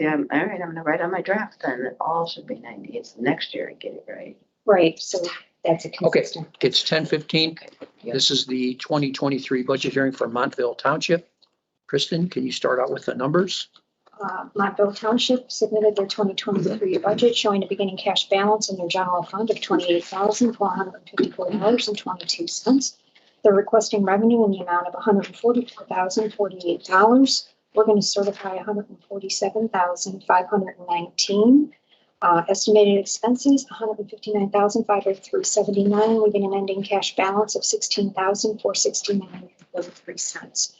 Yeah, all right, I'm gonna write on my draft then, it all should be 90. It's next year I get it right. Right, so that's a Okay, consistent. it's 10:15. Yep. This is the 2023 budget hearing for Montville Township. Kristen, can you start out with the numbers? Montville Township submitted their 2023 budget showing a beginning cash balance in their general fund of $28,454.22. They're requesting revenue in the amount of $144,048. We're going to certify $147,519. Estimated expenses, $159,503.79, leaving an ending cash balance of $16,469.33.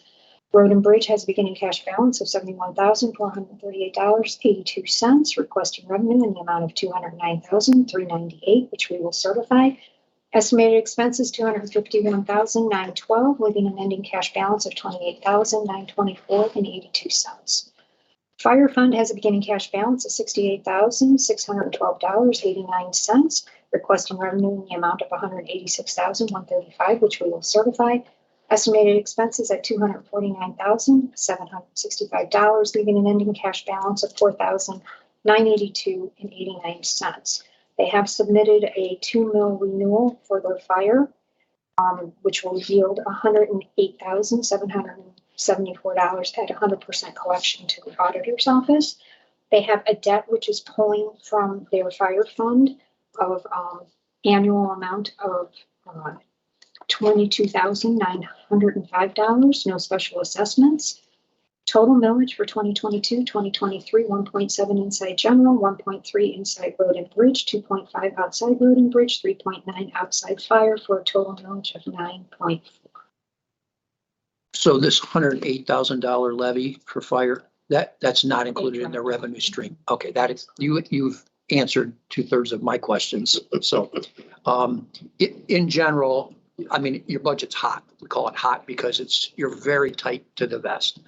Road and Bridge has a beginning cash balance of $71,438.82, requesting revenue in the amount of $209,398, which we will certify. Estimated expenses, $251,912, leaving an ending cash balance of $28,924.82. Fire Fund has a beginning cash balance of $68,612.89, requesting revenue in the amount of $186,135, which we will certify. Estimated expenses at $249,765, leaving an ending cash balance of $4,982.89. They have submitted a 2 mil renewal for their fire, which will yield $108,774 at 100% collection to the auditor's office. They have a debt which is pulling from their fire fund of annual amount of $22,905, no special assessments. Total millage for 2022, 2023, 1.7 inside general, 1.3 inside road and bridge, 2.5 outside road and bridge, 3.9 outside fire, for a total millage of 9.4. So this $108,000 levy for fire, that's not included in their revenue stream. Okay, that is, you've answered 2/3 of my questions. So in general, I mean, your budget's hot. We call it hot because you're very tight to the vest.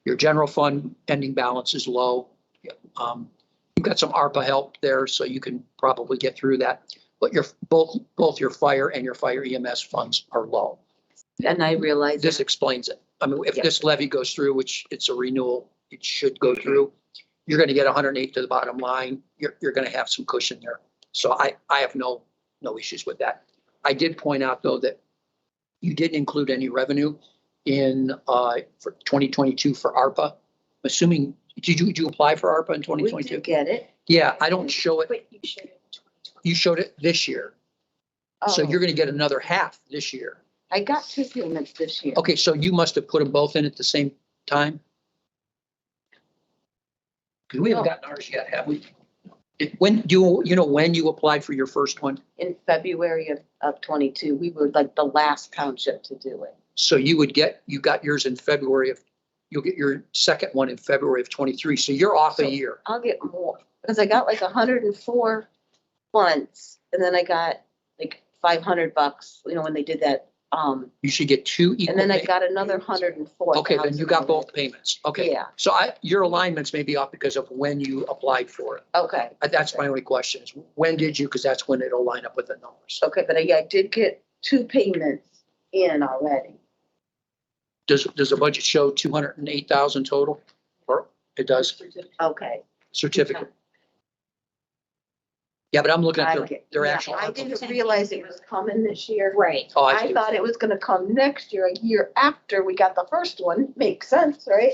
Your general fund ending balance is low. You've got some ARPA help there, so you can probably get through that. But both your fire and your fire EMS funds are low. And I realize This explains it. I mean, if this levy goes through, which it's a renewal, it should go through, you're going to get 108 to the bottom line. You're going to have some cushion there. So I have no issues with that. I did point out, though, that you didn't include any revenue in for 2022 for ARPA. I'm assuming, did you apply for ARPA in we 2022? did get it. Yeah, I don't show it. Wait, you showed it in 2020. You showed it this year. So Oh, you're going to get another half this year. I got 2 payments this year. Okay, so you must have put them both in at the same time? Because we haven't No. gotten ours yet, have we? When do you know when you applied for your first one? In February of 22, we were like the last township to do it. So you got yours in February you'll get your second one in February of 23. So you're off a year. I'll get more because I got like 104 once, and then I got like $500, when they did that. You should get two equal. And then I pay- got another 104. Okay, then you got both payments. Okay. Yeah. So your alignments may be off because of when you applied for it. Okay. That's my only question is when did you? Because that's when it'll line up with the numbers. Okay, but I did get 2 payments in already. Does the budget show 208,000 total? Or it does? Okay. Certificate. Yeah, but I'm looking at their Yeah, actual. I didn't realize it was coming this year. Right. Oh, I see. thought it was gonna come next year, a year after we got the first one. Makes sense, right?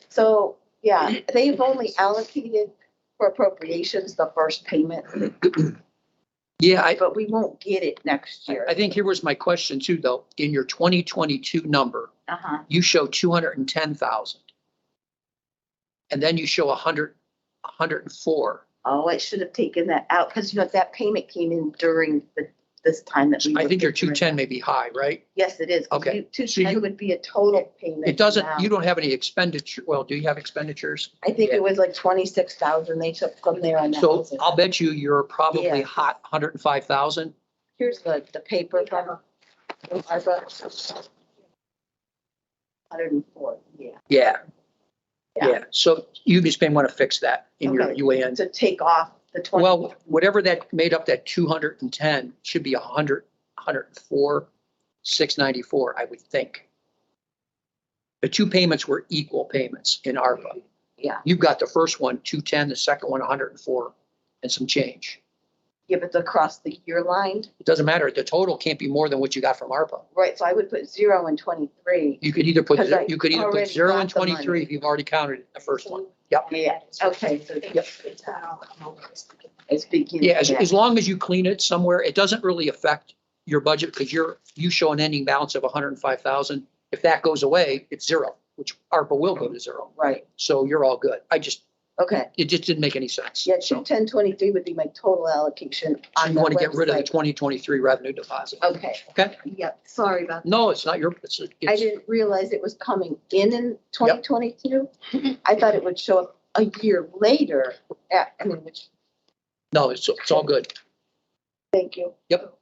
So, yeah, they've only allocated for appropriations the first payment, Yeah, but we won't get it next year. I think here was my question too, though. In your 2022 number, Uh-huh. you show 210,000. And then you show 104. Oh, I should have taken that out because that payment came in during this time that we. I were think your figuring 210 out. may be high, right? Yes, it is. 'Cause Okay. you- So 210 you- would be a total payment. It doesn't, now. you don't have any expenditure. Well, do you have expenditures? I think it was like 26,000 they took from there on that. So I'll bet you're probably Yeah. hot 105,000. Here's the paper from ARPA. 104, yeah. Yeah. Yeah. Yeah. So you just may want to fix that in your Okay. UAN. To take off the 20. Well, whatever that made up that 210 should be 104, 694, I would think. The 2 payments were equal payments in ARPA. Yeah, You've got the first one, 210, the second one, 104 and some change. if it's across the year line, It doesn't matter. The total can't be more than what you got from ARPA. right, so I would put 0 in 23. You could either put, 'Cause I you could either put already 0 got and the money. 23 if you've already counted the first one. Yep. Yeah, okay, so Yep. it's beginning. Yeah, as long as you clean it somewhere, it doesn't really affect your budget because you show an ending balance of 105,000. If that goes away, it's 0, which ARPA will go to 0. Right, So you're all good. okay. It just didn't make any sense. Yeah, So 21023 would be my total allocation on you the want to get rid of the website. 2023 revenue deposit. Okay, Okay? yep, sorry about that. No, it's not your, I it's, didn't realize it was coming in 2022. I thought it would show up a year later. Yeah, I mean, which, no, it's all good. thank you. Yep.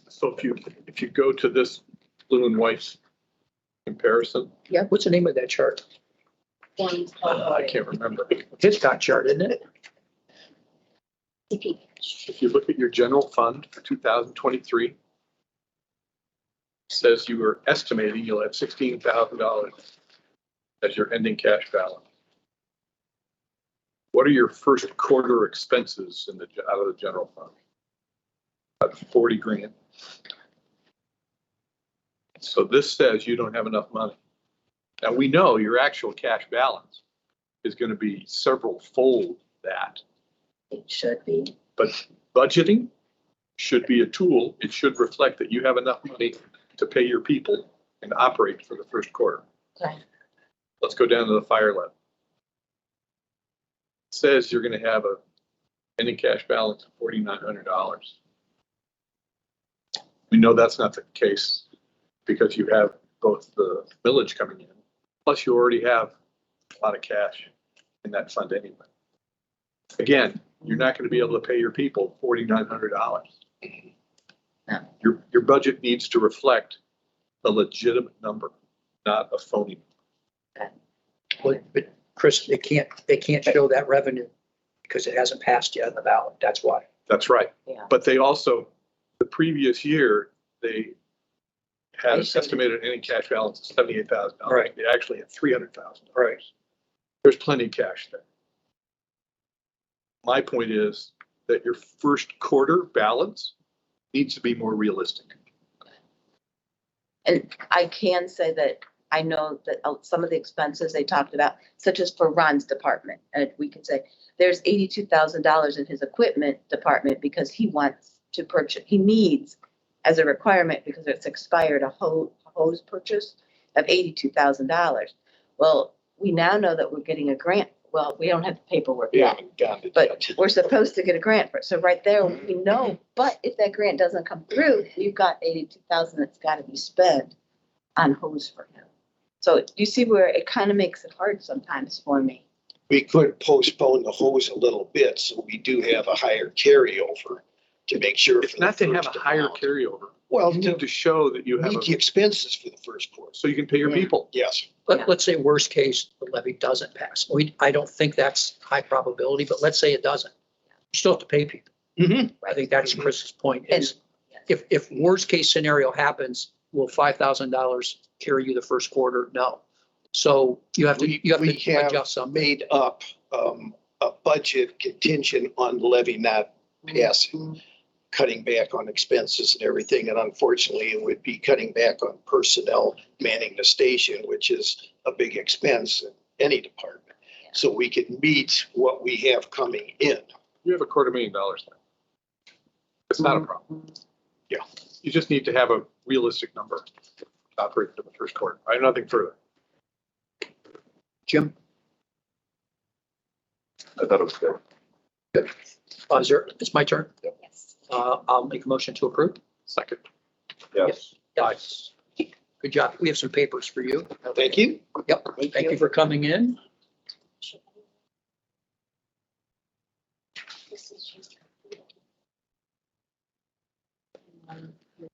So if you go to this blue and white comparison, What's the name of that chart? I can't remember. Hitchcock chart, isn't it? If you look at your general fund for 2023, says you were estimating you'll have $16,000 as your ending cash balance. What are your first quarter expenses out of the general fund? About 40 grand. So this says you don't have enough money. Now we know your actual cash balance is going to be several fold that, It should be. but budgeting should be a tool. It should reflect that you have enough money to pay your people and operate for the first quarter. Okay. Let's go down to the fire levy. It says you're going to have a ending cash balance of $4,900. We know that's not the case because you have both the millage coming in, plus you already have a lot of cash in that fund anyway. Again, you're not going to be able to pay your people $4,900. No. Your budget needs to reflect a legitimate number, not a phony. But Chris, they can't show that revenue because it hasn't passed yet on the ballot. That's why. That's right. Yeah. But they also, the previous year, they had I an showed it. estimated ending cash balance of $78,000. Right. They actually had $300,000. Right. There's plenty of cash there. My point is that your first quarter balance needs to be more realistic. And I can say that I know that some of the expenses they talked about, such as for Ron's department, and we could say there's $82,000 in his equipment department because he wants to purchase, he needs as a requirement because it's expired, a hose purchase of $82,000. Well, we now know that we're getting a grant. Well, we don't have the paperwork yet, but we're supposed to get a grant for it. So right there, we know, but if that grant doesn't come through, we've got 82,000 that's got to be spent on hose for him. So you see where it kind of makes it hard sometimes for me. We could postpone the hose a little bit, so we do have a higher carryover to make sure. It's for the not to have a first higher amount. carryover. Well, You need to show that you have, meet the expenses for the first quarter. so you can pay your Yeah. people. Yes. Yeah. Let's say worst case, the levy doesn't pass. I don't think that's high probability, but let's say it doesn't. You still have to pay people. I think that's Chris's point is if worst case scenario happens, will $5,000 carry you the first quarter? No. So you have to We have adjust some. made up a budget contingent on the levy not passing, cutting back on expenses and everything. And unfortunately, it would be cutting back on personnel manning the station, which is a big expense in any department. So we can meet what we have coming in. You have $250,000 there. It's not a problem. Yeah. You just need to have a realistic number to operate for the first quarter. I have nothing further. Jim, I thought it was good. it's my turn. Yes. I'll make a motion to approve. Second. Yes. Nice. Good job. We have some papers for you. Thank you. Yep. Thank you for coming in.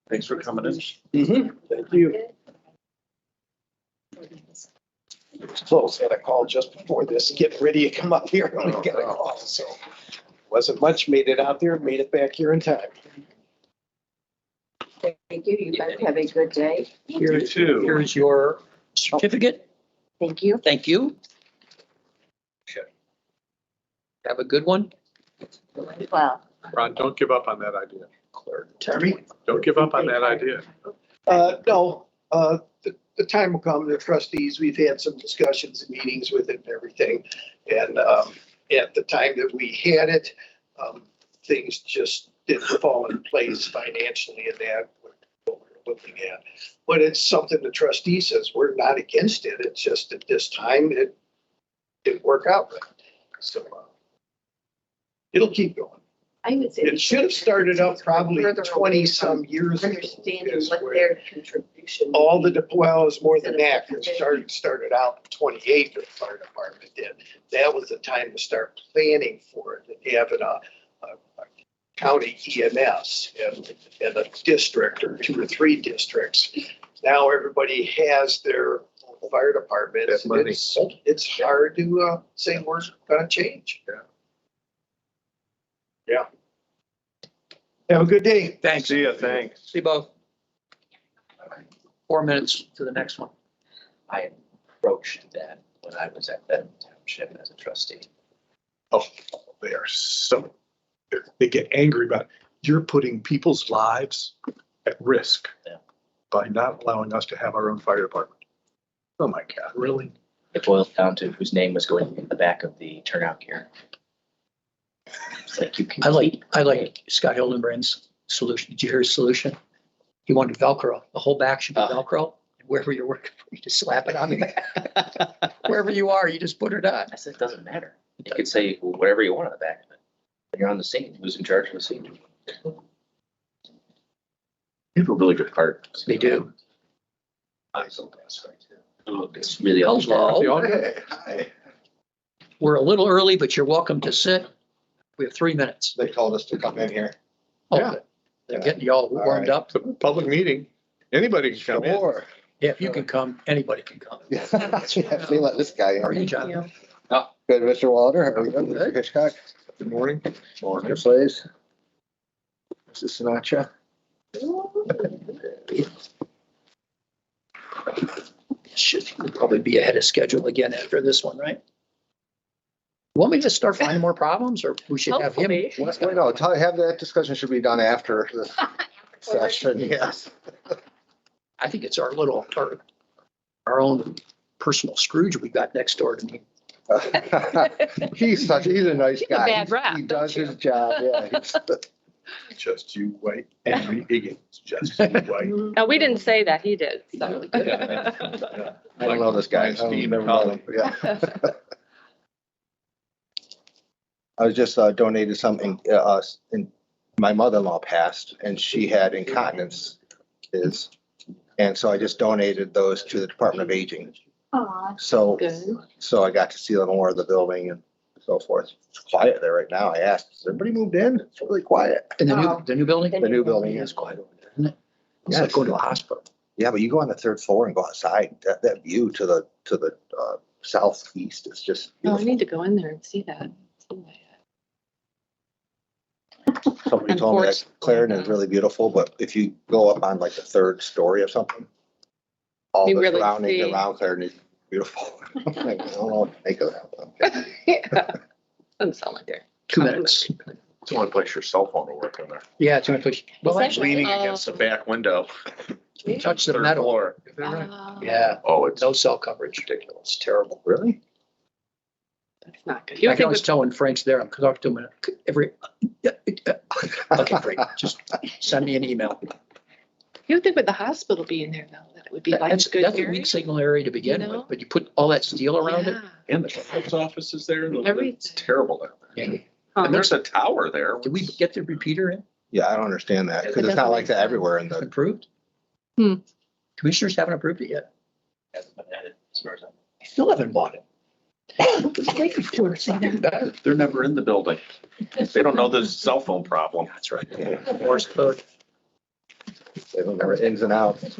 Thanks for coming in. Thank you. Close, had a call just before this, getting ready to come up here, and we got a call, so. Wasn't much, made it out there, made it back here in time. Thank you. You guys have a good day. Here's too. here's your certificate. Thank you. Thank you. Have a good one. Well, Ron, don't give up on that idea. Terry? Don't give up on that idea. No, the time will come, the trustees, we've had some discussions and meetings with it and everything. And, at the time that we had it, things just didn't fall in place financially and that, what we're looking at. But it's something the trustee says, we're not against it, it's just at this time, it didn't work out. So, it'll keep going. I would say. It should have started up probably Further away 20 from some years ago. Understanding is what where their contribution. All would the, be. well, it was more than that, because started out in 28, the fire department did. That was the time to start planning for it, and having a county EMS and a district or 2 or 3 districts. Now everybody has their fire departments. That's money. It's hard to say we're gonna change. Yeah. Have a good day. Thanks. See ya, thanks. See you both. 4 minutes to the next one. I approached that when I was at that township as a trustee. Oh, they are so, they get angry about, it. You're putting people's lives at risk Yeah. by not allowing us to have our own fire department. Oh my God, really? It boils down to whose name was going in the back of the turnout gear. It's like you can. I like Scott Hildenbrand's solution. Did you hear his solution? He wanted Velcro. The whole back should be Velcro. Wherever you're working, you just slap it on the back. Wherever you are, you just put it on. I said, it doesn't matter. You could say whatever you want on the back of it. When you're on the scene, who's in charge of the scene? You have a really good heart. They do. I'm so glad. It's really. Hello. Hey, hi. We're a little early, but you're welcome to sit. We have 3 minutes. They told us to come in here. Oh, Yeah. they're getting you all warmed up. It's a public meeting. Anybody can come in. Sure. Yeah, if you can come, anybody can come. Yeah, we let this guy How are you, in. John? Good, Mr. Walter. How are you? Good. Mr. Hitchcock. Good morning. Mr. Slays. Mrs. Sinatra. Should probably be ahead of schedule again after this one, right? Want me to start finding more problems, or we should have him? Well, no, have that discussion should be done after the session, yes. I think it's our our own personal Scrooge we got next door to me. He's a nice a guy. bad rap, He don't does you? his job, yeah. Just you wait. Henry Higgins, just you wait. No, we didn't say that. He did. So. I don't know this guy. I don't Steve never met him, yeah. I was just donated something, and my mother-in-law passed and she had incontinence and so I just donated those to the Department of Aging. Aw, So, Good. so I got to see more of the building and so forth. It's quiet there right now. I asked, has everybody moved in? It's really quiet. In the Oh. new building? The new building It is is quiet over there, isn't it? It's Yes. like going to a hospital. Yeah, but you go on the 3rd floor and go outside, that view to the southeast is just Oh, I beautiful. need to go in there and see that. Somebody told me that Clarendon is really beautiful, but if you go up on like the 3rd story of something, all You the really surroundings see. around Clarendon is beautiful. I don't know what to make of that. Yeah. Doesn't sound like there. 2 minutes. It's the only place your cell phone will work in there. Yeah, it's gonna push. Well, Is that actually, Leaning right? against the back window. touch the Third metal. floor. Yeah, Oh, it's no cell coverage. Ridiculous. It's terrible. Really? That's not good. You I would can think always with, tell when Frank's there, I'm talking to him every, okay, Frank, just send me an email. you would think with the hospital being there though, that it would be like That's, a good that's a area. weak signal area to begin You know? with, but you put all that steel around it. Yeah. and the sheriff's office is there. It's Everything. terrible down there. Yeah. Huh. And there's a tower there. Did we get the repeater in? Yeah, I don't understand that, because It it's not doesn't like make that sense. everywhere in the, Approved? Hmm. Commissioners haven't approved it yet. Hasn't been added as far as I'm. I still haven't bought it. Thank you for saying that. They're never in the building. They don't know there's a cell phone problem. That's right. Morse code. they don't know the ins and outs.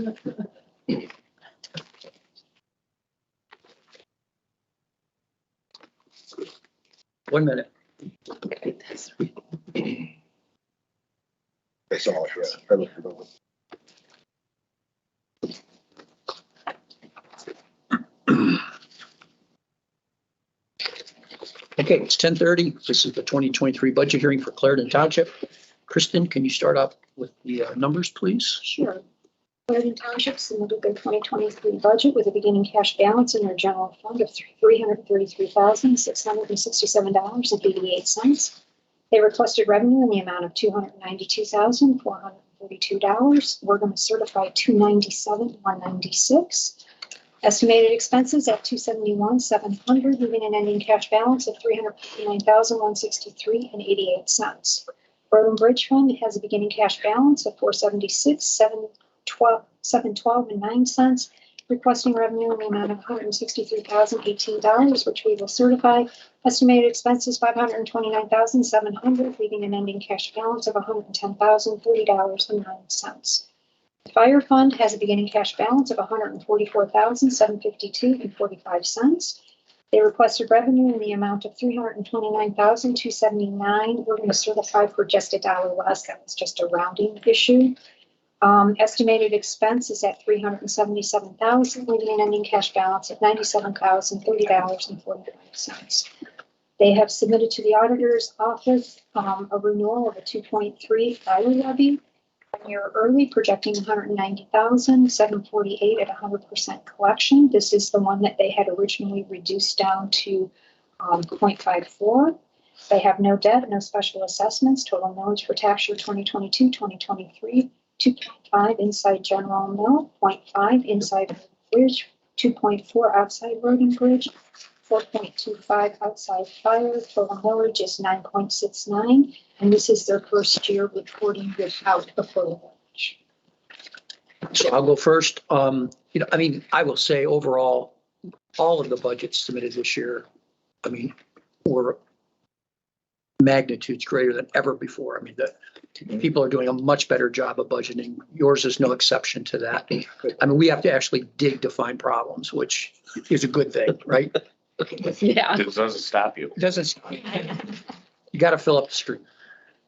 1 minute. Okay, that's- They saw it, yeah. I looked it over. Okay, it's 10:30. This is the 2023 budget hearing for Clarendon Township. Kristen, can you start up with the numbers, please? Sure. Clarendon Township submitted their 2023 budget with a beginning cash balance in their general fund of $333,667.88. They requested revenue in the amount of $292,442. We're going to certify $297,196. Estimated expenses at $271,700, leaving an ending cash balance of $359,163.88. Road and Bridge Fund has a beginning cash balance of $476,712.09, requesting revenue in the amount of $163,018, which we will certify. Estimated expenses $529,700, leaving an ending cash balance of $110,030.09. The Fire Fund has a beginning cash balance of $144,752.45. They requested revenue in the amount of $329,279. We're going to certify for just $1 less. That was just a rounding issue. Estimated expense is at $377,000, leaving an ending cash balance of $97,030.45. They have submitted to the auditor's office a renewal of a 2.3 fire levy. A year early, projecting $190,748 at 100% collection. This is the one that they had originally reduced down to 0.54. They have no debt, no special assessments. Total millage for tax year 2022, 2023, 2.5 inside general mill, 0.5 inside bridge, 2.4 outside road and bridge, 4.25 outside fire. Total millage is 9.69. And this is their first year reporting without a full millage. So I'll go first. I will say overall, all of the budgets submitted this year, were magnitudes greater than ever before. The people are doing a much better job of budgeting. Yours is no exception to that. We have to actually dig to find problems, which is a good thing, right? Yeah. It doesn't stop you. You got to fill up the street.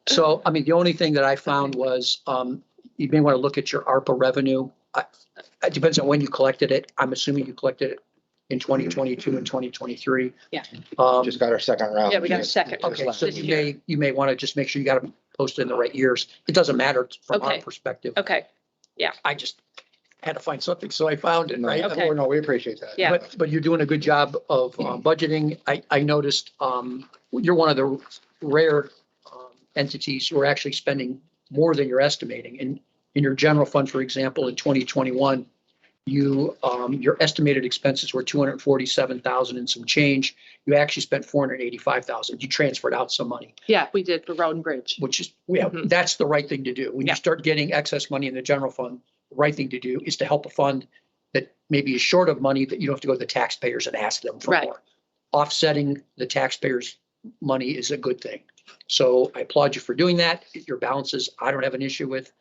So, the only thing that I found was, you may want to look at your ARPA revenue. It depends on when you collected it. I'm assuming you collected it in 2022 and 2023. Yeah. Just got our second round. Yeah, we got a second. Okay, so This you may want to just make sure you got to post it in the right years. It doesn't matter from our Okay. perspective. Okay, I just had to find something, so I found it, right? Okay. No, we appreciate that. yeah. But you're doing a good job of budgeting. I noticed you're one of the rare entities who are actually spending more than you're estimating. And in your general fund, for example, in 2021, your estimated expenses were 247,000 and some change. You actually spent 485,000. You transferred out some money, Yeah, we did for Road and Bridge. which is, Mhm. that's the right thing to do. When you Yeah. start getting excess money in the general fund, the right thing to do is to help a fund that maybe is short of money that you don't have to go to the taxpayers and ask them for Right. more. Offsetting the taxpayers' money is a good thing. So I applaud you for doing that. Your balances, I don't have an issue with.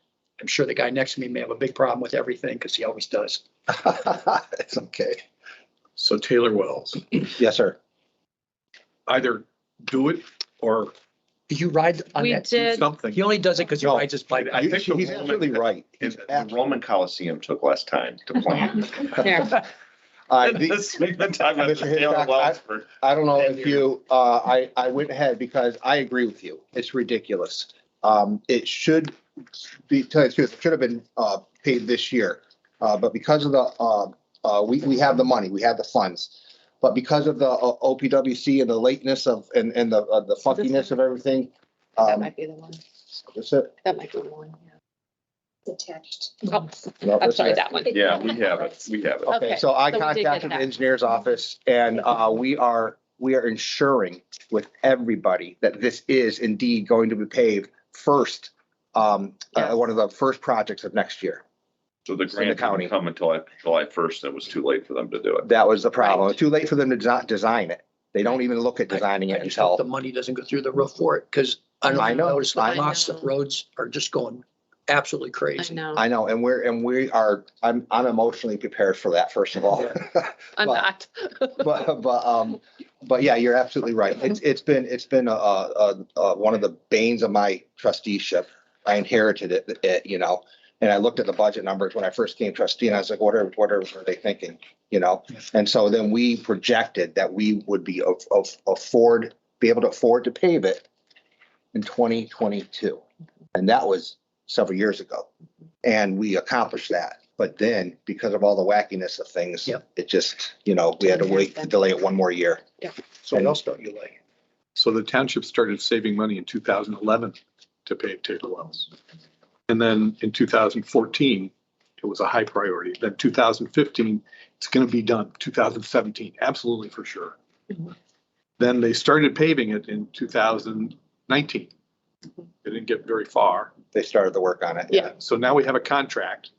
I'm sure the guy next to me may have a big problem with everything because he always does. It's okay. So Taylor Wells, Yes, sir. either do it or Did you ride on We that? do did. something. He only does it because he No. rides his bike. I think the He's Roman- absolutely right. He's The Roman Coliseum took less time to plan. There. This the time of Mr. Taylor Hitchcock, Wells for- I don't know if you, I went ahead because I agree with you. It's ridiculous. It should be, to tell you the truth, it should have been, paid this year. But because of the, we have the money, we have the funds. But because of the OPWC and the lateness of, and the funkiness of everything, That might be the one. that's it. That might be the one. Attached. Oh, No, I'm that's sorry, it. that one. Yeah, we have it. We have it. Okay, Okay, so I so we did get contacted the that. engineer's office and we are ensuring with everybody that this is indeed going to be paved first, Yes. one of the first projects of next year. So the the grant county. didn't come until July 1st. It was too late for them to do it. That was the problem. Right. Too late for them to design it. They don't even look at designing I it just hope the until, money doesn't go through the roof for it because I don't I know, notice the I lots of know. roads are just going absolutely I crazy. know. I know, and we are, I'm emotionally prepared for that, first of all. I'm but- not. But yeah, you're absolutely right. It's been one of the banes of my trusteeship. I inherited it, and I looked at the budget numbers when I first came trustee and I was like, what are they thinking? And so then we projected that we would be afford be able to afford to pave it in 2022. And that was several years ago. And we accomplished that. But then because of all the wackiness of things, Yep. it just, we had to wait to delay it one more year. So what else don't you like? So the township started saving money in 2011 to pave Taylor Wells. And then in 2014, it was a high priority. Then 2015, it's going to be done. 2017, absolutely for sure. Mhm. Then they started paving it in 2019. They didn't get very far. They started the work on it. Yeah. So now we have a contract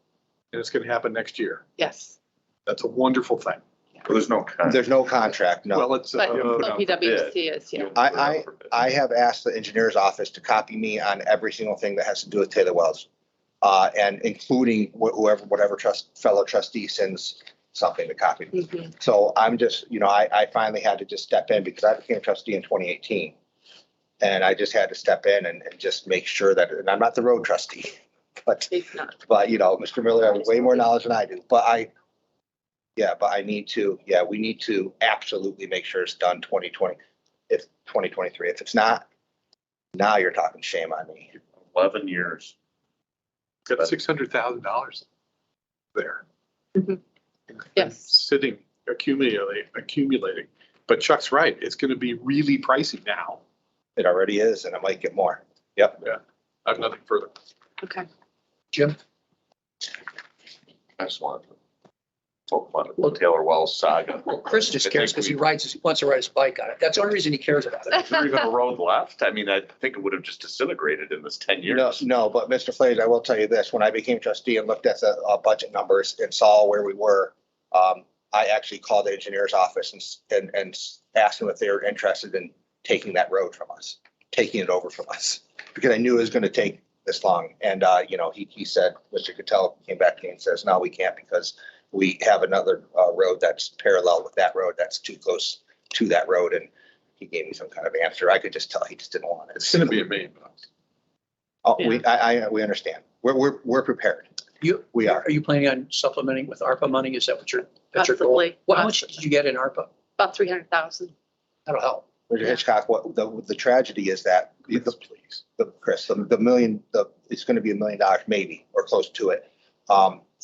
and it's going to happen next year. Yes, That's a wonderful thing. Well, there's no. There's no contract, no. Well, it's, but put out for PWC is, yeah. I have asked the engineer's office to copy me on every single thing that has to do with Taylor Wells. And including whatever fellow trustee sends something to copy me. Mhm. So I'm just, I finally had to just step in because I became trustee in 2018. And I just had to step in and just make sure that, and I'm not the road trustee, but, He's not. Mr. Miller has way more knowledge than I do, but I need to, we need to absolutely make sure it's done 2023. If it's not, now you're talking shame on me. 11 years. got $600,000 there. Mhm. Yes. Sitting, accumulating. But Chuck's right. It's going to be really pricey now. It already is, and it might get more. Yep. I have nothing further. Okay. Jim? I just wanted to talk about the Taylor Wells saga. Well, Chris just cares because he wants to ride his bike on it. That's the only reason he cares about it. Is there even a road left? I mean, I think it would have just disintegrated in this 10 years. No, but Mr. Flades, I will tell you this, when I became trustee and looked at the budget numbers and saw where we were, I actually called the engineer's office and asked them if they were interested in taking that road from us, taking it over from us, because I knew it was going to take this long. And, he said, Mr. Cattell came back to me and says, no, we can't because we have another road that's parallel with that road that's too close to that road. And he gave me some kind of answer. I could just tell he just didn't want it. It's going to be $1 million. Oh, we understand. We're prepared. We are. Are you planning on supplementing with ARPA money? Is that that's your goal? Possibly. How much did you get in ARPA? About 300,000. That'll help. Mr. Hitchcock, what the tragedy is that Please. the million, it's going to be $1 million maybe, or close to it.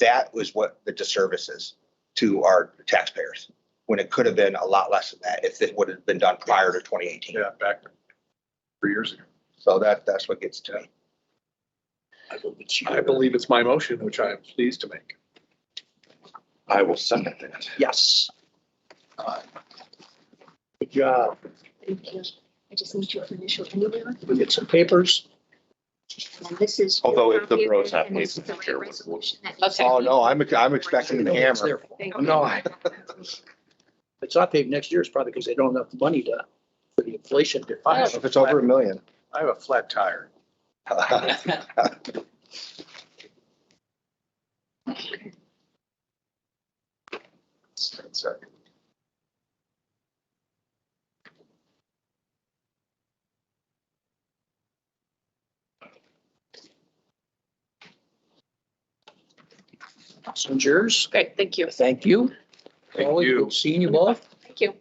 That was what the disservice is to our taxpayers, when it could have been a lot less than that if it would have been done prior to 2018. Yeah, back 3 years ago. So that's what gets to me. I believe it's my motion, which I am pleased to make. I will second that. Yes. Good job. Thank you. I just need your initial anywhere. We get some papers. And this is. Although if the roads have and this is papers, the Chair would- resolution that Okay. Oh, no, I'm expecting the It's hammer. there. Thank you. No, if it's not paid next year, it's probably because they don't have the money for the inflation. If it's over $1 million. I have a flat tire. Sorry. So yours. Great, thank you. Thank you. Thank Always you. good seeing you both. Thank you.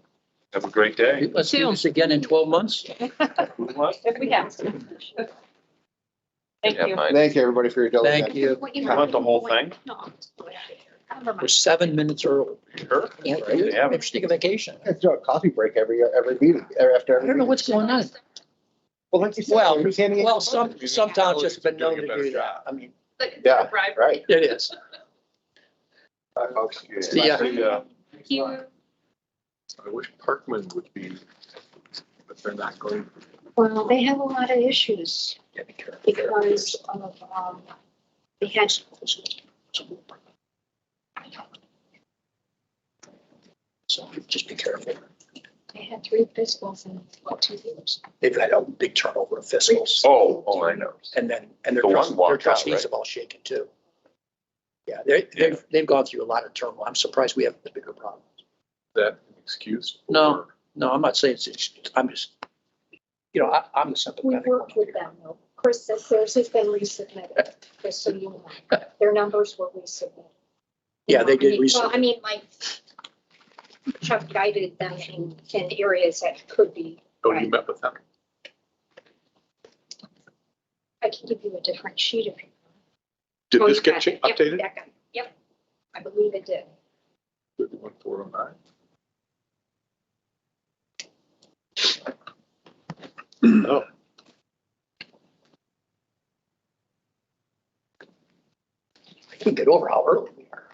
Have a great day. Let's do too. this again in 12 months. If we have to. Thank Yeah, you. mine. Thank you, everybody, for your diligence. Thank you. You want the whole thing? No. We're 7 minutes early. Sure. Yeah, Yeah. maybe take a vacation. Let's do a coffee break every meeting, after I every don't know meeting. what's going on. Well, like you said. Well, we can't even- Well, some townships have been known to do that. I mean, Yeah, right. it is. Bye, folks. See ya. Thank you. I wish Parkman would be, but they're not going. Well, they have a lot of issues Yeah, be careful. because of, they had, So just be careful. they had 3 fiscals in, 2 years? They've had a big turnover of fiscals. Oh, I know. And their The one walked out, trustees right? have all shaken too. Yeah, they've gone through a lot of turmoil. I'm surprised we have the bigger problem. That excuse? No. No, I'm not saying I'm just, I'm the We sympathetic worked one. with them though. Chris says theirs has been resubmitted, just so you know. Their numbers were resubmitted. Yeah, they did Well, recently. I mean, like Chuck guided them in areas that could be Oh, you met with them? I can give you a different sheet if you. Did Oh, this you get got it. Yep, updated? that got it. Yep, I believe it did. 1,409. Oh, I can't get over how early we are.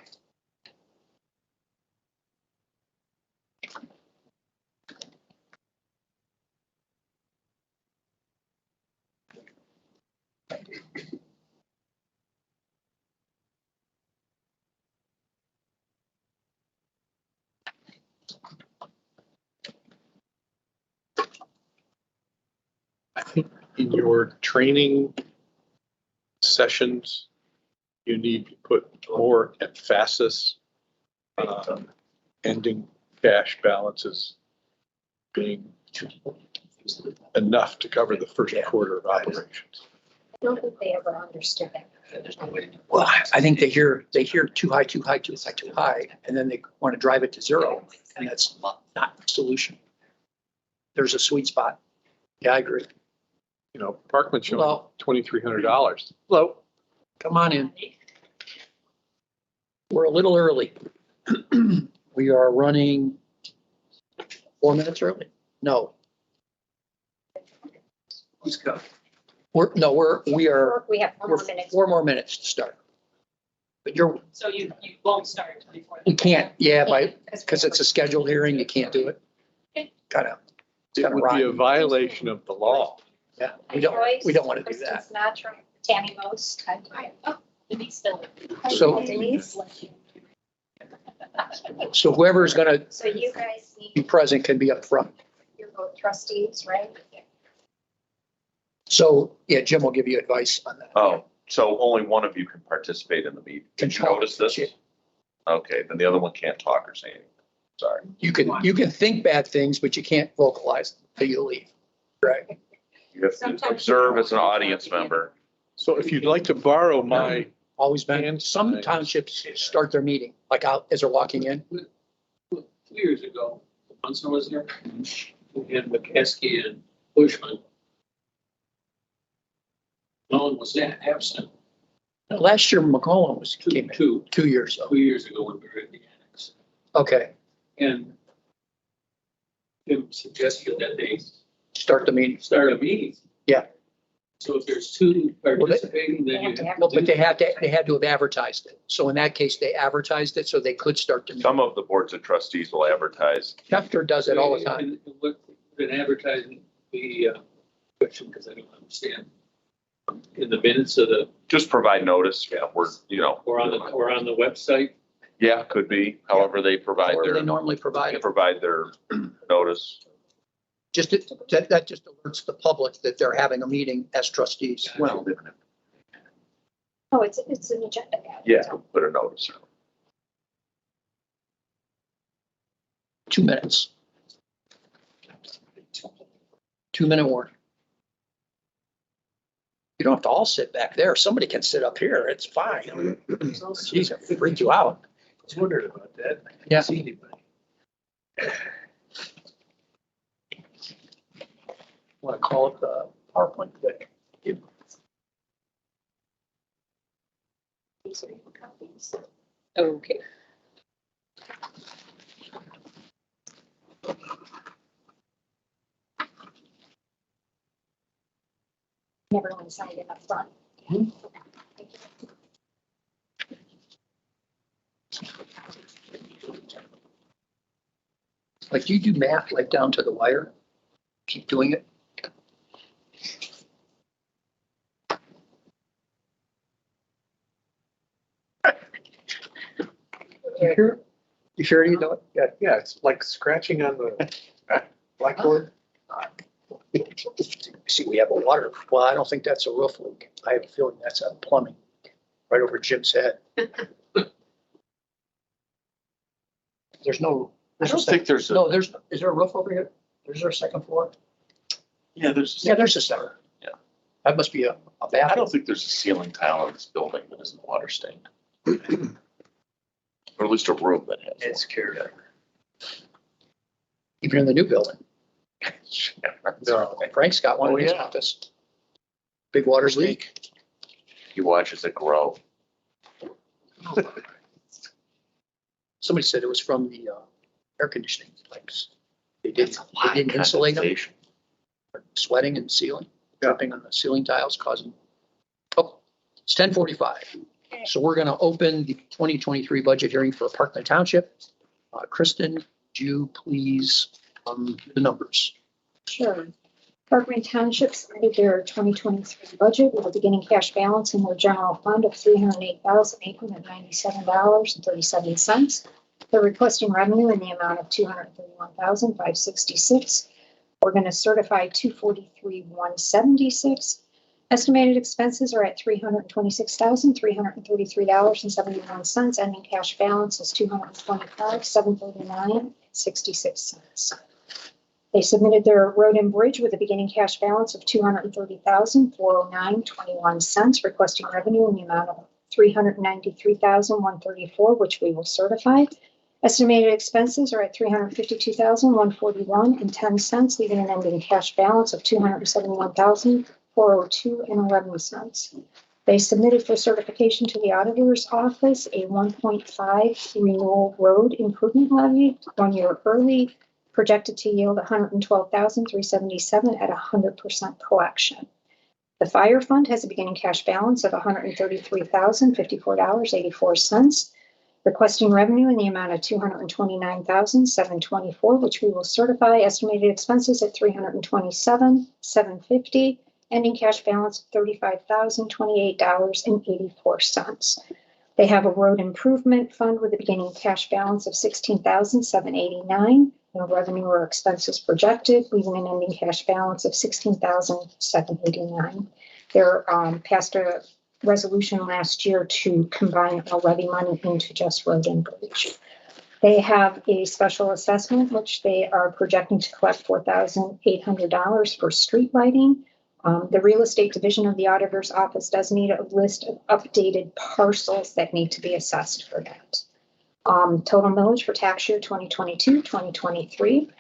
I think in your training sessions, you need to put more emphasis on ending cash balances being enough to cover the first quarter of operations. I don't think they ever understood that. Well, I think they hear too high, too high, too high, too high, and then they want to drive it to zero, and that's not the solution. There's a sweet spot. Yeah, I agree. You know, Parkman showing Hello. $2,300. Hello, come on in. We're a little early. We are running 4 minutes early. No. Who's go? We are, We have 4 we're more minutes. 4 more minutes to start. But So you won't start before. you can't, because it's a scheduled hearing, you can't do it. Kind of, It would be a violation of the law. yeah, we don't want to do that. Kristen Sinatra, Tammy Most. Denise still. So- Denise. So whoever's going to So you guys be need present can be up front. your both trustees, right? So, yeah, Jim will give you advice on that. Oh, so only one of you can participate in the meeting. Did you notice this? Okay, then the other one can't talk or say anything. Sorry. You can think bad things, but you can't vocalize them till you leave. Right. You have to observe as an audience member. So if you'd like to borrow my, Always been. And Some signs. townships start their meeting, like out as they're walking in. 2 years ago, Munson was there, we had McCaskey and Bushman. No one was absent. Last year McCollum came in, Two 2 years ago. years ago when we were in the annex. Okay, And Jim suggested that they start the meeting. start a meeting. Yeah. So if there's two participating, then you have to. No, but they had to have advertised it. So in that case, they advertised it so they could start the meeting. Some of the boards of trustees will advertise. Schefter does it all the time. And what, an advertising, the question, because I don't understand. In the minutes of the, Just provide notice. Yeah, we're, or on the website. Yeah, could be. However they provide Or they their, normally provide it. provide their notice. Just, that just alerts the public that they're having a meeting as trustees. Well, Oh, it's an agenda. yeah, put a notice. 2 minutes. 2 minute warning. You don't have to all sit back there. Somebody can sit up here. It's fine. Jeez, it freaked you out. I was wondering about that. I Yeah. didn't see anybody. Want to call it the PowerPoint? Good. These are your copies. Okay. Everyone signed it up front. Like, do you do math like down to the wire? Keep doing it? You sure? You sure you do it? Yeah. yeah, it's like scratching on the blackboard. See, we have a water, well, I don't think that's a roof leak. I have a feeling that's a plumbing, right over Jim's head. There's no. I don't think there's a, No, is there a roof over here? Is there a second floor? yeah, there's, Yeah, there's a center. Yeah. That must be a I bathroom. don't think there's a ceiling tile in this building that isn't water stained. Or at least a room that has. It's carried out. Even in the new building. No. Frank's got one Oh, in his yeah. office. Big water leak. He watches it grow. Somebody said it was from the air conditioning pipes. They didn't insulate them, Condensation. sweating and sealing, dripping on the ceiling tiles causing. Oh, it's 10:45. So we're gonna open the 2023 budget hearing for Parkland Township. Kristen, would you please, the numbers? Sure. Parkland Township submitted their 2023 budget with a beginning cash balance in their general fund of $308,897.37. They're requesting revenue in the amount of $231,566. We're going to certify $243,176. Estimated expenses are at $326,333.71. Ending cash balance is $225,739.66. They submitted their road and bridge with a beginning cash balance of $230,409.21, requesting revenue in the amount of $393,134, which we will certify. Estimated expenses are at $352,141.10, leaving an ending cash balance of $271,402.11. They submitted for certification to the auditor's office a 1.5 renewal road improvement levy 1 year early, projected to yield $112,377 at 100% collection. The fire fund has a beginning cash balance of $133,054.84, requesting revenue in the amount of $229,724, which we will certify. Estimated expenses at $327,750, ending cash balance of $35,028.84. They have a road improvement fund with a beginning cash balance of $16,789. No revenue or expenses projected, leaving an ending cash balance of $16,789. They're passed a resolution last year to combine all levy money into just road and bridge. They have a special assessment, which they are projecting to collect $4,800 for street lighting. The real estate division of the auditor's office does need a list of updated parcels that need to be assessed for that. Total millage for tax year 2022, 2023,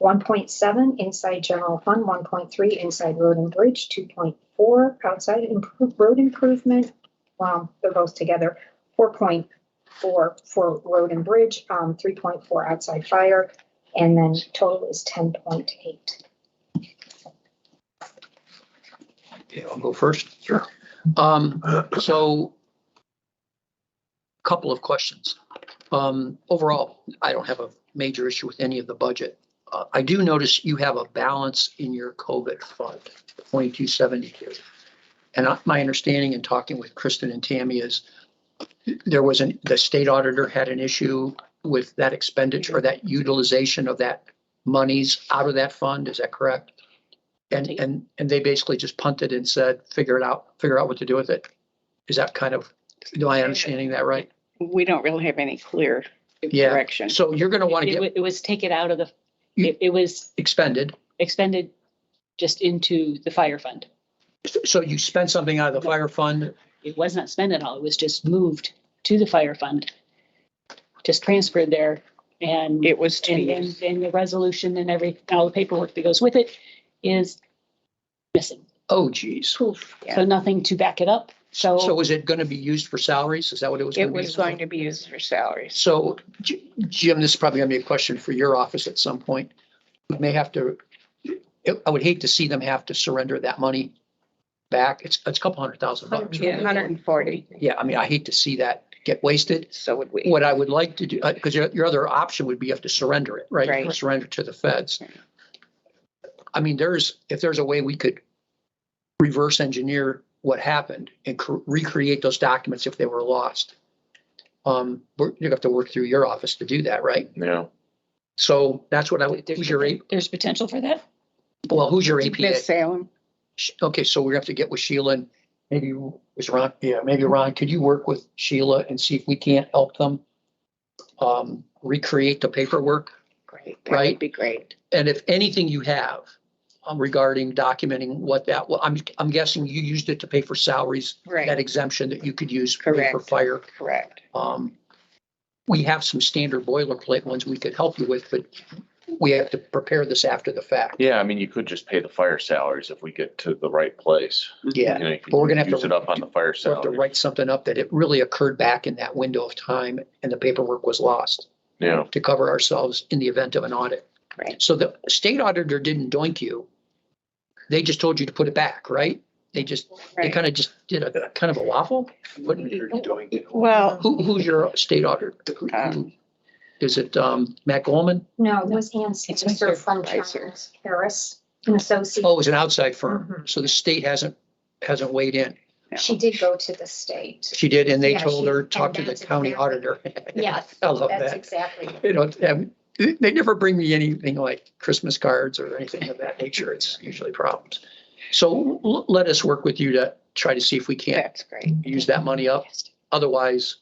1.7 inside general fund, 1.3 inside road and bridge, 2.4 outside road improvement. They're both together, 4.4 for road and bridge, 3.4 outside fire, and then total is 10.8. Okay, I'll go first. Sure. So couple of questions. Overall, I don't have a major issue with any of the budget. I do notice you have a balance in your COVID fund, 2272. And my understanding in talking with Kristen and Tammy is the state auditor had an issue with that expenditure or that utilization of that monies out of that fund. Is that correct? And they basically just punted and said, figure out what to do with it. Is that kind of, am I understanding that right? We don't really have any clear Yeah. direction. So you're going to want to get It was take it out of the, You- it was expended. expended just into the fire fund. So you spent something out of the fire fund. It was not spent at all. It was just moved to the fire fund. Just transferred there and. It was 2 And years. then the resolution and all the paperwork that goes with it is missing. Oh, geez. So Yeah. nothing to back it up. So So was it going to be used for salaries? Is that what it was? It gonna be was used for? going to be used for salaries. So Jim, this is probably going to be a question for your office at some point. We may have to, I would hate to see them have to surrender that money back. It's a couple $100,000. Yeah, 140. Yeah, I mean, I hate to see that get wasted. So would we. What I would like to do, because your other option would be you have to surrender it, right? You have to Right. surrender to the feds. I mean, if there's a way we could reverse engineer what happened and recreate those documents if they were lost. You have to work through your office to do that, right? Yeah. So that's what I would, who's your, there's potential for that. who's your Miss APA? Salem. Okay, so we have to get with Sheila and maybe was Ron, maybe Ron, could you work with Sheila and see if we can't help them recreate the paperwork? Great. That Right. would be great. And if anything you have regarding documenting what that, well, I'm guessing you used it to pay for salaries, that Right. exemption that you could use for Correct. fire. Correct. We have some standard boilerplate ones we could help you with, but we have to prepare this after the fact. Yeah, I mean, you could just pay the fire salaries if we get to the right place. Yeah. You know, you But we're gonna have use to- it up on the fire We'll have to salary. write something up that it really occurred back in that window of time and the paperwork was lost Yeah, to cover ourselves in the event of an audit. Right. So the state auditor didn't doink you. They just told you to put it back, right? They Right. kind of just did a kind of a waffle. What, Well, who's your state auditor? Is it, Matt Goldman? No, it was Ann It's Spencer Mr. from Kaiser. Harris and Associates. Oh, it was an outside firm. Mhm. So the state hasn't weighed in. She did go to the state. She did, and they Yeah, told she- her, talk to and the that's county exactly- auditor. Yes, I love that's that. exactly. You know, they never bring me anything like Christmas cards or anything of that nature. It's usually problems. So let us work with you to try to see if we can't that's great. use that money up. Otherwise,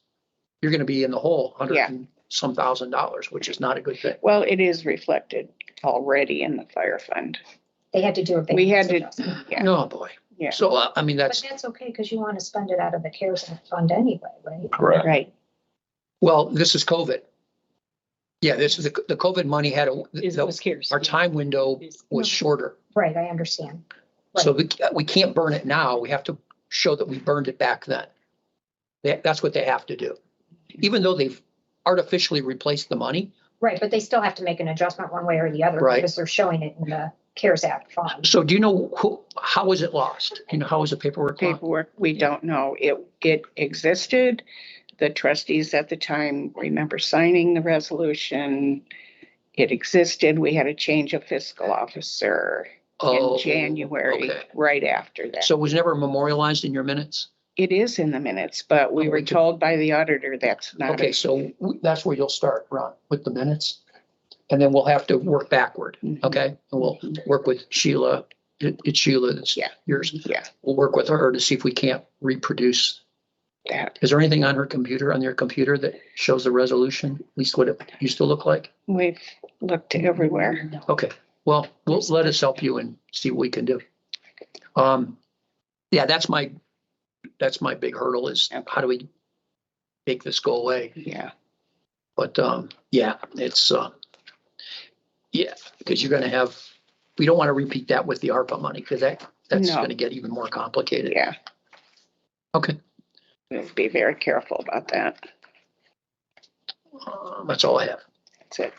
you're gonna be in the hole, Yeah. some $1,000, which is not a good thing. Well, it is reflected already in the fire fund. They had to do it. We had to, yeah, Oh, boy. yeah, So, I mean, But that's, that's okay, because you want to spend it out of the CARES Act fund anyway, right? correct. right. well, this is COVID. Yeah, this is the COVID money had It was CARES. our time window was shorter. Right, I understand. So we can't burn it now. We have to show that we burned it back then. That's what they have to do. Even though they've artificially replaced the money. Right, but they still have to make an adjustment one way or the other Right. because they're showing it in the CARES Act fund. So do you know how was it lost? You know, how was the paperwork lost? Paperwork, we don't know. It existed. The trustees at the time remember signing the resolution. It existed. We had a change of fiscal officer in Oh, January, okay. right after that. So it was never memorialized in your minutes? It is in the minutes, but we Oh, were we could- told by the auditor that's not. Okay, so that's where you'll start, Ron, with the minutes. And then we'll have to work backward, Mhm. okay? And we'll work with Sheila. It's Sheila, that's Yeah. yours. Yeah, We'll work with her to see if we can't reproduce. that, Is there anything on her computer, on your computer that shows the resolution, at least what it used to look like? we've looked everywhere. Okay, well, let us help you and see what we can do. Yeah, that's my big hurdle is how do we make this go away? Yeah, But, yeah, it's, yeah, because you're gonna have, we don't want to repeat that with the ARPA money because that's No. gonna get even more complicated. yeah. Okay, We'll be very careful about that. that's all I have. That's it.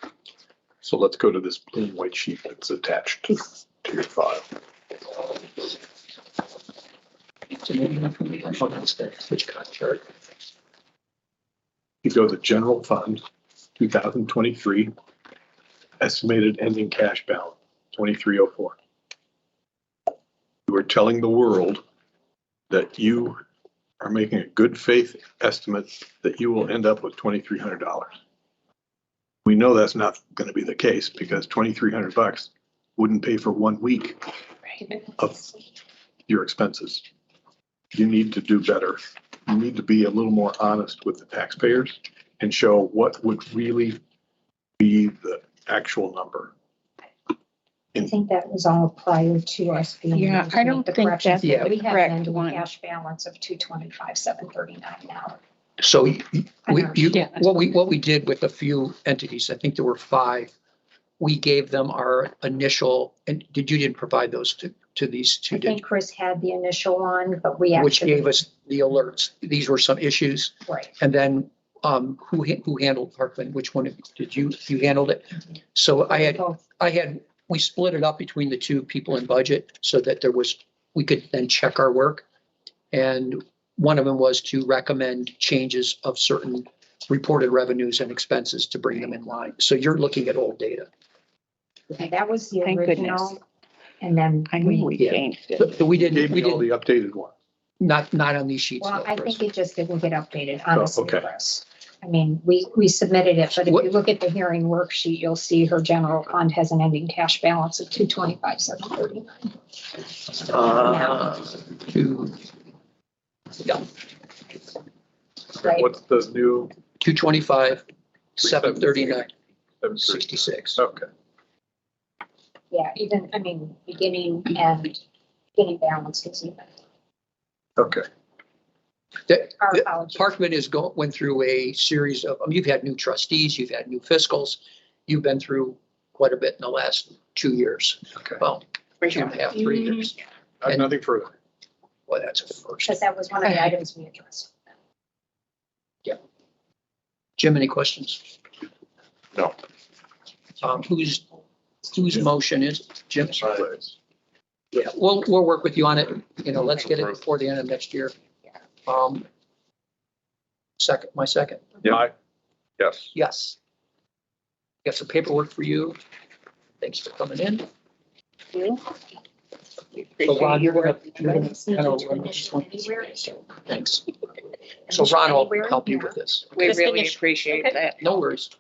So let's go to this plain white sheet that's attached to your file. Which cut chart? You go to general fund, 2023, estimated ending cash balance, 2304. You are telling the world that you are making a good faith estimate that you will end up with $2,300. We know that's not going to be the case because $2,300 wouldn't pay for 1 week of your expenses. You need to do better. You need to be a little more honest with the taxpayers and show what would really be the actual number. I think that was all prior to us being. Yeah, able to I make don't the think corrections. that's the We have correct an ending one. cash balance of 225,739 now. So Yeah. what we did with a few entities, I think there were 5, we gave them our initial, and you didn't provide those to these two, I did think you? Chris had the initial one, but we Which actually. gave us the alerts. These were some issues. Right. And then, who handled Parkland? Which one did you handled it? So Both. we split it up between the two people in budget so that we could then check our work. And one of them was to recommend changes of certain reported revenues and expenses to bring them in line. So you're looking at old data. And that was the Thank goodness. original. And then I knew we Yeah. changed it. So we Gave didn't, me all the updated one. not on these sheets. Well, though, I Chris. think it just didn't get updated, honestly, okay. Chris. I mean, we submitted it, but if What- you look at the hearing worksheet, you'll see her general fund has an ending cash balance of 225,739. Yeah, Right. What's the new? 225, 739, 730? 66. Okay. Yeah, even, I mean, beginning balance is even. Okay. Our apologies. Parkman went through a series of, you've had new trustees, you've had new fiscals, you've been through quite a bit in the last 2 years. Okay. Well, 2.5, 3 years. And- Nothing further. Boy, that's a first. Because that was one of the items we addressed. Jim, any questions? No. Whose motion is it? Jim's? Please. Yeah, we'll work with you on it. You know, let's get it before the end of next year. Second, my second. Yeah. Yes. Yes. Got some paperwork for you. Thanks for coming in. So Ron, you're gonna kind of run this one. Thanks. So Ron will help you with this. We Just really finish. appreciate Okay. that. No worries.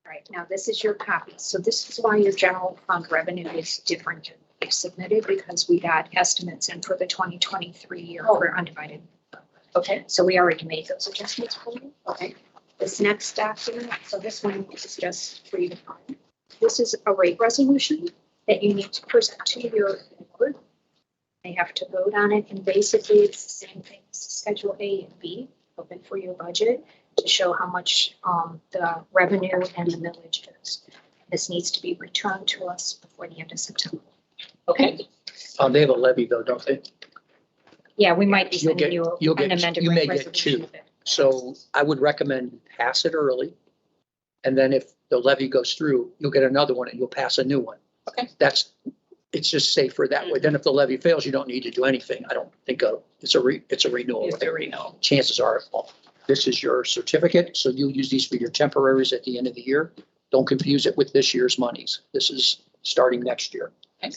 Right, now this is your copy. So this is why your general fund revenue is different than we submitted, because we got estimates in for the 2023 year for undivided. Okay. So we already made those adjustments for you. Okay. This next document, so this one is just for you to find. This is a rate resolution that you need to present to your board. They have to vote on it, and basically it's the same thing as Schedule A and B, open for your budget to show how much the revenue and the millage is. This needs to be returned to us before the end of September. Okay. They have a levy though, don't they? Yeah, we might be You'll sending get- you you'll an get- amended you may rate get resolution two. of it. So I would recommend pass it early. And then if the levy goes through, you'll get another one and you'll pass a new one. Okay. It's just safer that way. Then if the levy fails, you don't need to do anything. I don't think it's a renewal. It's a renewal. Chances are, this is your certificate, so you'll use these for your temporaries at the end of the year. Don't confuse it with this year's monies. This is starting next year,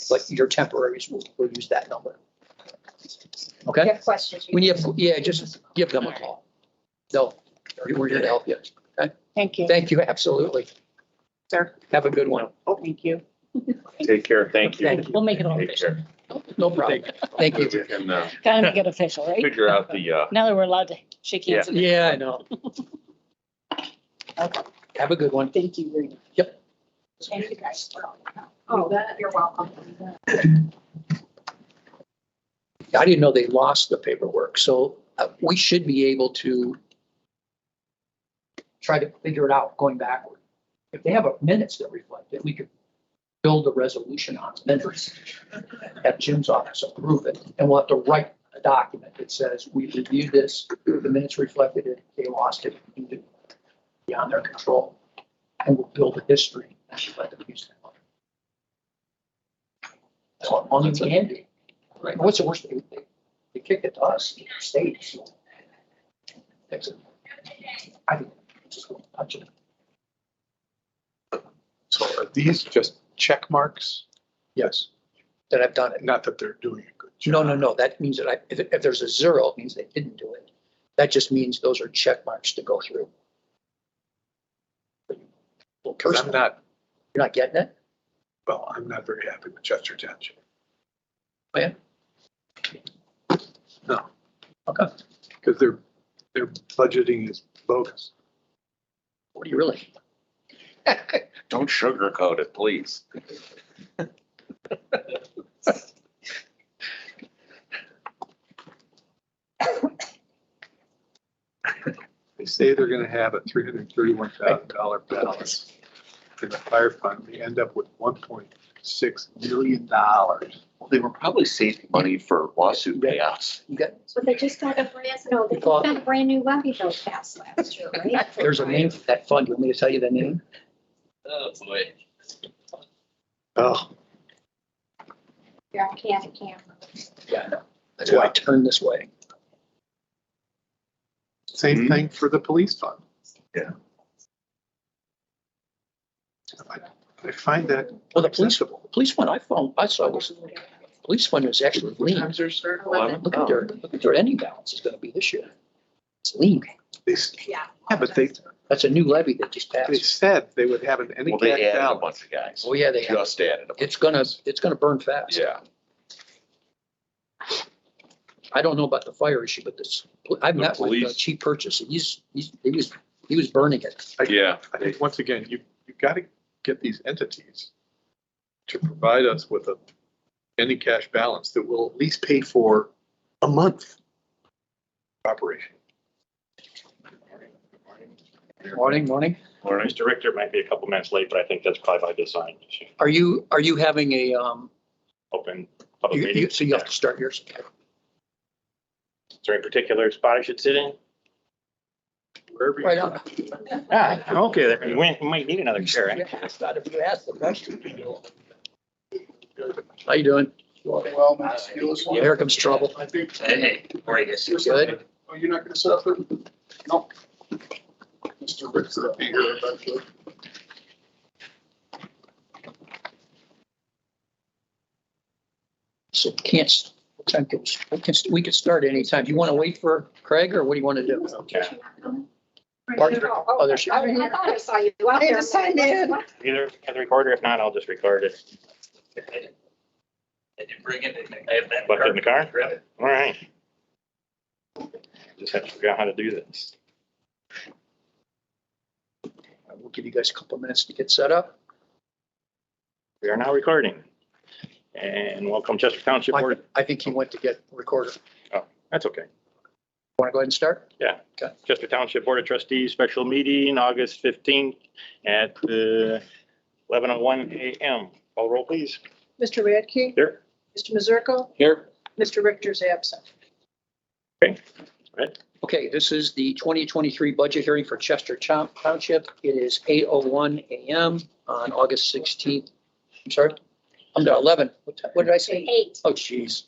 but your temporaries will use that number. If you Okay? have questions. When you have, yeah, just give them a call. We're here to help you. Thank you, Thank you, absolutely. sir. Have a good one. Thank you. Take care. Thank you. Thank you. We'll make it all Take official. care. No problem. Thank We you. can Gotta make it official, right? figure out the, Now that we're allowed to shake hands. again. Yeah, I know. Have a good one. Thank you very much. Yep. Thank you guys. Oh, you're welcome. I didn't know they lost the paperwork, so we should be able to try to figure it out going backward. If they have a minutes that reflect it, we could build a resolution on minutes. Have Jim's office approve it, and we'll have to write a document that says, we reviewed this, the minutes reflected it, they lost it, beyond their control. And we'll build a history and let them use that money. That's all only we can do. Right, what's the worst? They kick it to us, the state. So fix it. I think just go touch it. So are these just check marks? Yes, that I've done it. Not that they're doing a good job. No. That means that if there's a zero, it means they didn't do it. That just means those are check marks to go through. Well, 'Cause I'm not, you're not getting it? well, I'm not very happy with Chester Township. Oh, yeah? No, Okay. because their budgeting is bogus. What do you really? don't sugarcoat it, please. They say they're gonna have a $331,000 balance in the fire fund. They end up with $1.6 million. Well, they were probably saving money for lawsuit payouts. You got, So they just got a they just got a brand new levy bill passed last year, right? there's a name for that fund. You want me to tell you the name? Oh, boy. Oh, Yeah, I can't. Yeah, I know. That's why I turned this way. same thing for the police fund. Yeah. I find that Well, the acceptable. police fund I saw was, police fund was actually lean. Look at their ending balance is gonna be this year. It's lean. Yeah. Yeah, but they That's a new levy that just They passed. said they would have an any Well, they cash added a balance. bunch of guys. Oh, yeah, they have. Just added a bunch. It's gonna burn fast. Yeah. I don't know about the fire issue, but I've The met with police. Chief Purchase. He was burning it. Yeah. I think, once again, you've got to get these entities to provide us with any cash balance that will at least pay for a month operation. Morning. Mr. Richter might be a couple minutes late, but I think that's probably by design. Are you having a, Open public you, meeting. so you have to start yours? Is there any particular spot I should sit in? Wherever you. Right on. Ah, okay, there. You might need another chair. Eh? If you ask the question. How you doing? Well, Yeah, here comes trouble. Hey, how are you guys? Good. Oh, you're not gonna sit up there? No. Mr. Richter will be here eventually. So can't, what time we can start anytime. Do you want to wait for Craig or what do you want to do? Okay. Pardon? Oh, there's- I thought I saw you out there. Either the recorder, if not, I'll just record it. Did you bring it? I have that. Left it in the car? Grab it. All right. Just have to figure out how to do this. We'll give you guys a couple minutes to get set up. We are now recording. And welcome Chester Township Board. I think he went to get recorded. That's okay. Want to go ahead and start? Yeah. Okay. Chester Township Board of Trustees, special meeting, August 15th at 11:01 a.m. Call roll, please. Mr. Radke? Here. Mr. Mazurko? Here. Mr. Richter's absent. Okay, this is the 2023 budget hearing for Chester Township. It is 8:01 a.m. on August 16th. I'm sorry, I'm at 11. What did I say? 8. Oh, geez.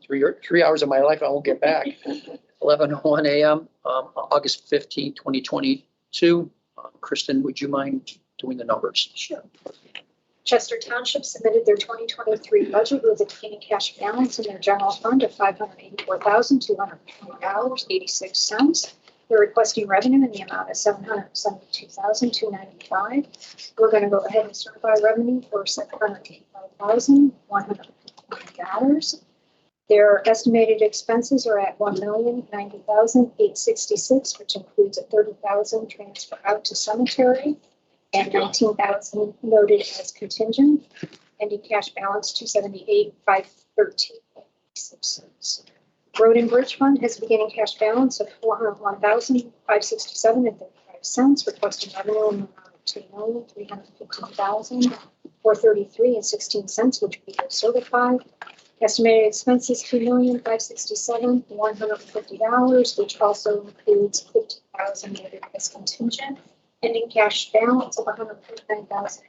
3 hours of my life I won't get back. 11:01 a.m., August 15th, 2022. Kristen, would you mind doing the numbers? Sure. Chester Township submitted their 2023 budget with a beginning cash balance in their general fund of $584,220.86. They're requesting revenue in the amount of $772,295. We're going to go ahead and certify revenue for $785,150. Their estimated expenses are at $1,090,866, which includes a $30,000 transfer out to cemetery and $19,000 noted as contingent. Ending cash balance $278,513.86. Road and Bridge Fund has a beginning cash balance of $401,567.35, requesting revenue in the amount of $2,315,433.16, which we have certified. Estimated expenses $2,567,150, which also includes $50,000 noted as contingent. Ending cash balance of $149,000.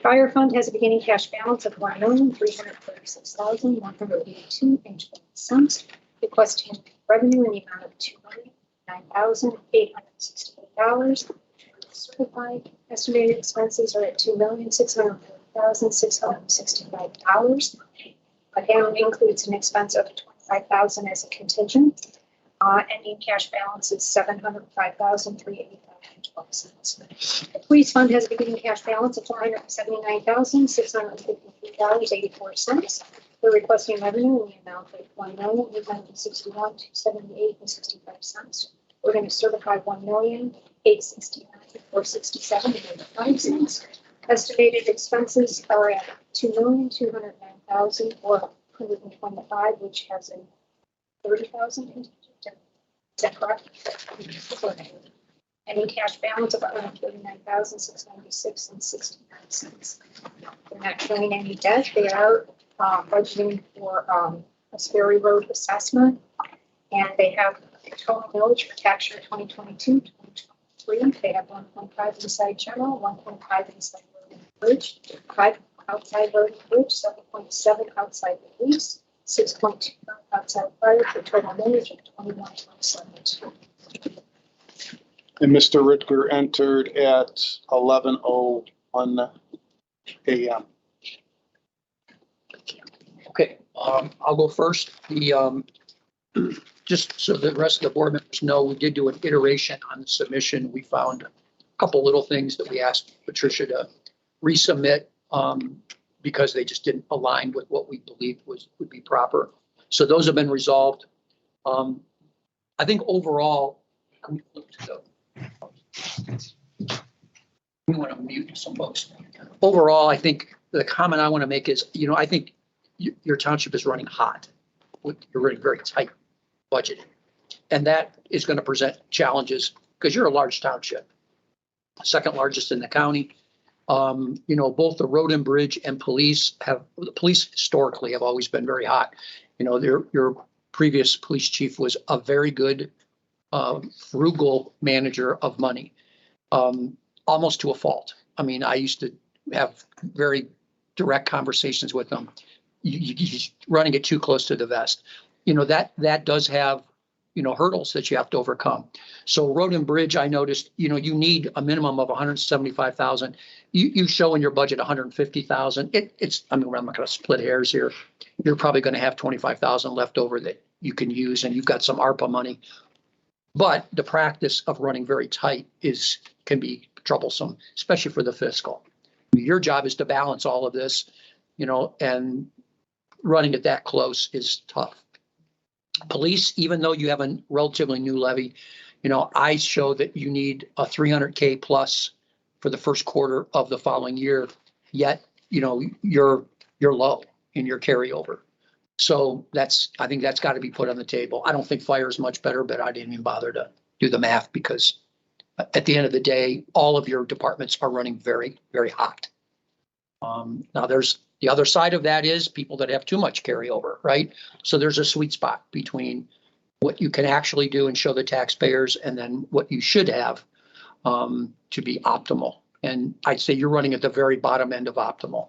Fire Fund has a beginning cash balance of $1,336,182.20, requesting revenue in the amount of $209,868. Certified estimated expenses are at $2,640,665. Again, includes an expense of $25,000 as a contingent. Ending cash balance is $705,385.12. The Police Fund has a beginning cash balance of $479,653.84. They're requesting revenue in the amount of $1,861,278.65. We're going to certify $1,869,467.85. Estimated expenses are at $2,209,425, which has a $30,000 contingent. Is that correct? Ending cash balance of $139,696.69. They're not showing any debt. They are budgeting for a Sperry Road assessment, and they have a total millage for tax year 2022-2023. They have 1.5 inside general, 1.5 inside road and bridge, 5 outside road and bridge, 7.7 outside the police, 6.2 outside fire, for total millage of 21.72. And Mr. Richter entered at 11:01 a.m. Okay, I'll go first. Just so the rest of the board members know, we did do an iteration on the submission. We found a couple little things that we asked Patricia to resubmit because they just didn't align with what we believed would be proper. So those have been resolved. I think overall, we want to mute some folks. Overall, I think the comment I want to make is, I think your township is running hot. You're running very tight budget. And that is going to present challenges because you're a large township, second largest in the county. Both the road and bridge and the police historically have always been very hot. Your previous police chief was a very good, frugal manager of money, almost to a fault. I mean, I used to have very direct conversations with them. You're running it too close to the vest. That does have, hurdles that you have to overcome. So road and bridge, I noticed, you need a minimum of 175,000. You show in your budget 150,000. I'm not going to split hairs here. You're probably going to have 25,000 left over that you can use, and you've got some ARPA money. But the practice of running very tight can be troublesome, especially for the fiscal. Your job is to balance all of this, and running it that close is tough. Police, even though you have a relatively new levy, I show that you need a 300K plus for the first quarter of the following year. Yet, you're low in your carryover. So I think that's got to be put on the table. I don't think fire is much better, but I didn't even bother to do the math because at the end of the day, all of your departments are running very, very hot. Now there's the other side of that is people that have too much carryover, right? So there's a sweet spot between what you can actually do and show the taxpayers and then what you should have to be optimal. And I'd say you're running at the very bottom end of optimal.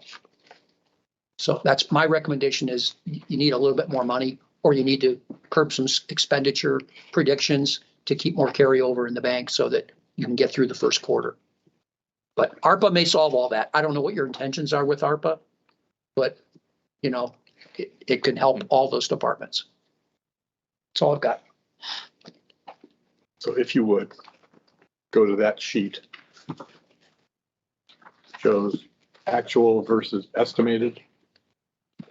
So that's my recommendation is you need a little bit more money, or you need to curb some expenditure predictions to keep more carryover in the bank so that you can get through the first quarter. But ARPA may solve all that. I don't know what your intentions are with ARPA, but it can help all those departments. That's all I've got. So if you would, go to that sheet. Shows actual versus estimated.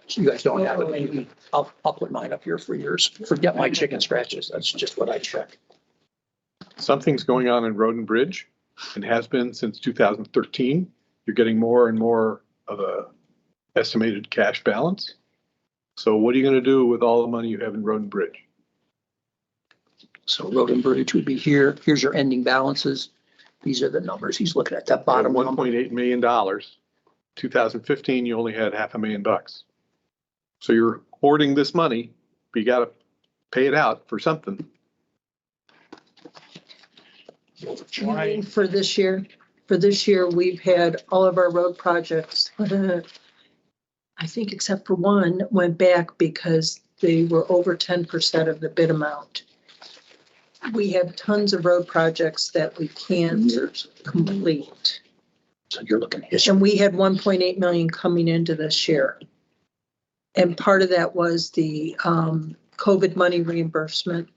So you guys don't have it. Maybe I'll put mine up here for yours. Forget my chicken scratches. That's just what I check. Something's going on in Road and Bridge and has been since 2013. You're getting more and more of a estimated cash balance. So what are you going to do with all the money you have in Road and Bridge? So Road and Bridge would be here. Here's your ending balances. These are the numbers. He's looking at that bottom one. $1.8 million. 2015, you only had $500,000. So you're hoarding this money, but you got to pay it out for something. You mean for this year? For this year, we've had all of our road projects, I think except for one, went back because they were over 10% of the bid amount. We have tons of road projects that we can't complete. So you're looking at history. And we had 1.8 million coming into this year. And part of that was the COVID money reimbursement.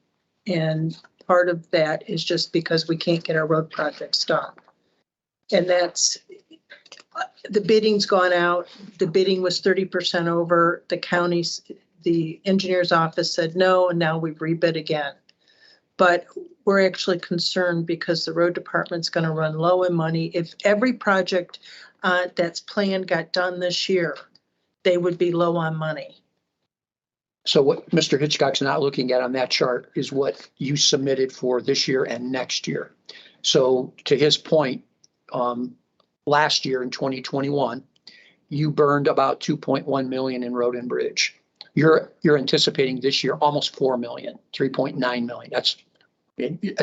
And part of that is just because we can't get our road projects done. And that's, the bidding's gone out. The bidding was 30% over. The engineer's office said no, and now we've rebid again. But we're actually concerned because the road department's going to run low in money. If every project that's planned got done this year, they would be low on money. So what Mr. Hitchcock's not looking at on that chart is what you submitted for this year and next year. So to his point, last year in 2021, you burned about 2.1 million in road and bridge. You're anticipating this year almost 4 million, 3.9 million. That's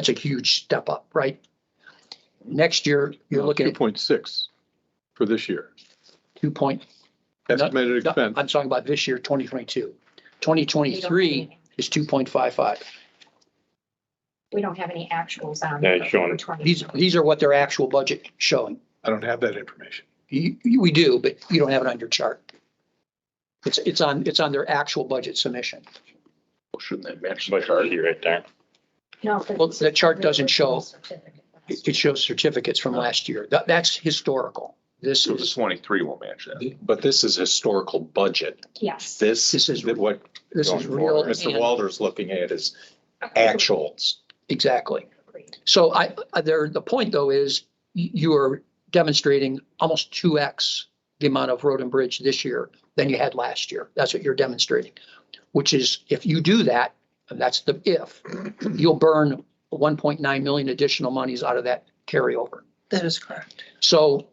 a huge step up, right? Next year, you're looking at 2.6 for this year. 2 point. Estimated expense. I'm talking about this year, 2022. 2023 is 2.55. We don't have any actuals on. Yeah, it's showing. These are what their actual budget showing. I don't have that information. We do, but you don't have it on your chart. It's on their actual budget submission. Well, shouldn't that match the But chart? you're right there. No. Well, the chart doesn't show. It shows certificates from last year. That's historical. This So the is 23 will match that. But this is historical budget. Yes. This is is what this is real. Mr. and- Walter's looking at is actuals. Exactly. So the point though is you are demonstrating almost 2x the amount of road and bridge this year than you had last year. That's what you're demonstrating, which is if you do that, and that's the if, you'll burn 1.9 million additional monies out of that carryover. That is correct. So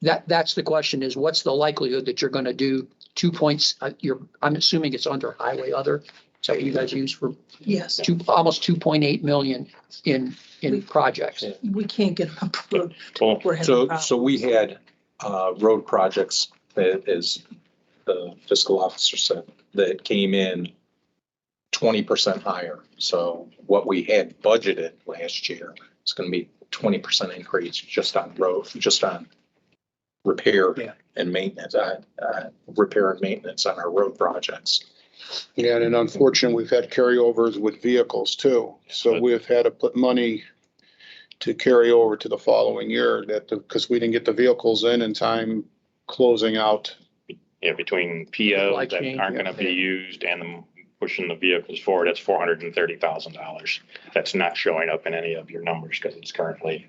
that's the question is what's the likelihood that you're going to do 2 points? I'm assuming it's under highway other. Is that what you guys use for Yes, almost 2.8 million in projects? we can't get them approved. Well, We're having So, problems. so we had, road projects, as the fiscal officer said, that came in 20% higher. So what we had budgeted last year is going to be 20% increase just on road, just on repair Yeah. and maintenance, repair and maintenance on our road projects. Yeah, and unfortunately, we've had carryovers with vehicles too. So we've had to put money to carry over to the following year because we didn't get the vehicles in time closing out. Yeah, between Supply POs that chain, aren't gonna be used and them pushing the vehicles forward, that's $430,000. That's not showing up in any of your numbers because it's currently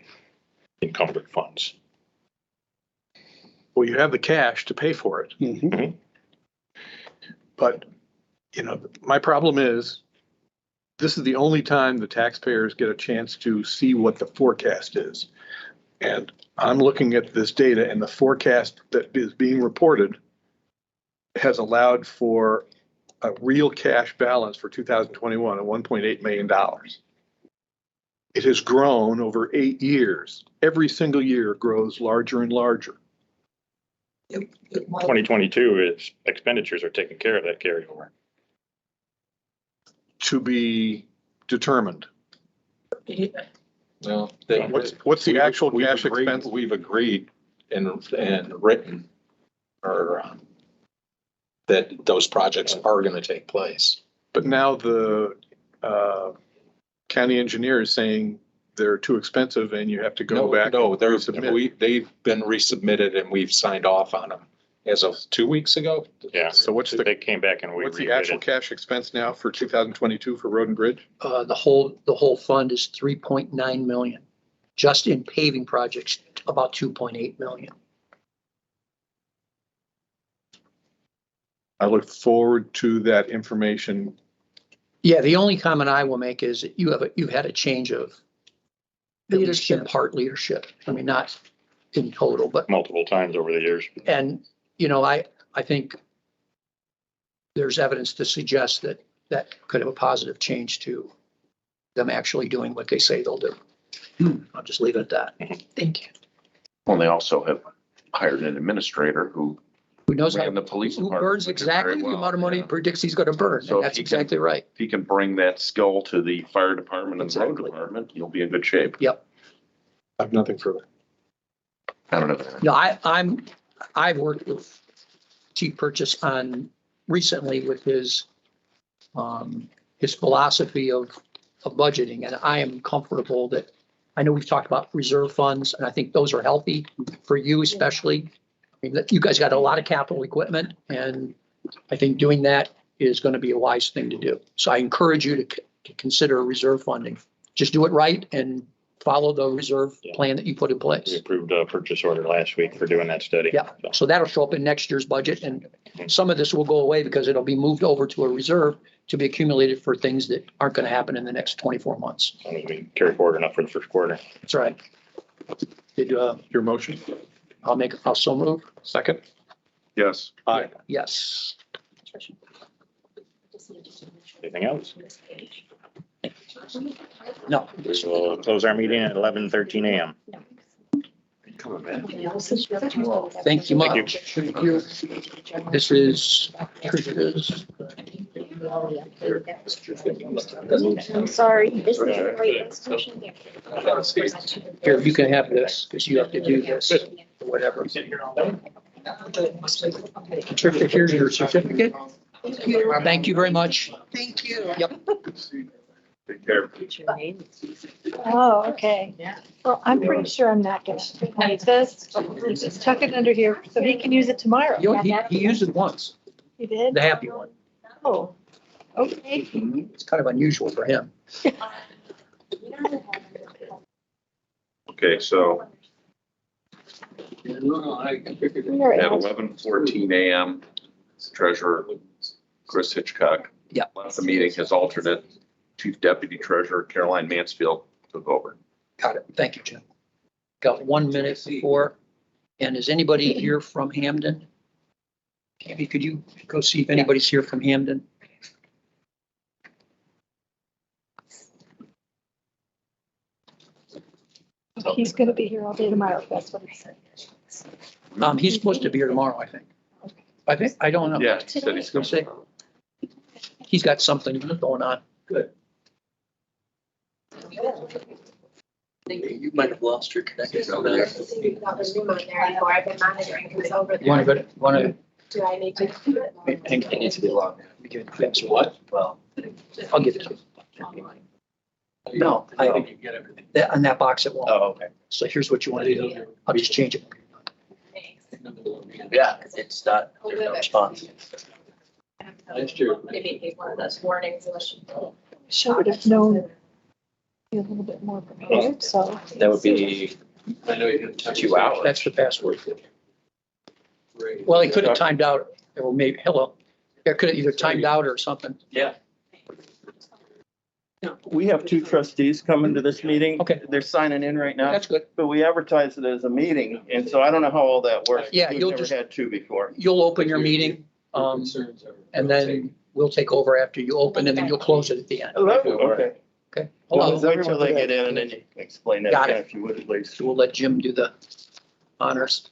encumbered funds. Well, you have the cash to pay for it. Mhm. But, my problem is, this is the only time the taxpayers get a chance to see what the forecast is. And I'm looking at this data and the forecast that is being reported has allowed for a real cash balance for 2021 of $1.8 million. It has grown over 8 years. Every single year grows larger and larger. 2022, its expenditures are taking care of that carryover. To be determined. Well, What's the actual we've cash agreed- expense? We've agreed and written or that those projects are going to take place. But now the county engineer is saying they're too expensive and you have to go back. No, and there's, resubmit. they've been resubmitted and we've signed off on them as of 2 weeks ago. Yeah, So they came back and we what's the actual rebid it. cash expense now for 2022 for road and bridge? The whole fund is 3.9 million. Just in paving projects, about 2.8 million. I look forward to that information. Yeah, the only comment I will make is that you've had a change of at least in part leadership. I mean, not in total, but, Multiple times over the years. and, I think there's evidence to suggest that could have a positive change to them actually doing what they say they'll do. I'll just leave it at that. Thank you. Well, they also have hired an administrator who Who knows how, ran the police who department. burns which is very exactly the well, amount of money he yeah. predicts he's going to burn. So And if that's he can- exactly right. If you can bring that skill to the fire department and the road Exactly. department, you'll be in good shape. Yep. I have nothing further. I don't know. No, I've worked with Chief Purchase on recently with his philosophy of budgeting, and I am comfortable that, I know we've talked about reserve funds, and I think those are healthy for you especially. I mean, that you guys got a lot of capital equipment, and I think doing that is going to be a wise thing to do. So I encourage you to consider reserve funding. Just do it right and follow the reserve plan that you put in We place. approved a purchase order last week for doing that study. Yeah, so that'll show up in next year's budget, and some of this will go away because it'll be moved over to a reserve to be accumulated for things that aren't going to happen in the next 24 months. So we carry forward enough for the first quarter. That's right. Did, Your motion? I'll so move? Second? Yes. Aye. Yes. Anything else? No. We'll close our meeting at 11:13 a.m. Thank you much. Thank you. This is Tricia's. I'm sorry. This is the right resolution here. Here, you can have this because you have to do this, or whatever. Tricia, here's your certificate. Thank you very much. Thank you. Yep. Take care. Oh, okay. Well, I'm pretty sure I'm not gonna need this. Just tuck it under here so he can use it tomorrow. He used it once, He did? the happy one. Oh, okay. It's kind of unusual for him. Okay, so All at right. 11:14 a.m., Treasurer Chris Hitchcock Yep. left the meeting, his alternate Chief Deputy Treasurer Caroline Mansfield took over. Got it. Thank you, Jim. Got 1 minute before. And is anybody here from Hamden? Tammy, could you go see if anybody's here from Hamden? He's gonna be here all day tomorrow, that's what he said. He's supposed to be here tomorrow, I think, I don't know. Yeah, he said he's Gonna say, he's got something going on. Good. You might have lost your connection over there. I've been monitoring who's over You wanna go, Do I need to? It needs to be logged. So what? Well, I'll give it to you. No, I don't. That, on that box it won't. Oh, okay. So here's what you want to do. I'll just change it. Yeah, it's not, there's no response. Maybe it's one of those warnings. Should have known. Be a little bit more prepared, so. That would be 2 hours. That's the password. Well, he could have timed out, or maybe, hello. It could have either timed out or something. Yeah. We have 2 trustees coming to this meeting. Okay. They're signing in right now, That's good. but we advertise it as a meeting, and so I don't know how all that works. Yeah, We've you'll never just- had 2 before. You'll open your meeting, and then we'll take over after you open, and then you'll close it at the end. Hello, okay. Okay. Well, Hello. wait till they get in and then you can explain that Got again it. if you would, please. So we'll let Jim do the honors.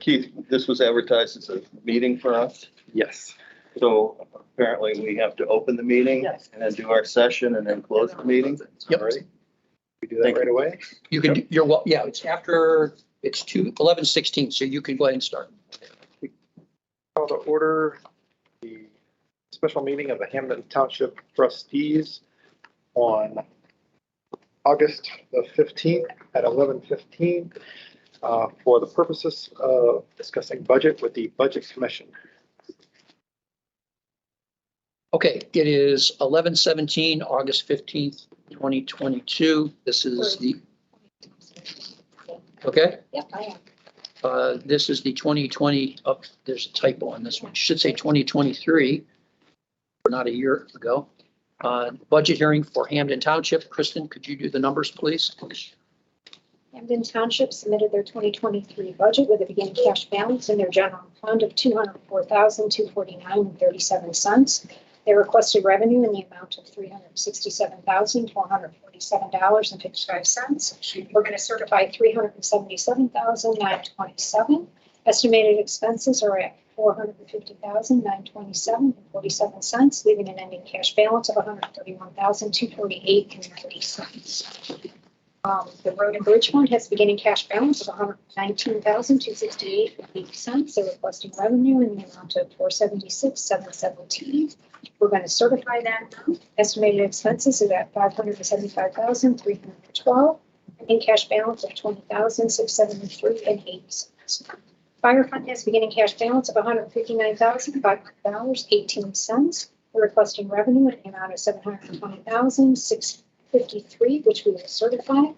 Keith, this was advertised as a meeting for us. Yes. So apparently we have to open the meeting Yes. and then do our session and then close the meeting. Yep. Alrighty. We do that Thank right you. away? You can, you're, well, yeah, it's after, it's 11:16, so you can go ahead and start. Call to order the special meeting of the Hamden Township Trustees on August the 15th at 11:15 for the purposes of discussing budget with the Budget Commission. Okay, it is 11:17, August 15th, 2022. This is the, okay? Yep, I am. This is the 2020, oh, there's a typo on this one. It should say 2023, not a year ago. Budget hearing for Hamden Township. Kristen, could you do the numbers, please? Hamden Township submitted their 2023 budget with a beginning cash balance in their general fund of $204,249.37. They requested revenue in the amount of $367,447.55. We're going to certify $377,927. Estimated expenses are at $450,927.47, leaving an ending cash balance of $131,248.30. The Road and Bridge Fund has a beginning cash balance of $119,268.80. They're requesting revenue in the amount of $476,717. We're going to certify that amount. Estimated expenses is at $575,312. In cash balance of $20,673.80. Fire Fund has a beginning cash balance of $159,500.18. We're requesting revenue in the amount of $720,653, which we will certify.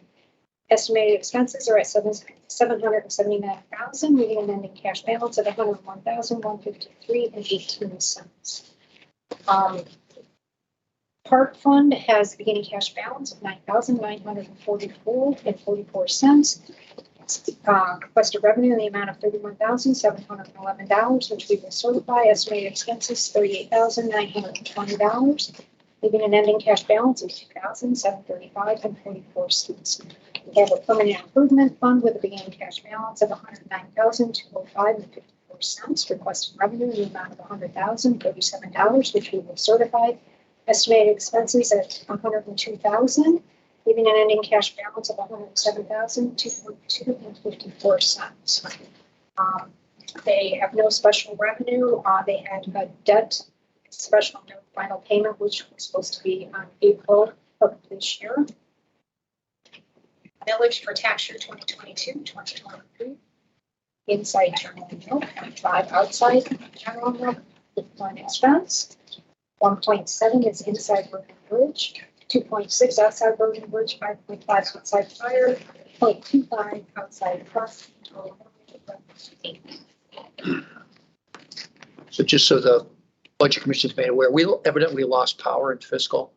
Estimated expenses are at $779,000, leaving an ending cash balance of $101,153.18. Park Fund has a beginning cash balance of $9,944.44. Requested revenue in the amount of $31,711, which we will certify. Estimated expenses $38,920, leaving an ending cash balance of $2,735.44. We have a permanent improvement fund with a beginning cash balance of $109,205.54. Requested revenue in the amount of $100,037, which we will certify. Estimated expenses at $102,000, leaving an ending cash balance of $107,242.54. They have no special revenue. They had a debt special note final payment, which was supposed to be on April of this year. Millage for tax year 2022-2023. Inside general milk, 5 outside general milk with 1 expense. 1.7 is inside road and bridge. 2.6 outside road and bridge, 5.5 outside fire, 0.25 outside trust. So just so the Budget Commission's made aware, we evidently lost power in fiscal.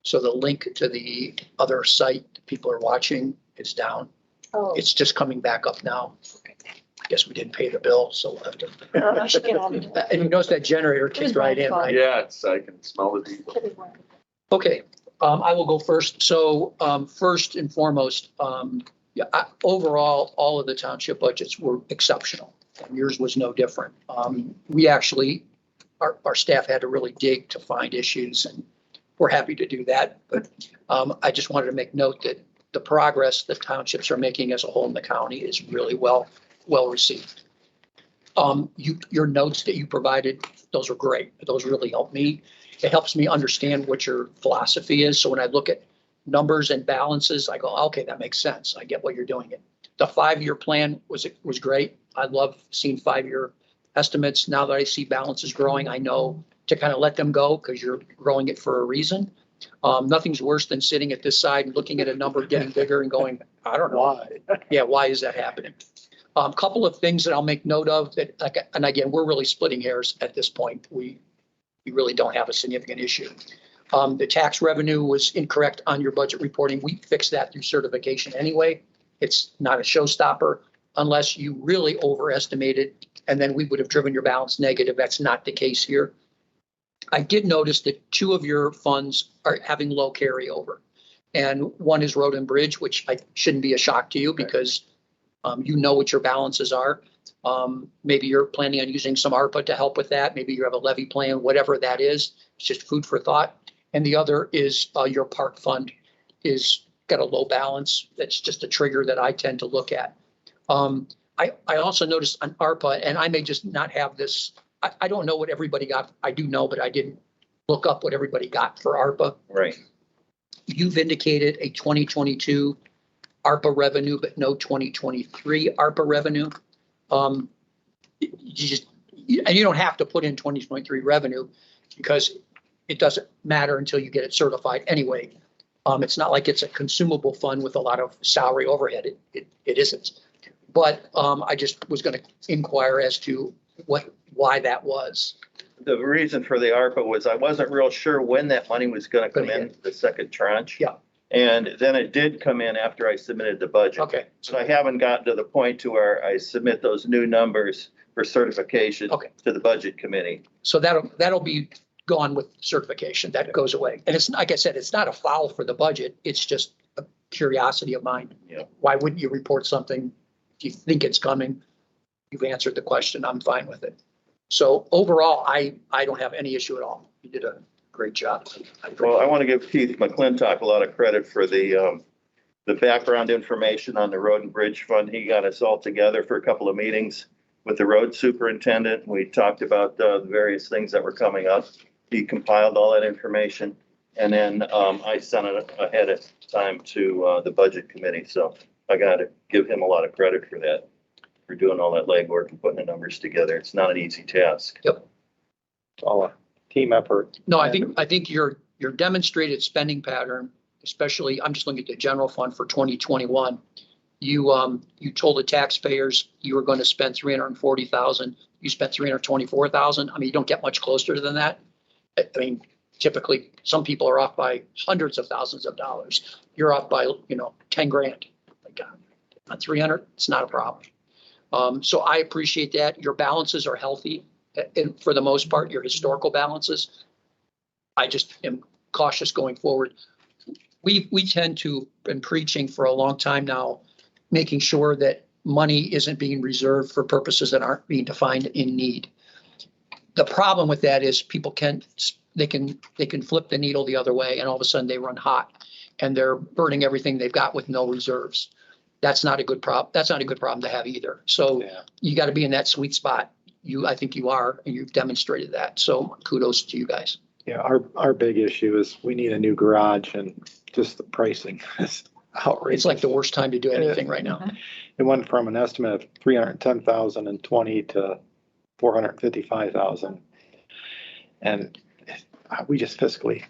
So the link to the other site that people are watching is down. Oh. It's just coming back up now. I guess we didn't pay the bill, so we'll have to. And you notice that generator kicked right in, right? Yeah, I can smell the diesel. Okay, I will go first. So, first and foremost, yeah, overall, all of the township budgets were exceptional. And yours was no different. We actually, our staff had to really dig to find issues, and we're happy to do that. But, I just wanted to make note that the progress that townships are making as a whole in the county is really well received. Your notes that you provided, those are great. Those really help me. It helps me understand what your philosophy is. So when I look at numbers and balances, I go, okay, that makes sense. I get what you're doing. The 5-year plan was great. I love seeing 5-year estimates. Now that I see balances growing, I know to kind of let them go because you're growing it for a reason. Nothing's worse than sitting at this side and looking at a number getting bigger and going, I don't know. Why? Yeah, why is that happening? Couple of things that I'll make note of that, and again, we're really splitting hairs at this point. We really don't have a significant issue. The tax revenue was incorrect on your budget reporting. We fixed that through certification anyway. It's not a showstopper unless you really overestimated, and then we would have driven your balance negative. That's not the case here. I did notice that 2 of your funds are having low carryover. And one is road and bridge, which I shouldn't be a shock to you because you know what your balances are. Maybe you're planning on using some ARPA to help with that. Maybe you have a levy plan, whatever that is. It's just food for thought. And the other is your park fund is got a low balance. That's just a trigger that I tend to look at. I also noticed on ARPA, and I may just not have this. I don't know what everybody got. I do know, but I didn't look up what everybody got for ARPA. Right. You've indicated a 2022 ARPA revenue, but no 2023 ARPA revenue. And you don't have to put in 2023 revenue because it doesn't matter until you get it certified anyway. It's not like it's a consumable fund with a lot of salary overhead. It isn't. But I just was going to inquire as to why that was. The reason for the ARPA was I wasn't real sure when that money was going to come in, the second tranche. Yeah. And then it did come in after I submitted the budget. Okay. So I haven't gotten to the point to where I submit those new numbers for certification to the budget committee. So that'll be gone with certification. That goes away. And it's, like I said, it's not a foul for the budget. It's just a curiosity of mine. Yeah. Why wouldn't you report something if you think it's coming? You've answered the question. I'm fine with it. So overall, I don't have any issue at all. You did a great job. Well, I want to give Keith McClintock a lot of credit for the background information on the road and bridge fund. He got us all together for a couple of meetings with the road superintendent. We talked about the various things that were coming up. He compiled all that information. And then I sent it ahead of time to the budget committee. So I got to give him a lot of credit for that, for doing all that legwork and putting the numbers together. It's not an easy task. Yep. It's all a team effort. No, I think your demonstrated spending pattern, especially, I'm just looking at the general fund for 2021. You told the taxpayers you were going to spend 340,000. You spent 324,000. I mean, you don't get much closer than that. I mean, typically some people are off by hundreds of thousands of dollars. You're off by, 10 grand. My God, on 300, it's not a problem. So I appreciate that. Your balances are healthy. And for the most part, your historical balances. I just am cautious going forward. We tend to been preaching for a long time now, making sure that money isn't being reserved for purposes that aren't being defined in need. The problem with that is people can flip the needle the other way, and all of a sudden they run hot and they're burning everything they've got with no reserves. That's not a good problem. That's not a good problem to have either. So you got to be in that sweet spot. I think you are, and you've demonstrated that. So kudos to you guys. Yeah, our big issue is we need a new garage, and just the pricing is outrageous. It's like the worst time to do anything right now. It went from an estimate of 310,000 in 20 to 455,000. And we just fiscally,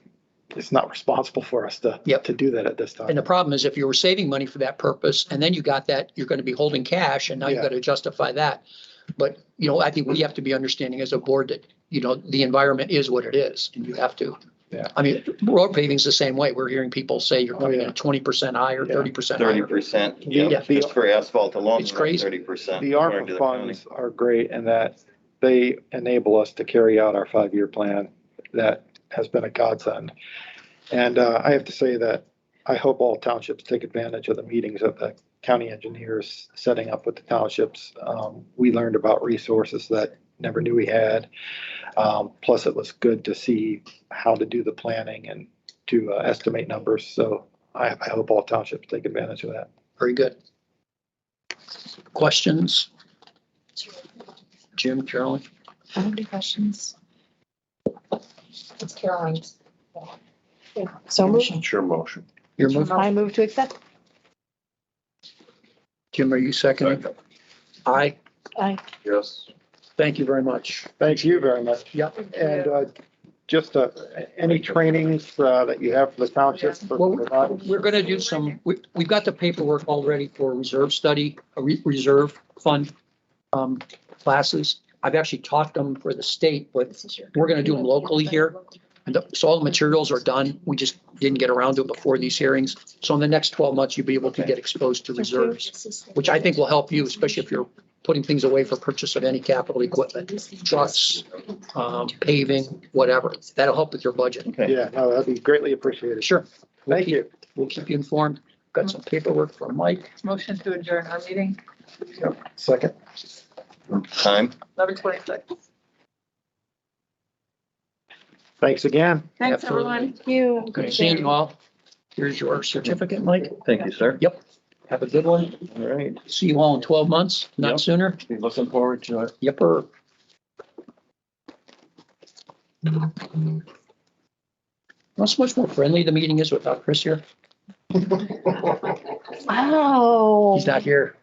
it's not responsible for us to do that at this time. And the problem is if you were saving money for that purpose and then you got that, you're going to be holding cash and now you've got to justify that. But, I think we have to be understanding as a board that you know, the environment is what it is and you have to. Yeah. I mean, road paving's the same way. We're hearing people say you're coming in 20% higher, 30% higher. 30%, Yeah. yeah, just for asphalt alone. It's crazy. 30%. The according to ARPA the county. funds are great in that they enable us to carry out our 5-year plan. That has been a godsend. And I have to say that I hope all townships take advantage of the meetings of the county engineers setting up with the townships. We learned about resources that never knew we had. Plus, it was good to see how to do the planning and to estimate numbers. So I hope all townships take advantage of that. Very good. Questions? Jim, Carolyn? I have any questions? It's Caroline's. So moved. Sure motion. Your move? I move to accept. Jim, are you seconding? Aye. Aye. Yes. Thank you very much. Thank you very much. Yep. And just any trainings that you have for the townships? Well, we're going to do some, we've got the paperwork already for reserve study, reserve fund classes. I've actually taught them for the state, but we're going to do them locally here. And so all the materials are done. We just didn't get around to it before these hearings. So in the next 12 months, you'll be able to get exposed to reserves, which I think will help you, especially if you're putting things away for purchase of any capital equipment, trucks, paving, whatever. That'll help with your budget. Yeah, no, that'd be greatly appreciated. Sure. Thank you. We'll keep you informed. Got some paperwork from Mike. Motion to adjourn our meeting, Second. Time. 11:26. Thanks again. Thanks, Absolutely. everyone. Thank you. Good seeing you all. Here's your certificate, Mike. Thank you, sir. Yep. Have a good one. All right. See you all in 12 months, not Yep. sooner. Be looking forward to it. Yepper. Not much more friendly the meeting is without Chris here. Wow. He's not here.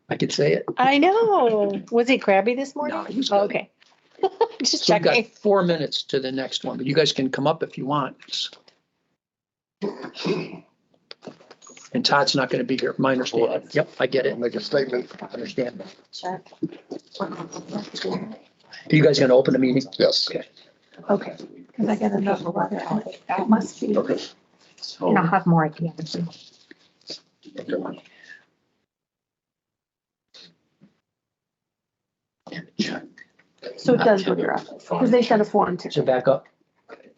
I could say it. I know. Was he crabby this morning? No, he was Oh, good. okay. Just So we've got checking. 4 minutes to the next one, but you guys can come up if you want. And Todd's not going to be here. My understanding. Yep, I get it. Make a statement. Understand. Check. Are you guys going to open the meeting? Yes. Okay. Okay. Because I got another letter on it. That must be. Okay. And I'll have more at the end. So it does go to your office, because they sent a form to. So back up.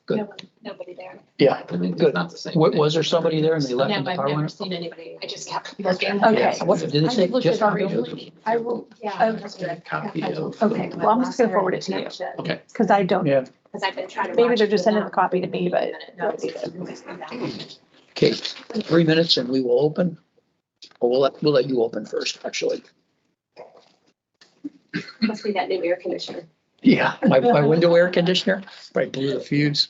Good. Nobody there. Yeah, good. Was there somebody there and they left No, and the I've car never went? seen anybody. I just kept looking. Okay. What did it say? Just I will. Yeah. Okay, well, I'm just gonna forward it to you, Okay. because I don't, Yeah. Because I've been trying to. maybe watch they're just it sending now. a copy to me, but. Okay, 3 minutes and we will open. Or we'll let you open first, actually. Must be that new air conditioner. Yeah, my window air conditioner, right, blew the fuse.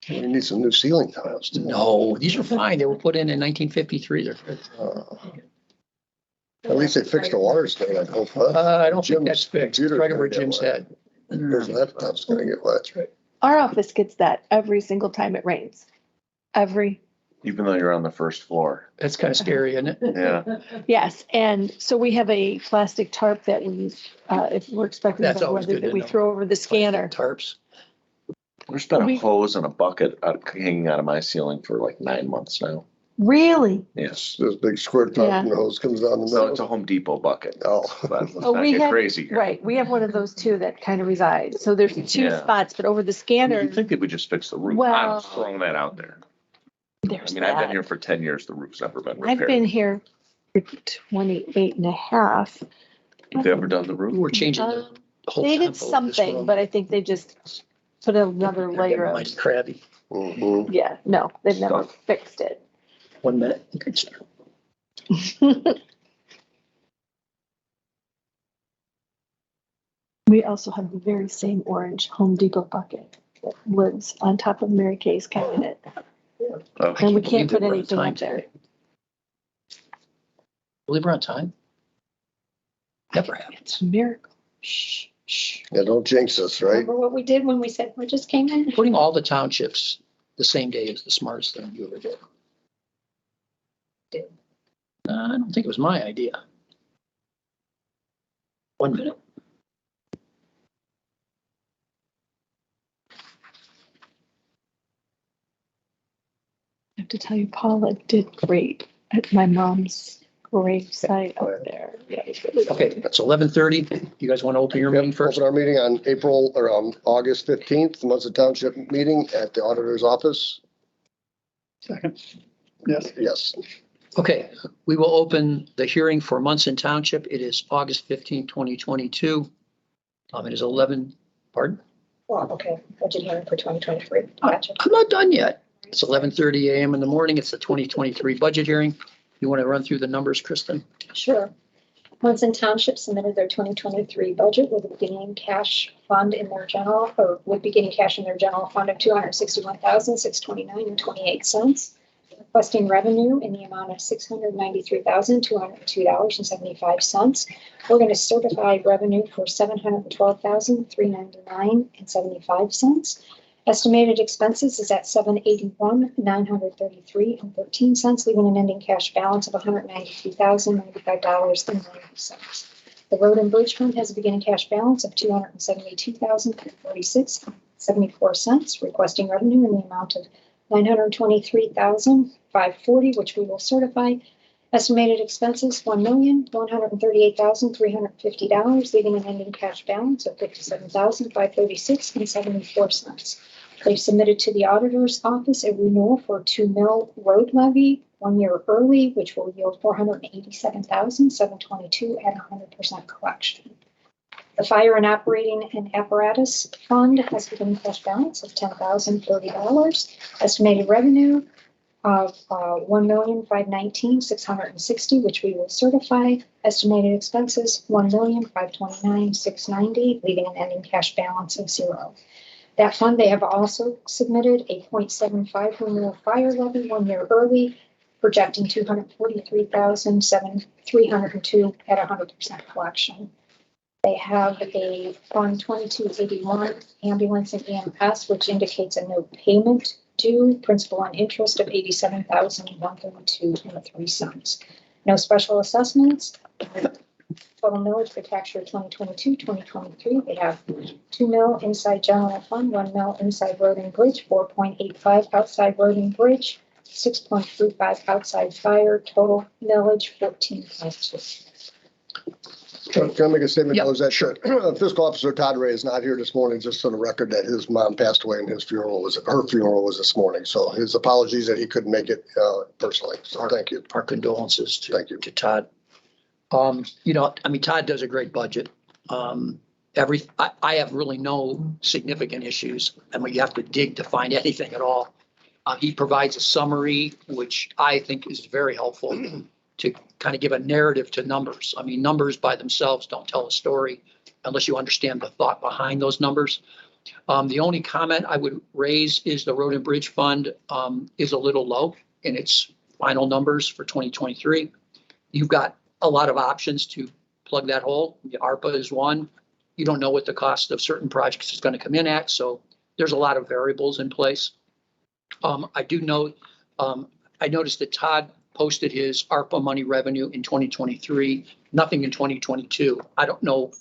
We need some new ceiling tiles. too. No, these are fine. They were put in 1953. They're good. At least they fixed the water stand, I hope. huh? I don't think Jim's that's fixed. It's computer's right gonna over get Jim's wet. head. His laptop's gonna get wet. That's right. Our office gets that every single time it rains. Even though you're on the first floor. That's kind of scary, isn't it? Yeah. Yes, and so we have a plastic tarp that we, if we're expecting That's bad always weather, good that to we know. throw over the scanner. Tarps. There's been We- a hose and a bucket hanging out of my ceiling for like 9 months now. Really? Yes. This big squirt top Yeah. and the hose comes down the No, it's a middle. Home Depot bucket. Oh. But let's Oh, not we get had- crazy here. Right, we have one of those too that kind of resides. So there's two Yeah. spots, but over the I mean, scanner, you'd think they would just fix the roof. Well- I'm throwing that out there. I there's mean, I've been that. here for 10 years. The roof's never been I've been repaired. here for 28 and a half. Have they ever done the roof? We're changing the whole. They did tempo of this something, room. but I think they just put another They're layer getting of, mighty crabby. Mhm. yeah, no, they've never fixed it. 1 minute. You can start. We also have the very same orange Home Depot bucket that lives on top of Mary Kay's cabinet. Okay. And we believe can't that put we're on anything time up there. today. Believe we're on time? Never happens. It's a miracle. Shh, shh. Yeah, don't jinx us, right? Remember what we did when we said we just came in? Putting all the townships the same day is the smartest thing you ever did. I don't think it was my idea. 1 minute. have to tell you, Paula did great at my mom's grave site up there. Yeah, it was really Okay, good. it's 11:30. You guys want to open your meeting first? Open our meeting on August 15th, the Munson Township meeting at the auditor's office. Second. Yes. Yes. Okay, we will open the hearing for Munson Township. It is August 15, 2022. It is 11, pardon? Well, okay, budget hearing for 2023. Gotcha. I'm not done yet. It's 11:30 a.m. in the morning. It's the 2023 budget hearing. You want to run through the numbers, Kristen? Sure. Munson Township submitted their 2023 budget with a beginning cash fund in their general, or with beginning cash in their general fund of $261,629.28. Requesting revenue in the amount of $693,202.75. We're going to certify revenue for $712,399.75. Estimated expenses is at $781,933.13, leaving an ending cash balance of $192,095.90. The Road and Bridge Fund has a beginning cash balance of $272,346.74, requesting revenue in the amount of $923,540, which we will certify. Estimated expenses, $1,138,350, leaving an ending cash balance of $57,536.74. They've submitted to the auditor's office a renewal for 2 mil road levy 1 year early, which will yield $487,722 at 100% collection. The Fire and Operating and Apparatus Fund has beginning cash balance of $10,030. Estimated revenue of $1,519,660, which we will certify. Estimated expenses $1,529,690, leaving an ending cash balance of $0. That fund, they have also submitted a 0.75 renewal fire levy 1 year early, projecting $243,302 at 100% collection. They have a Fund 2281 ambulance and EMS, which indicates a no payment due, principal and interest of $87,132.03. No special assessments. Total millage for tax year 2022-2023. They have 2 mil inside general fund, 1 mil inside road and bridge, 4.85 outside road and bridge, 6.35 outside fire. Total millage 14.2. Can I make a statement? Yep, that sure. Fiscal Officer Todd Ray is not here this morning, just for the record that his mom passed away and her funeral was this morning. So his apologies that he couldn't make it personally. So thank you. Our condolences to, thank you. To Todd. Todd does a great budget. I have really no significant issues. I mean, you have to dig to find anything at all. He provides a summary, which I think is very helpful to kind of give a narrative to numbers. I mean, numbers by themselves don't tell a story unless you understand the thought behind those numbers. The only comment I would raise is the Road and Bridge Fund is a little low in its final numbers for 2023. You've got a lot of options to plug that hole. ARPA is one. You don't know what the cost of certain projects is going to come in at, so there's a lot of variables in place. I do note, I noticed that Todd posted his ARPA money revenue in 2023, nothing in 2022. I don't know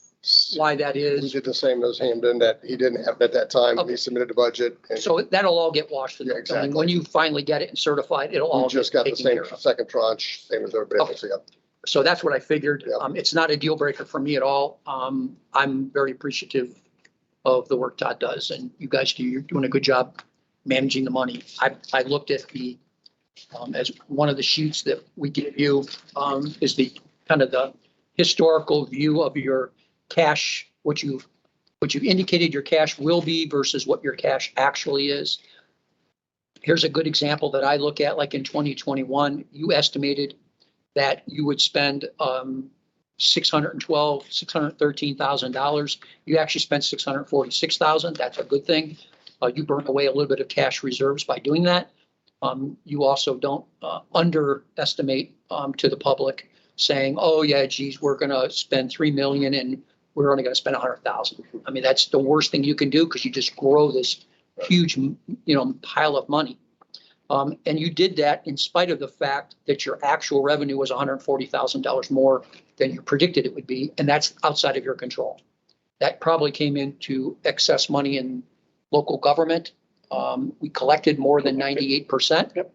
why that is. We did the same as Hamden, that he didn't have at that time when he submitted the budget. So that'll all get washed. Yeah, exactly. When you finally get it and certified, it'll all just got the same second tranche, same as everybody else. Yeah. So that's what I figured. Yep. It's not a deal breaker for me at all. I'm very appreciative of the work Todd does, and you guys you're doing a good job managing the money. I looked at the as one of the sheets that we give you is the kind of the historical view of your cash, what you've indicated your cash will be versus what your cash actually is. Here's a good example that I look at, like in 2021, you estimated that you would spend $613,000. You actually spent $646,000. That's a good thing. You burn away a little bit of cash reserves by doing that. You also don't underestimate to the public saying, oh yeah, geez, we're going to spend 3 million and we're only going to spend 100,000. I mean, that's the worst thing you can do because you just grow this huge, pile of money. And you did that in spite of the fact that your actual revenue was $140,000 more than you predicted it would be. And that's outside of your control. That probably came into excess money in local government. We collected more than 98%. Yep.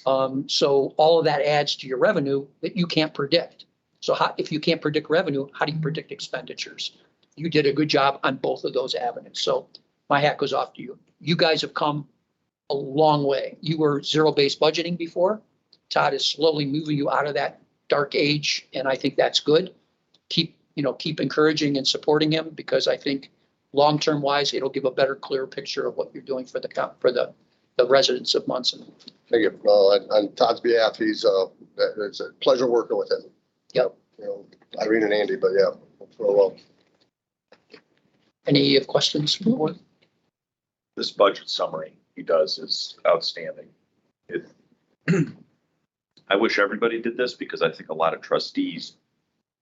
So all of that adds to your revenue that you can't predict. So if you can't predict revenue, how do you predict expenditures? You did a good job on both of those avenues. So my hat goes off to you. You guys have come a long way. You were zero-based budgeting before. Todd is slowly moving you out of that dark age, and I think that's good. Keep encouraging and supporting him, because I think long-term wise, it'll give a better, clearer picture of what you're doing for the residents of Munson. Thank you. On Todd's behalf, it's a pleasure working with him. Yep. Irene and Andy, but yeah, for well. Any questions from the board? This budget summary he does is outstanding. I wish everybody did this, because I think a lot of trustees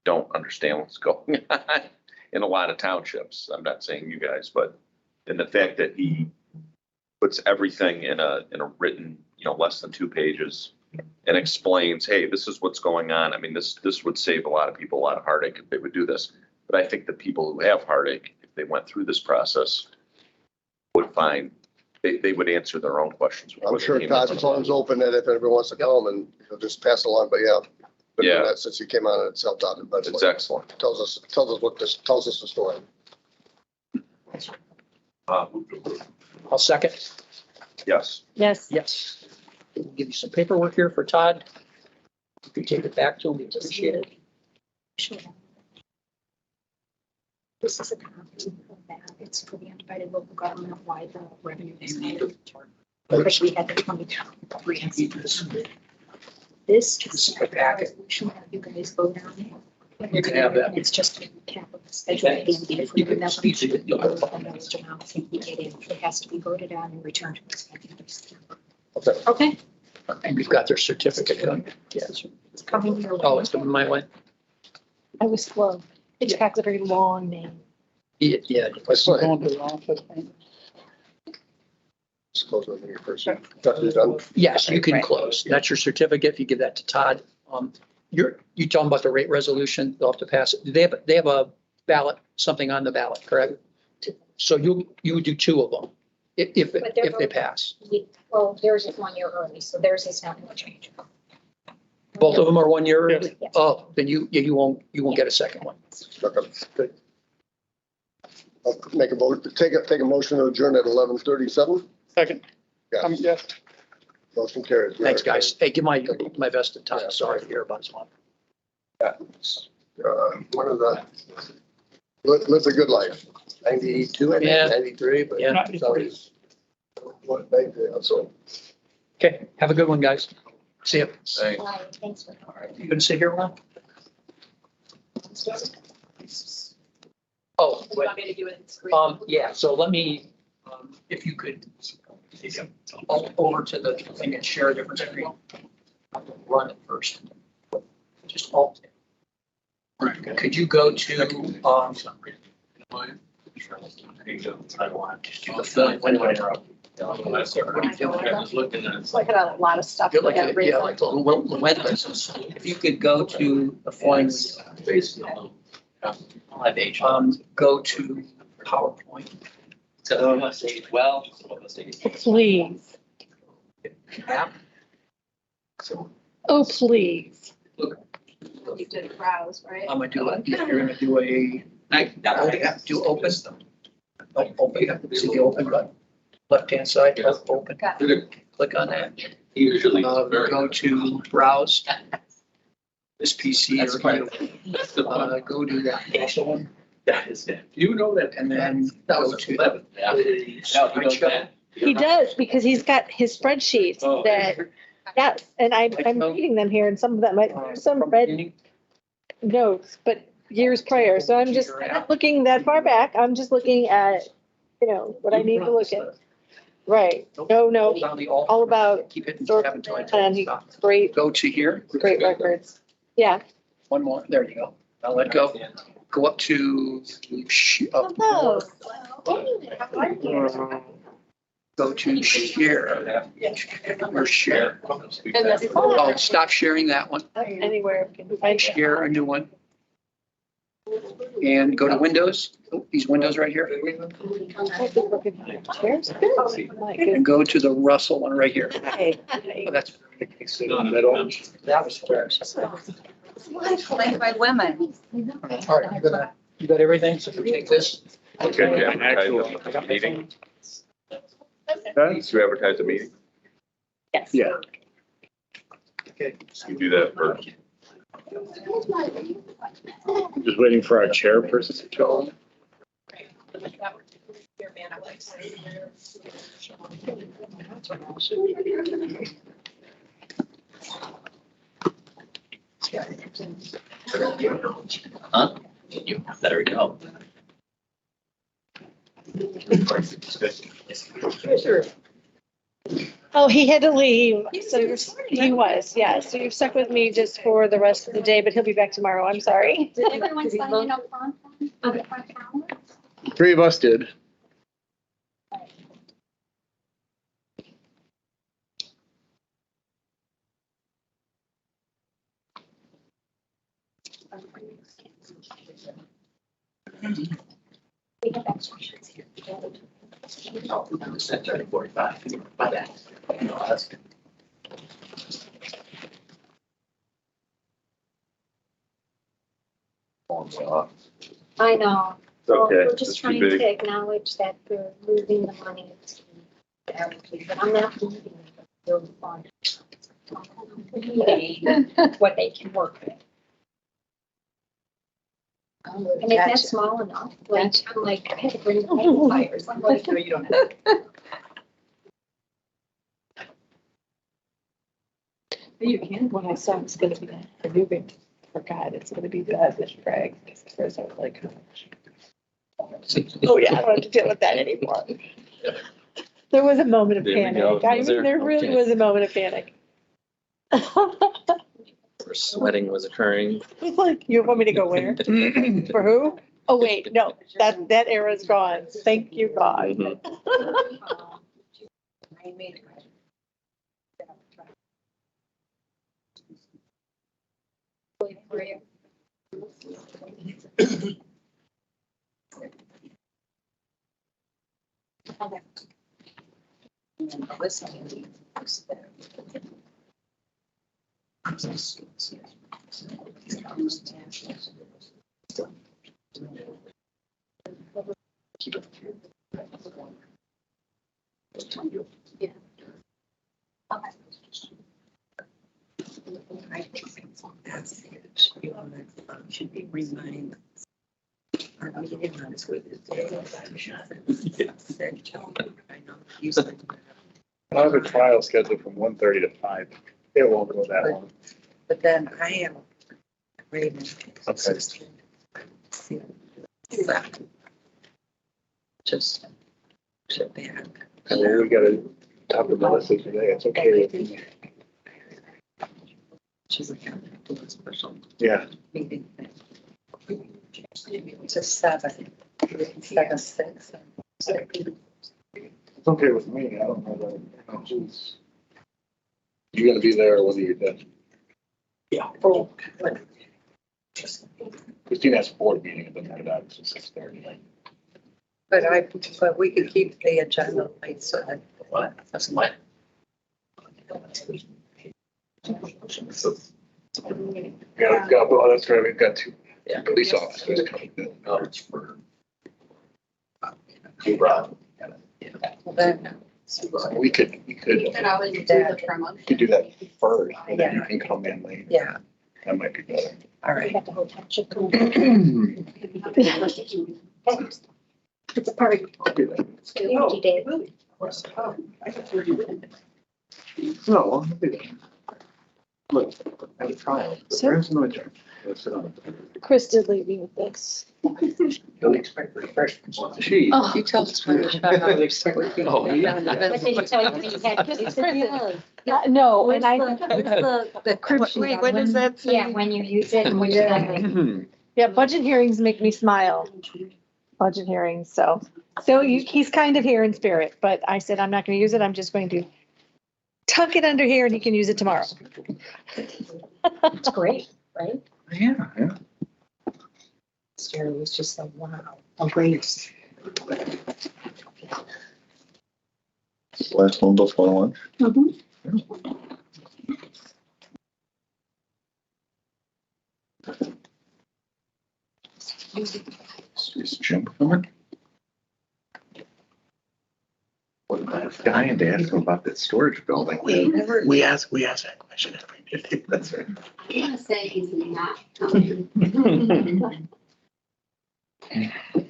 don't understand what's going on in a lot of townships. I'm not saying you guys, but in the fact that he puts everything in a written, less than 2 pages, and explains, hey, this is what's going on. I mean, this would save a lot of people a lot of heartache if they would do this. But I think the people who have heartache, if they went through this process, would find they would answer their own questions. I'm sure Todd's phone's open, and if anyone wants to call him, and he'll just pass along. But yeah, been doing that since he came on, and it's helped out. But it's excellent. Tells us the story. I'll second. Yes. Yes. Yes. We'll give you some paperwork here for Todd. You can take it back to him. We appreciate it. Sure. This is a copy of that. It's for the undivided local government, why the revenue is higher. Because we had the 23. This is a resolution that you guys vote on. You can have that. It's just a recap of the schedule. And if we remember those amounts and we get in, it has to be voted on and returned to the schedule. Okay. And you've got their certificate. Yes. It's coming your way. Oh, it's coming my way. I was slow. Hitchcock's a very long name. Yeah. That's fine. Going to the office. Just close the meeting first. You're done. Yes, you can close. That's your certificate. If you give that to Todd. You talking about the rate resolution, they'll have to pass it. They have a ballot, something on the ballot, correct? So you would do 2 of them if they pass. Well, theirs is 1 year early, so theirs is not going to change. Both of them are 1 year early? Yes. Oh, then you won't get a second one. Good. I'll make a vote, take a motion to adjourn at 11:37. Second. Yes. Yes. Motion carries. Thanks, guys. Hey, give my best to Todd. Sorry to hear about this one. One of the, lives a good life. 92, I think, Yeah. 93, but Yeah. it's always, what, so. Okay, have a good one, guys. See you. Thanks for. You gonna sit here a while? Oh, You want me to do it? yeah, so let me, if you could, over to the thing and share a different screen. Run it first. Just alt. Could you go to, just do the film window. Look at a lot of stuff. Feel like, like the Llewellyn's. If you could go to the flying. Go to PowerPoint. Please. App. Oh, please. You did browse, right? I'm gonna do it. You're gonna do do open. Oh, open, see the open button, left-hand side, open. Click on that. Usually. Go to browse. This PC or go to that initial one. You know that. And then go to the slideshow. He does, because he's got his spreadsheets that, yes, and I'm reading them here, and some of them, there's some red notes, but years prior, so I'm not looking that far back, I'm just looking at, what I need to look at. Right, no, all about, Keep hitting tab until I tell and you he, stop. great, Go to here. great records. Yeah. One more. There you go. Now let go. Go up to Hello. Go to share. Or share. Oh, stop sharing that one. Anywhere. Can find it. Share a new one. and go to windows, these windows right here, and go to the Russell one right here. Oh, that's. Sit in the middle. That was first. Like by women. All right, you got everything? So if we take this. Okay, you advertise the meeting? Did you advertise the meeting? Yes. Yeah. Okay. You do that first. Just waiting for our chairperson to go. Huh? You better go. Oh, he had to leave. So he was, yeah. So you're stuck with me just for the rest of the day, but he'll be back tomorrow. I'm sorry. Did everyone sign in up front on the front counter? 3 of us did. We have extra sheets here. It's at 30:45. My bad. No, that's good. I know. It's okay. We're It's just too trying big. to acknowledge that we're moving the money to allocate, but I'm not moving it. They're fine. What they can work with. And if that's small enough, like, I'm like, I had to bring the multipliers. I'm like, no, you don't have. You can. When I saw it's gonna be a new big, forgot it's gonna be bad with Greg. First I was like, oh yeah, I don't have to deal with that anymore. There was a moment of There we panic. go. I Was mean, there? there really Okay. was a moment of panic. Where sweating was occurring. It's like, you want me to go where? For who? Oh, wait, no, that era's gone. Thank you, God. I think that's should be reminded. Our meeting runs with I have a trial scheduled from 1:30 to 5. It won't go that long. But then I am ready. Okay. Just sit back. And then we gotta talk about this today. It's okay with me. She's like, I'm gonna do a special Yeah. meeting. To 7, 6. It's okay with me. I don't know that. You're gonna be there whether you're dead. Yeah. Oh, but Christine has a board meeting at the night out at 6:30. but we could keep the agenda late so that. What? That's what? Well, that's right. We've got 2 police officers coming in. Oh, it's for. Well, then. We could You can always do the promotion. do that first, and then you can come in later. Yeah, That might be better. all right. The hotel should come. It's a party. I'll do that. It's an empty day. No, I'll do that. Look, I have a trial. There's no adjournment. Let's sit on it. Chris did leave me with this. Don't expect refreshments. She. Oh, you tell us when to shut up. Oh, yeah. What did he tell you when you had? It's Chris. No, and I. Wait, what does that say? Yeah, when you use it and when you don't. Yeah, budget hearings make me smile. Budget hearings, so he's kind of here in spirit, but I said, I'm not gonna use it. I'm just going to tuck it under here and he can use it tomorrow. It's great, right? Yeah. It was just like, wow, a race. Last one before lunch. Is Jim coming? What about this guy and to ask him about that storage building? We ask that question every day. That's right. I'm gonna say he's not coming.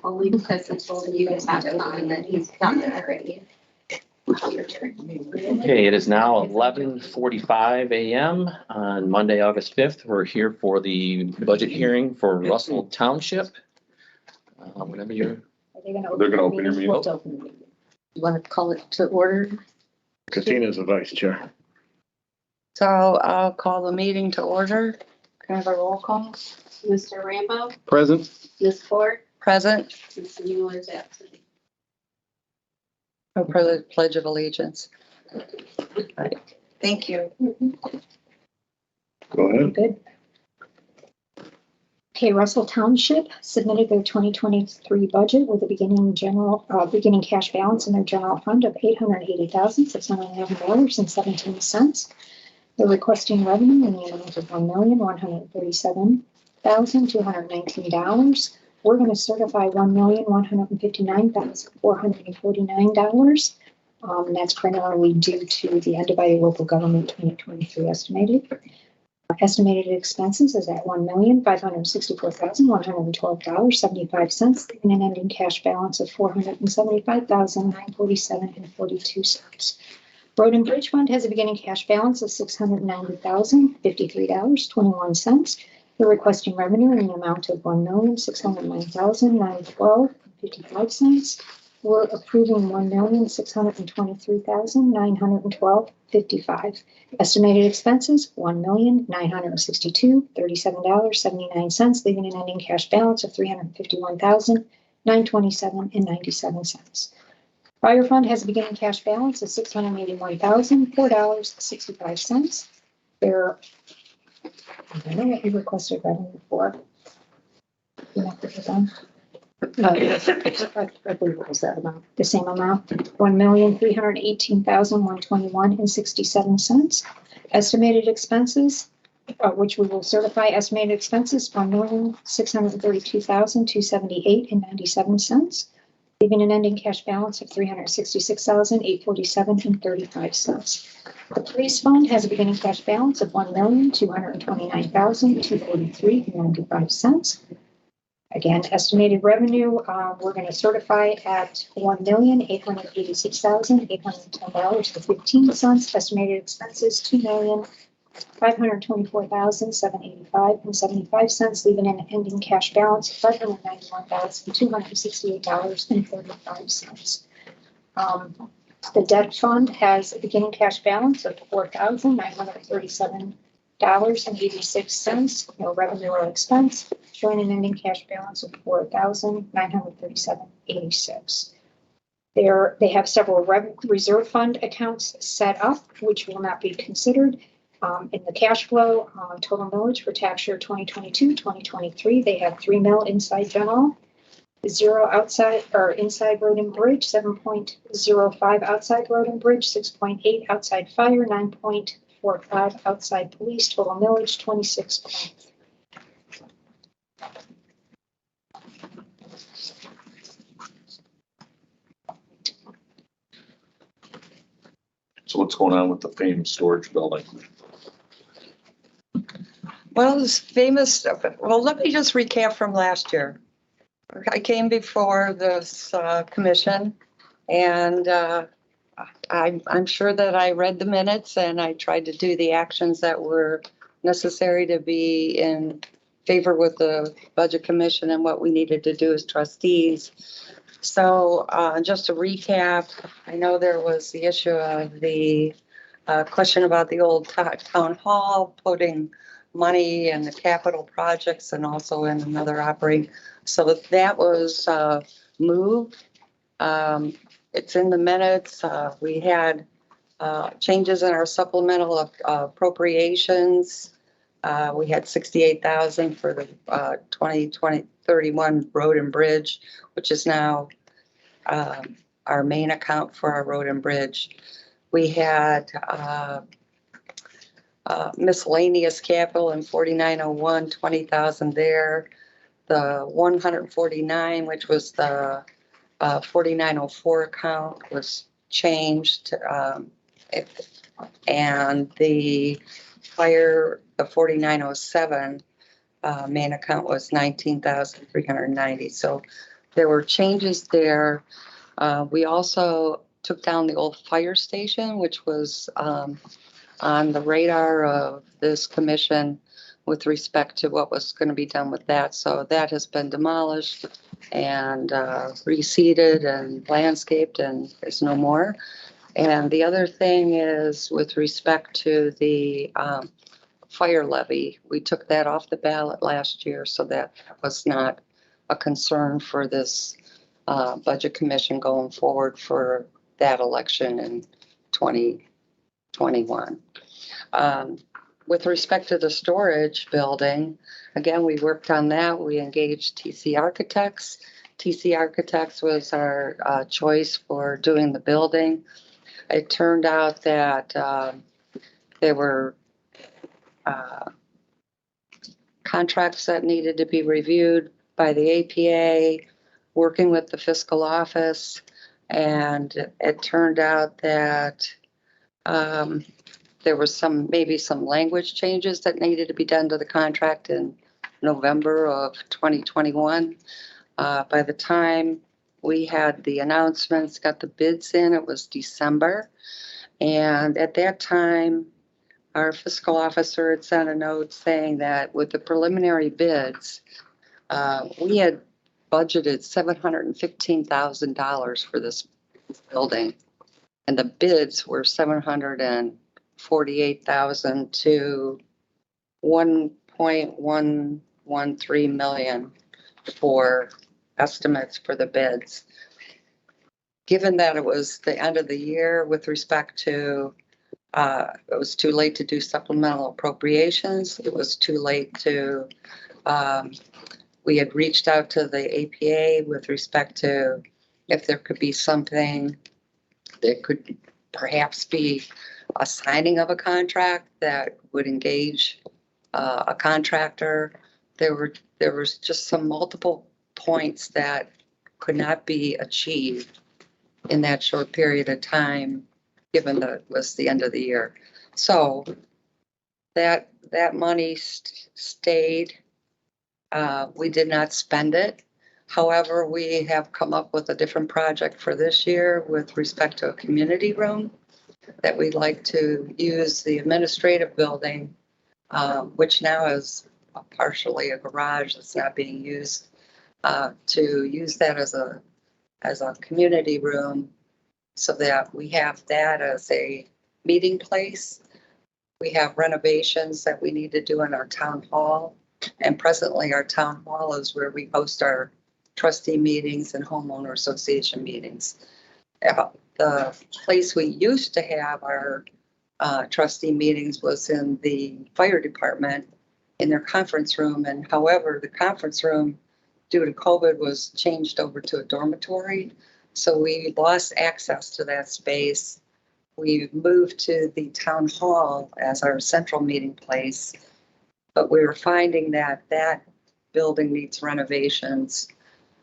Only because I told you guys not to come and that he's done it already. Okay, it is now 11:45 a.m. on Monday, August 5th. We're here for the budget hearing for Russell Township. Whenever you're. They're gonna open your meeting. You want to call it to order? Christina's the vice chair. So I'll call the meeting to order. Can I have a roll call? Mr. Rambo, Present. Ms. Ford, Present Mr. Mueller is absent. for the Pledge of Allegiance. Thank you. Go ahead. Good. Okay, Russell Township submitted their 2023 budget with a beginning cash balance in their general fund of $880,611.17. They're requesting revenue in the amount of $1,137,219. We're going to certify $1,159,449. That's primarily due to the end of our local government 2023 estimated. Estimated expenses is at $1,564,112.75, leaving an ending cash balance of $475,947.42. Road and Bridge Fund has a beginning cash balance of $690,053.21. They're requesting revenue in the amount of $1,609,912.55. We're approving $1,623,912.55. Estimated expenses, $1,962,37.79, leaving an ending cash balance of $351,927.97. Fire Fund has a beginning cash balance of $681,004.65. I don't know what you requested revenue for. You have to put them. I believe it was that amount, the same amount, $1,318,121.67. Estimated expenses, which we will certify, estimated expenses, $1,632,278.97, leaving an ending cash balance of $366,847.35. The Police Fund has a beginning cash balance of $1,229,243.95. Again, estimated revenue, we're going to certify at $1,886,810.15. Estimated expenses, $2,524,785.75, leaving an ending cash balance of $591,268.35. The Debt Fund has a beginning cash balance of $4,937.86, no revenue or expense, showing an ending cash balance of $4,937.86. They have several reserve fund accounts set up, which will not be considered. In the cash flow, total millage for tax year 2022-2023, they have 3 mil inside general, 0 outside or inside road and bridge, 7.05 outside road and bridge, 6.8 outside fire, 9.45 outside police, total millage 26. So what's going on with the famed storage building? Well, this famous, well, let me just recap from last year. I came before this commission and I'm sure that I read the minutes and I tried to do the actions that were necessary to be in favor with the budget commission and what we needed to do as trustees. So just to recap, I know there was the issue of the question about the old town hall, putting money in the capital projects and also in another operating. So that was moved. It's in the minutes. We had changes in our supplemental appropriations. We had $68,000 for the 31 Road and Bridge, which is now our main account for our road and bridge. We had miscellaneous capital in 4901, 20,000 there. The 149, which was the 4904 account, was changed. And the fire, the 4907 main account was 19,390. So there were changes there. We also took down the old fire station, which was on the radar of this commission with respect to what was going to be done with that. So that has been demolished and reseeded and landscaped, and there's no more. And the other thing is with respect to the fire levy, we took that off the ballot last year, so that was not a concern for this budget commission going forward for that election in 2021. With respect to the storage building, again, we worked on that. We engaged TC Architects. TC Architects was our choice for doing the building. It turned out that there were contracts that needed to be reviewed by the APA, working with the fiscal office, and it turned out that there was maybe some language changes that needed to be done to the contract in November of 2021. By the time we had the announcements, got the bids in, it was December. And at that time, our fiscal officer had sent a note saying that with the preliminary bids, we had budgeted $715,000 for this building. And the bids were $748,000 to $1.113 million for estimates for the bids. Given that it was the end of the year with respect to, it was too late to do supplemental appropriations. It was too late to, we had reached out to the APA with respect to if there could be something that could perhaps be a signing of a contract that would engage a contractor. There was just some multiple points that could not be achieved in that short period of time, given that it was the end of the year. So that money stayed. We did not spend it. However, we have come up with a different project for this year with respect to a community room that we'd like to use the administrative building, which now is partially a garage that's not being used, to use that as a community room so that we have that as a meeting place. We have renovations that we need to do in our town hall. And presently our town hall is where we host our trustee meetings and homeowner association meetings. The place we used to have our trustee meetings was in the fire department in their conference room. And however, the conference room due to COVID was changed over to a dormitory. So we lost access to that space. We moved to the town hall as our central meeting place, but we were finding that that building needs renovations,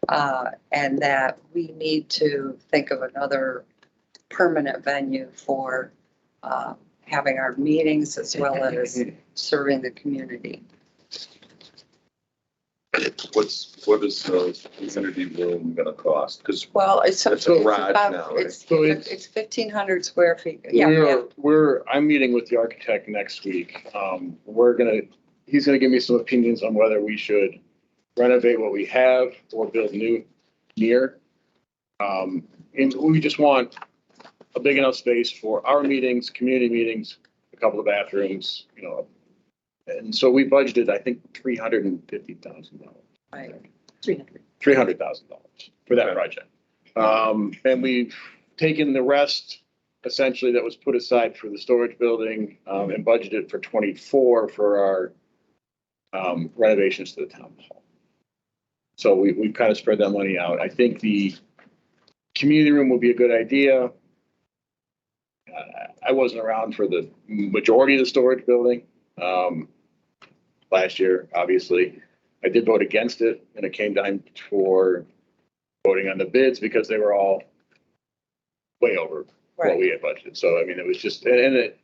and that we need to think of another permanent venue for having our meetings as well as serving the community. What is the community room gonna cost? Because Well, it's a garage about, now, right? it's 1,500 square feet. Yeah, I'm meeting with the architect next week. He's gonna give me some opinions on whether we should renovate what we have or build new near. And we just want a big enough space for our meetings, community meetings, a couple of bathrooms, And so we budgeted, I think, $350,000. Right. $300,000 for that project. And we've taken the rest, essentially, that was put aside for the storage building, and budgeted for 24 for our renovations to the town hall. So we've kind of spread that money out. I think the community room would be a good idea. I wasn't around for the majority of the storage building last year, obviously. I did vote against it, and it came down for voting on the bids because they were all way over what we had budgeted. So, I mean, it was just, and it,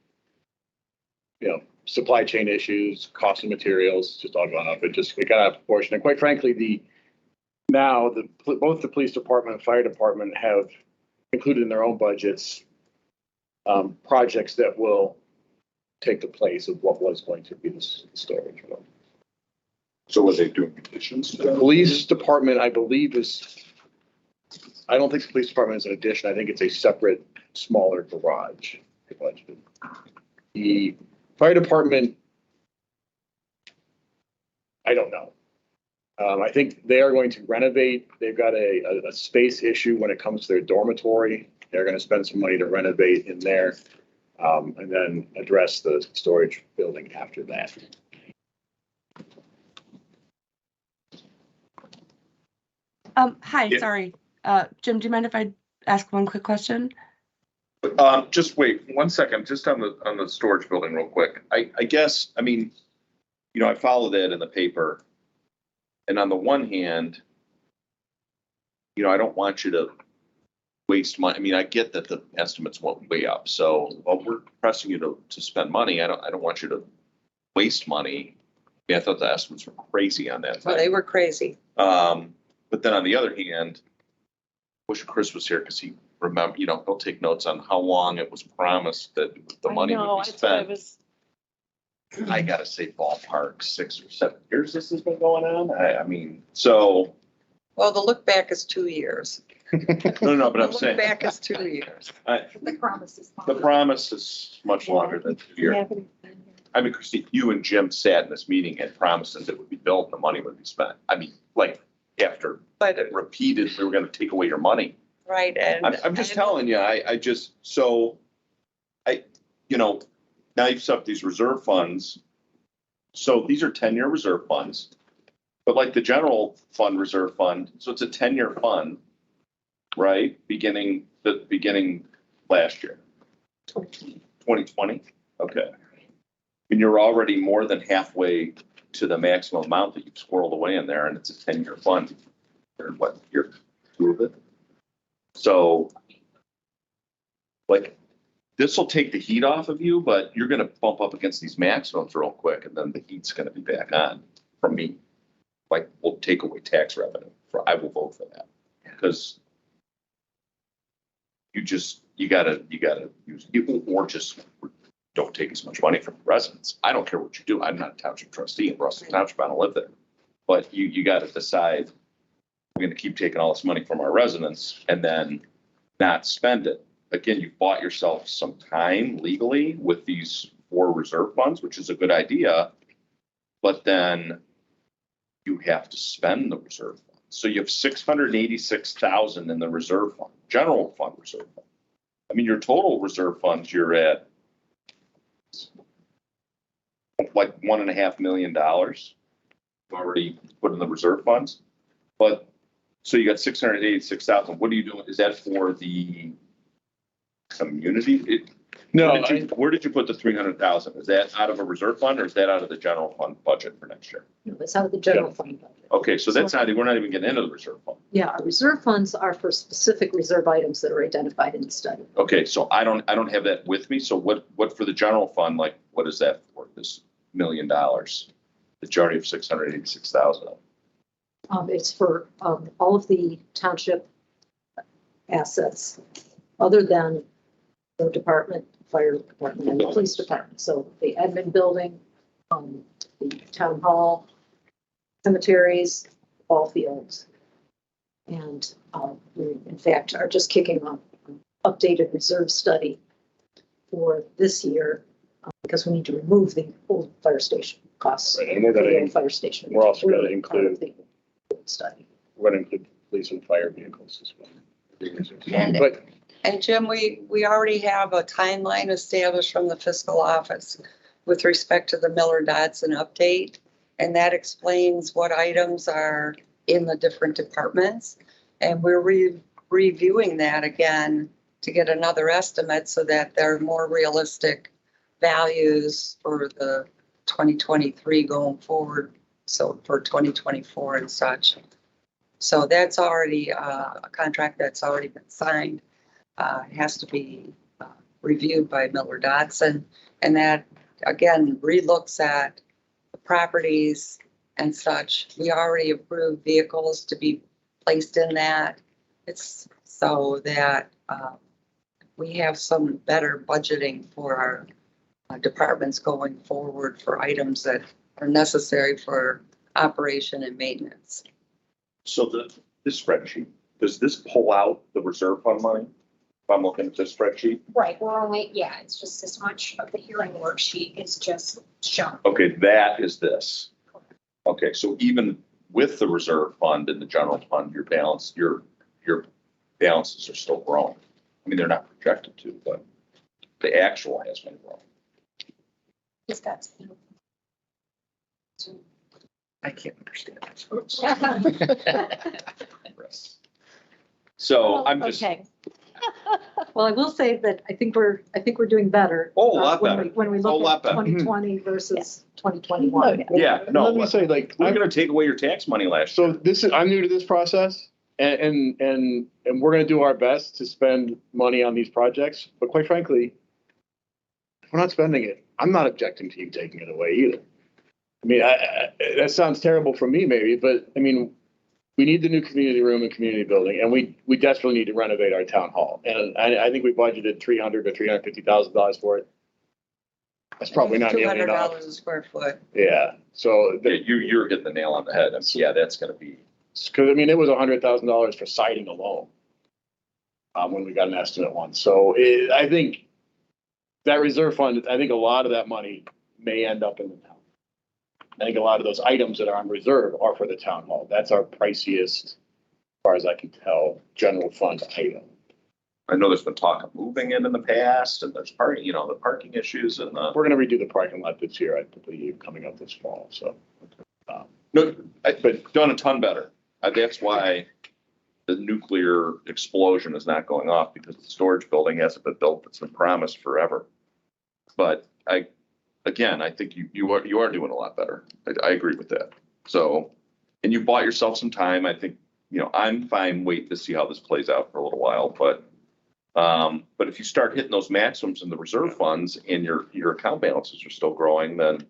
you know, supply chain issues, cost of materials, just all gone up. It got out of proportion. And quite frankly, both the police department and fire department have included in their own budgets projects that will take the place of what was going to be the storage. So was they doing additions to The that? police department, I believe, I don't think the police department is an addition. I think it's a separate, smaller garage. The fire department, I don't know. I think they are going to renovate. They've got a space issue when it comes to their dormitory. They're going to spend some money to renovate in there, and then address the storage building after that. Hi, Yeah. sorry. Jim, do you mind if I ask one quick question? Just wait 1 second, just on the storage building real quick. I guess, I mean, I follow that in the paper. And on the one hand, I don't want you to waste money. I mean, I get that the estimates went way up. So we're pressing you to spend money. I don't want you to waste money. I thought the estimates were crazy on that. Well, they were crazy. But then on the other hand, wish Chris was here because he remember, he'll take notes on how long it was promised that the money would be spent. I gotta say ballpark 6 or 7 years this has been going on. I mean, so. Well, the look back is 2 years. No, but I'm The saying. look back is 2 years. The promise is. The promise is much longer than 2 years. I mean, Christine, you and Jim sat in this meeting and promised us it would be built, the money would be spent. I mean, like, after it repeated, we were gonna take away your money. Right, and. I'm just telling you, now you've set up these reserve funds. So these are 10-year reserve funds, but like the general fund reserve fund, so it's a 10-year fund, right? Beginning last year. 2020? Okay. And you're already more than halfway to the maximum amount that you've squirreled away in there, and it's a 10-year fund. Or what, year 2 of it? So, like, this will take the heat off of you, but you're going to bump up against these maximums real quick, and then the heat's going to be back on from me. Like, we'll take away tax revenue. I will vote for that because you gotta use people, or just don't take as much money from the residents. I don't care what you do. I'm not a township trustee in Russell Township. I don't live there, but you got to decide. We're going to keep taking all this money from our residents and then not spend it. Again, you bought yourself some time legally with these 4 reserve funds, which is a good idea, but then you have to spend the reserve fund. So you have 686,000 in the reserve fund, general fund reserve fund. I mean, your total reserve funds, you're at like $1.5 million already put in the reserve funds. But so you got 686,000. What are you doing? Is that for the community? No. Where did you put the 300,000? Is that out of a reserve fund or is that out of the general fund budget for next year? No, it's out of the general fund budget. Okay, so that's we're not even getting into the reserve fund. Yeah, our reserve funds are for specific reserve items that are identified in the study. Okay, so I don't have that with me. So what for the general fund, like, what is that for? This $1 million, the majority of 686,000. It's for all of the township assets, other than the department, fire department, and the police department. So the admin building, the town hall, cemeteries, ball fields. And we, in fact, are just kicking off an updated reserve study for this year because we need to remove the old fire station costs. Right, and we're for the gonna old fire station. We're also going to Really part of include, the study. we're going to include police and fire vehicles as well. And- But And Jim, we already have a timeline established from the fiscal office with respect to the Miller Dodson update. And that explains what items are in the different departments. And we're reviewing that again to get another estimate so that there are more realistic values for the 2023 going forward. So for 2024 and such. So that's already a contract that's already been signed. It has to be reviewed by Miller Dodson. And that, again, relooks at the properties and such. We already approved vehicles to be placed in that. It's so that we have some better budgeting for our departments going forward for items that are necessary for operation and maintenance. So this spreadsheet, does this pull out the reserve fund money? If I'm looking at this spreadsheet? Right, we're only, yeah, it's just this much of the hearing worksheet is just shown. Okay, that is this. Okay, so even with the reserve fund and the general fund, your balance, your balances are still growing. I mean, they're not projected to, but the actual has been growing. It's got. I can't understand this. So I'm just. Okay. Well, I will say that I think we're doing better. Oh, a lot when better. When we A look lot at better. 2020 versus 2021. Yeah, no. Let me say, like, we're gonna take away your tax money last year. so this is, I'm new to this process and we're gonna do our best to spend money on these projects, but quite frankly, if we're not spending it, I'm not objecting to you taking it away either. I mean, that sounds terrible for me maybe, but I mean, we need the new community room and community building, and we desperately need to renovate our town hall. And I think we budgeted $300,000 to $350,000 for it. That's probably not nearly enough. $200 a square foot. Yeah, so Yeah, you're hitting the nail on the head. Yeah, that's gonna be. because I mean, it was $100,000 for siding alone when we got an estimate once. So I think that reserve fund, I think a lot of that money may end up in the town. I think a lot of those items that are on reserve are for the town hall. That's our priciest, as far as I can tell, general fund item. I know there's been talk of moving in the past, and there's parking, the parking issues and the. We're gonna redo the parking lot this year, I believe, coming up this fall, so. No, but done a ton better. That's why the nuclear explosion is not going off, because the storage building hasn't been built. It's been promised forever. But I think you are doing a lot better. I agree with that. So, and you bought yourself some time. I think, I'm fine waiting to see how this plays out for a little while, but if you start hitting those maximums in the reserve funds and your account balances are still growing, then,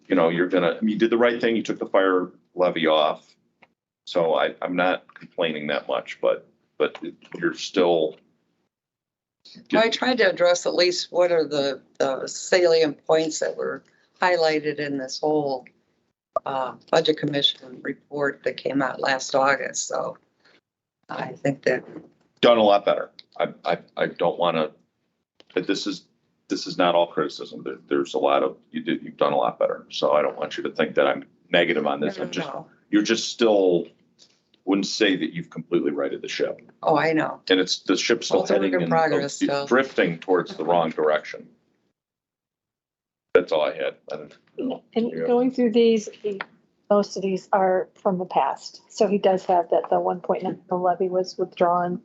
you did the right thing. You took the fire levy off. So I'm not complaining that much, but you're still. I tried to address at least what are the salient points that were highlighted in this whole budget commission report that came out last August. So I think that Done a lot better. I don't want to, but this is not all criticism. There's a lot of, you've done a lot better. So I don't want you to think that I'm negative on this. You're just still, wouldn't say that you've completely righted the ship. Oh, I know. And the ship's still It's a work heading in in, progress still. drifting towards the wrong direction. That's all I had. And going through these, most of these are from the past. So he does have that the 1.9 levy was withdrawn.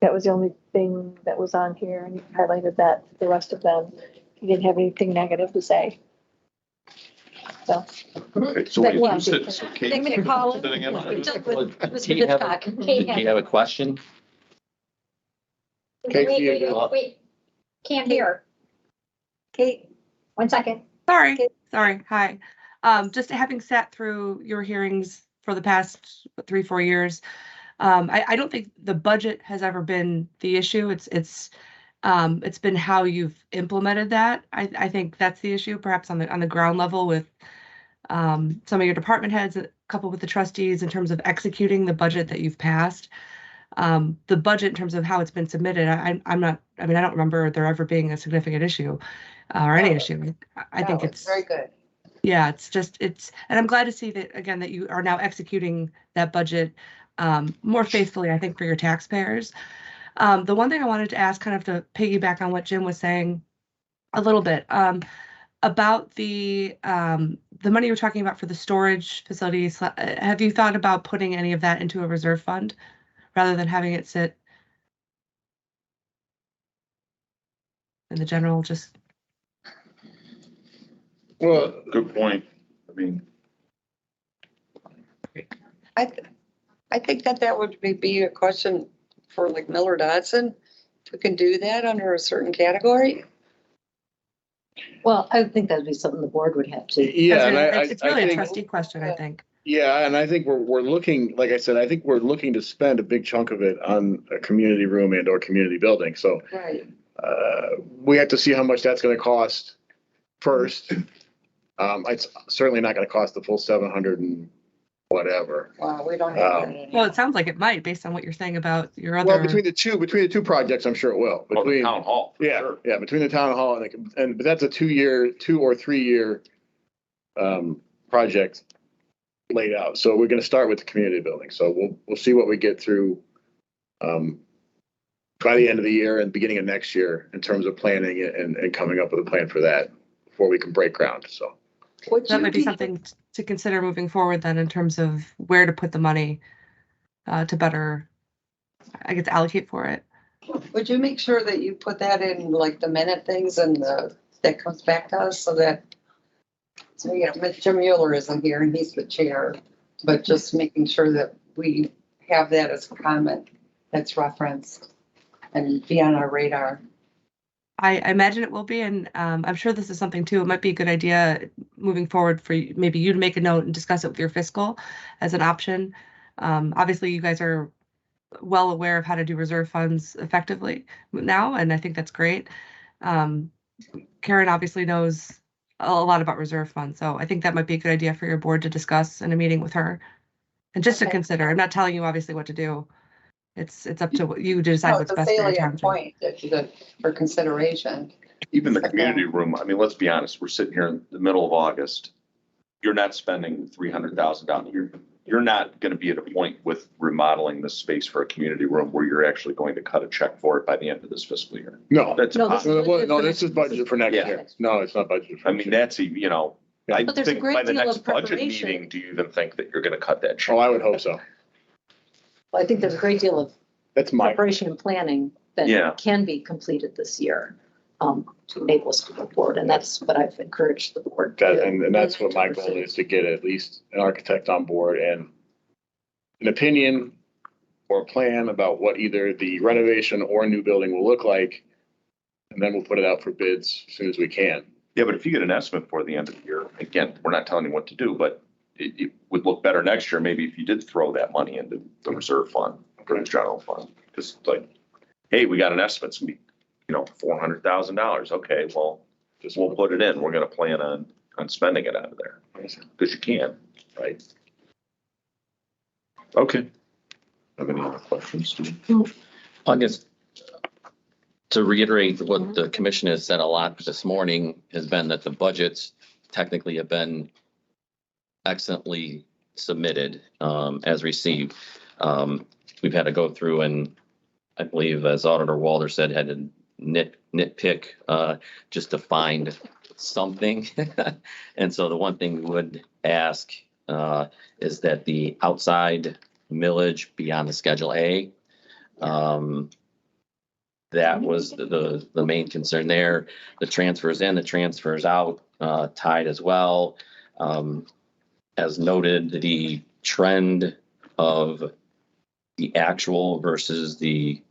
That was the only thing that was on here, and he highlighted that. The rest of them, he didn't have anything negative to say. So. Okay, so But, what yeah, you said, so Kate, take me to call him. sitting in on it? Do you have a question? Wait. Can't hear. Kate, 1 second. Sorry. Hi. Just having sat through your hearings for the past 3-4 years, I don't think the budget has ever been the issue. It's been how you've implemented that. I think that's the issue, perhaps on the ground level with some of your department heads, coupled with the trustees in terms of executing the budget that you've passed. The budget in terms of how it's been submitted, I don't remember there ever being a significant issue or any issue. I think it's very good. Yeah, and I'm glad to see that, again, that you are now executing that budget more faithfully, I think, for your taxpayers. The one thing I wanted to ask, kind of to piggyback on what Jim was saying a little bit, about the money you're talking about for the storage facilities, have you thought about putting any of that into a reserve fund rather than having it sit in the general, just? Well, Good point. I mean, I think that would be a question for like Miller Dodson. If we can do that under a certain category. Well, I would think that'd be something the board would have to. yeah, and It's really a think- trustee question, I think. Yeah, and I think we're looking, like I said, I think we're looking to spend a big chunk of it on a community room and or community building. So Right. we have to see how much that's gonna cost first. It's certainly not gonna cost the full 700 and whatever. Wow, we don't have that anymore. Well, it sounds like it might, based on what you're saying about your Well, other. between the two projects, I'm sure it will. well, the Between, town hall. yeah, sure. yeah, between the town hall but that's a 2 or 3 year project laid out. So we're gonna start with the community building. So we'll see what we get through by the end of the year and beginning of next year in terms of planning it and coming up with a plan for that before we can break ground. So That might be something to consider moving forward then in terms of where to put the money to better, I guess, allocate for it. Would you make sure that you put that in like the minute things and that comes back to us so that, so, you know, Mr. Mueller isn't here and he's the chair, but just making sure that we have that as a comment that's referenced and be on our radar. I imagine it will be, and I'm sure this is something too. It might be a good idea moving forward for maybe you to make a note and discuss it with your fiscal as an option. Obviously, you guys are well aware of how to do reserve funds effectively now, and I think that's great. Karen obviously knows a lot about reserve funds, so I think that might be a good idea for your board to discuss in a meeting with her, and just to consider. I'm not telling you obviously what to do. It's up to you to decide No, what's it's a best for your salient township. point for consideration. Even the community room, I mean, let's be honest, we're sitting here in the middle of August. You're not spending $300,000. You're not gonna be at a point with remodeling this space for a community room where you're actually going to cut a check for it by the end of this fiscal year. no, That's No, this impossible. no, this is budgeted for next Yeah. year. No, it's not budgeted for I next mean, year. that's, you know, I But there's a think great by the deal next of budget preparation. meeting, do you even think that you're gonna cut that check? Oh, I would hope so. Well, I think there's a great deal of That's my, preparation and planning Yeah. that can be completed this year to enable us to go forward. And that's what I've encouraged the board to that, do. and that's what my goal is, to get at least an architect on board and an opinion or a plan about what either the renovation or new building will look like. And then we'll put it out for bids as soon as we can. Yeah, but if you get an estimate for the end of the year, again, we're not telling you what to do, but it would look better next year, maybe if you did throw that money into the reserve fund, for the general fund. Just like, hey, we got an estimate, it's gonna be, $400,000. Okay, well, just we'll put it in. We're gonna plan on spending it out of there. Because you can, right? Okay. Have any other questions? I guess to reiterate what the commission has said a lot this morning has been that the budgets technically have been excellently submitted as received. We've had to go through and I believe, as Auditor Walter said, had to nitpick just to find something. And so the one thing we would ask is that the outside millage be on the Schedule A. That was the main concern there. The transfers in, the transfers out, tied as well. As noted, the trend of the actual versus the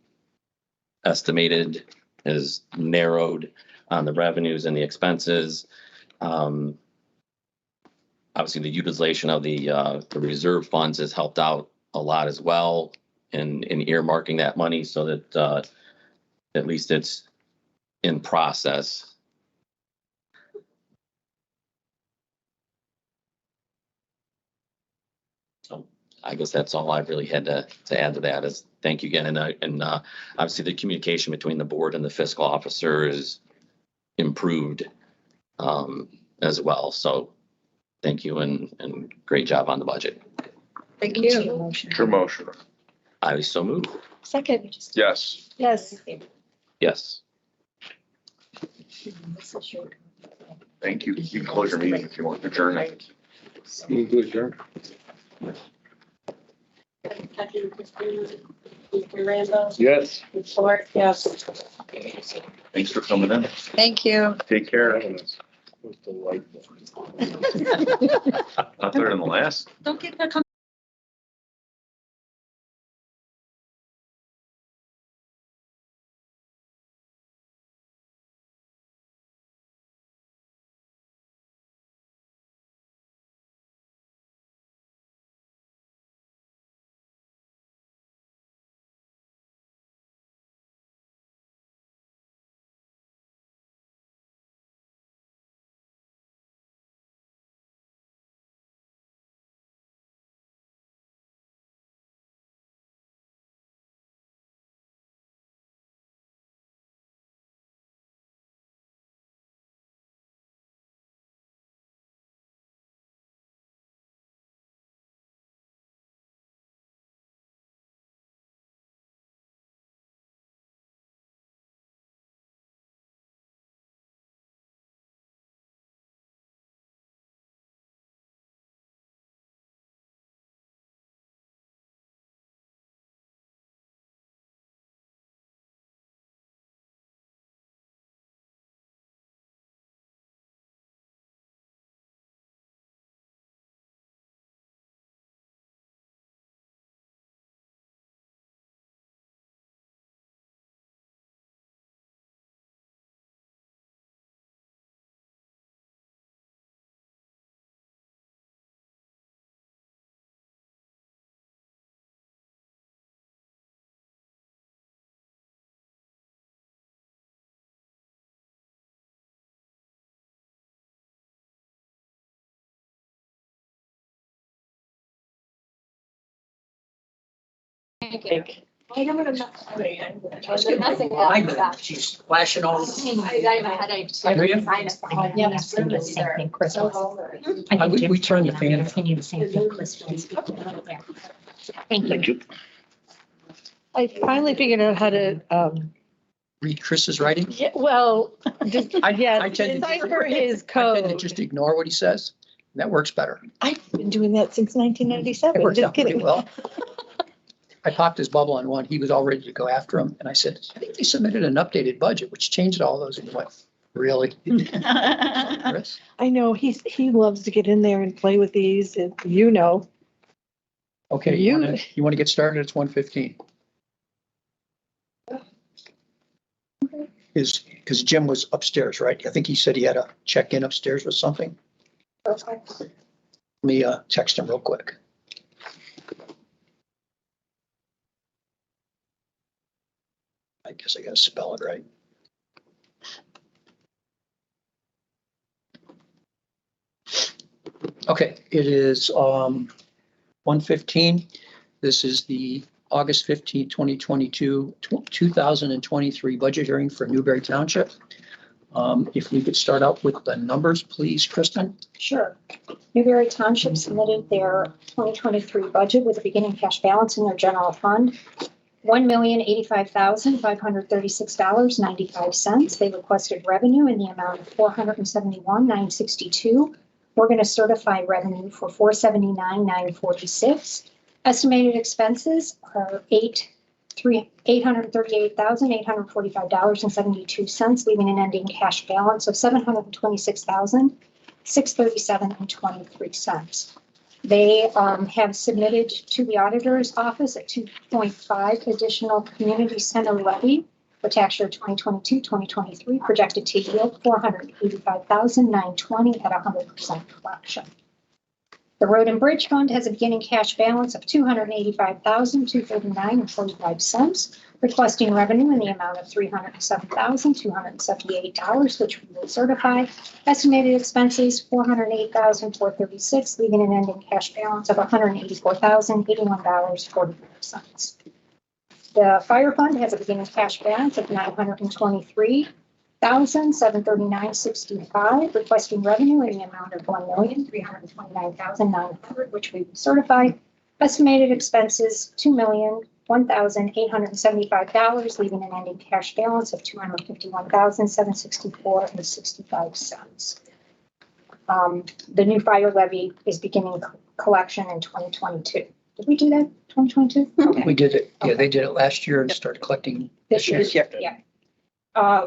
estimated is narrowed on the revenues and the expenses. Obviously, the utilization of the reserve funds has helped out a lot as well in earmarking that money so that at least it's in process. So I guess that's all I really had to add to that is thank you again. And obviously the communication between the board and the fiscal officer is improved as well. So thank you and great job on the budget. Thank you. Your motion. I so move. Second, Yes. yes. Yes. Thank you. You can close your meeting if you want to adjourn. Move to adjourn. Yes. Report, yes. Thanks for coming in. Thank you. Take care. It was delightful. Not better than the last. Don't get to come She's flashing all. We turned the fan. Thank you. I finally figured out how to, Read Chris's writing. yeah, well, just, yeah, I tend to- decipher his I tend to code. just ignore what he says. That works better. I've been doing that since It 1997, works just out pretty kidding. well. I popped his bubble on one. He was all ready to go after him. And I said, I think they submitted an updated budget, which changed all those. And he went, really? Chris? I know, he loves to get in there and play with these, and you know. Okay, you want to get started? It's 1:15. Because Jim was upstairs, right? I think he said he had a check-in upstairs with something. Let me text him real quick. I guess I gotta spell it right. Okay, it is 1:15. This is the August 15, 2022, 2023 budget hearing for Newberry Township. If we could start out with the numbers, please, Kristen. Sure. Newberry Township submitted their 2023 budget with a beginning cash balance in their general fund, $1,085,536.95. They requested revenue in the amount of $471,962. We're going to certify revenue for $479,946. Estimated expenses are $838,845.72, leaving an ending cash balance of $726,637.23. They have submitted to the auditor's office a 2.5 additional community center levy for tax year 2022-2023, projected to yield $485,920 at 100% collection. The Road and Bridge Fund has a beginning cash balance of $285,239.45, requesting revenue in the amount of $307,278, which we will certify. Estimated expenses $408,436, leaving an ending cash balance of $184,081.44. The Fire Fund has a beginning cash balance of $923,739.65, requesting revenue in the amount of $1,329,900, which we will certify. Estimated expenses $2,001,875, leaving an ending cash balance of $251,764.65. The new fire levy is beginning collection in 2022. Did we do that, 2022? Okay. We did it, yeah, they did it last year and started collecting This year. Yeah.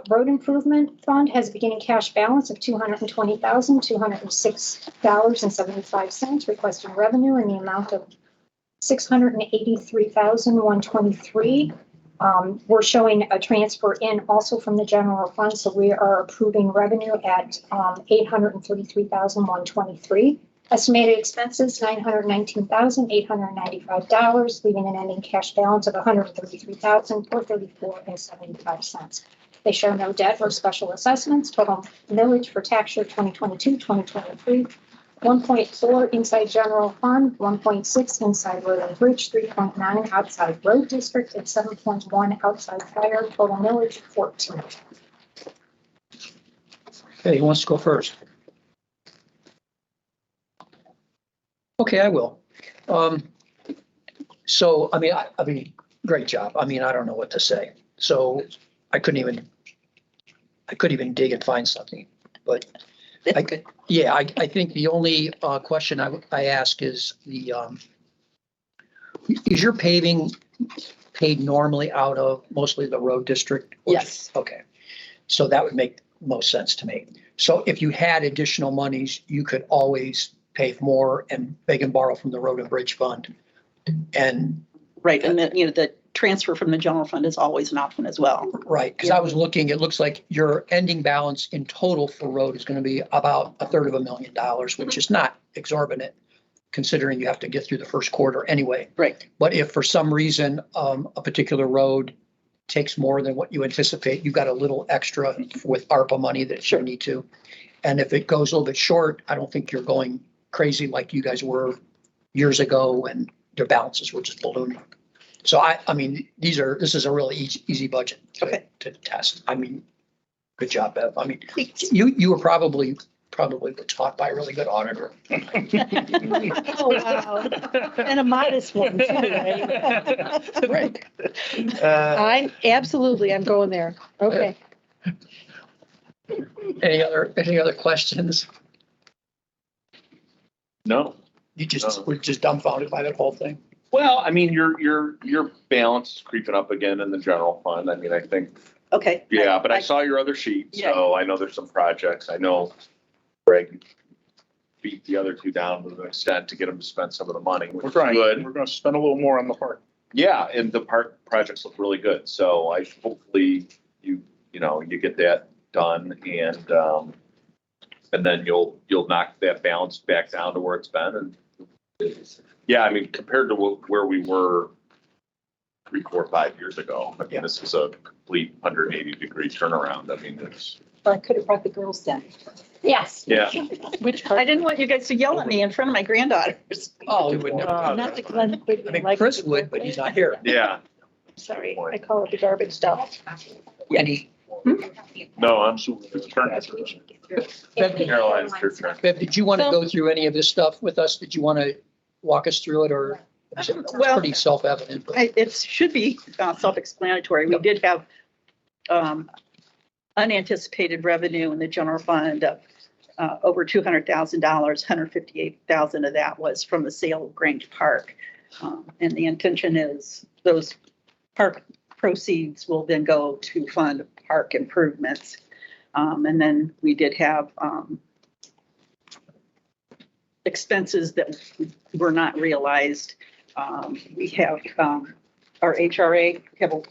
Road improvement fund has a beginning cash balance of $220,206.75, requesting revenue in the amount of $683,123. We're showing a transfer in also from the general fund, so we are approving revenue at $833,123. Estimated expenses, $919,895, leaving an ending cash balance of $133,434.75. They show no debt or special assessments. Total millage for tax year 2022-2023, 1.4 inside general fund, 1.6 inside road and bridge, 3.9 outside road district, and 7.1 outside fire. Total millage 14. Okay, who wants to go first? Okay, I will. So, I mean, great job. I mean, I don't know what to say. So I couldn't even dig and find something, but yeah, I think the only question I ask is is your paving paid normally out of mostly the road district? Yes. Okay, so that would make most sense to me. So if you had additional monies, you could always pave more and beg and borrow from the road and bridge fund. And right, and then, the transfer from the general fund is always an option as well. Right, because I was looking, it looks like your ending balance in total for road is going to be about $333,000, which is not exorbitant, considering you have to get through the first quarter anyway. Right. But if for some reason a particular road takes more than what you anticipate, you've got a little extra with ARPA money that you need to. And if it goes a little bit short, I don't think you're going crazy like you guys were years ago and their balances were just ballooning. So I mean, this is a really easy budget to test. I mean, good job, Bev. I mean, you were probably taught by a really good auditor. Oh, wow. And a modest one too, right? Right. I'm going there. Okay. Any other questions? No. We're just dumbfounded by that whole thing. Well, I mean, your balance is creeping up again in the general fund. I mean, I think. Okay. Yeah, but I saw your other sheet, Yeah. so I know there's some projects. I know Greg beat the other two down to an extent to get them to spend some of the money, which We're is trying. good. We're gonna spend a little more on the park. Yeah, and the park projects look really good. So hopefully you get that done and then you'll knock that balance back down to where it's been. And yeah, I mean, compared to where we were 3, 4, 5 years ago, I mean, this is a complete 180-degree turnaround. I mean, it's. Or I could have brought the girls then. Yes. Yeah. Which I didn't want you guys to yell at me in front of my granddaughters. Oh, we would never. Not that Glenn would I mean, like. Chris would, but he's not here. Yeah. Sorry, I call it the garbage stuff. Any, No, I'm super. Caroline's your turn. Bev, did you want to go through any of this stuff with us? Did you want to walk us through it, or it's Well, pretty self-evident? But It should be self-explanatory. We did have unanticipated revenue in the general fund of over $200,000, $158,000 of that was from the sale of Grange Park. And the intention is those park proceeds will then go to fund park improvements. And then we did have expenses that were not realized. We have our HRA, we have a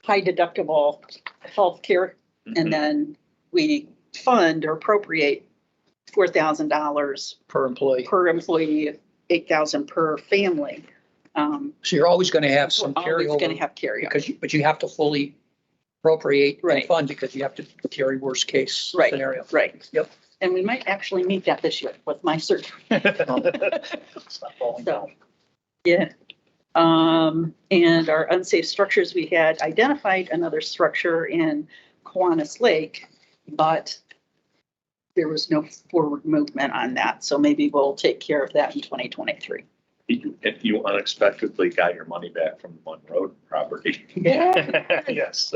high deductible healthcare, and then we fund or appropriate $4,000 per employee, $8,000 per family. so you're always going to have some Always carryover. going to have carryover. But you have to fully appropriate and fund because you have to carry worst case scenario. Right. Yep. And we might actually meet that this year with my surgery. So, yeah. And our unsafe structures, we had identified another structure in Kiwanis Lake, but there was no forward movement on that. So maybe we'll take care of that in 2023. You unexpectedly got your money back from the One Road property. Yeah. Yes.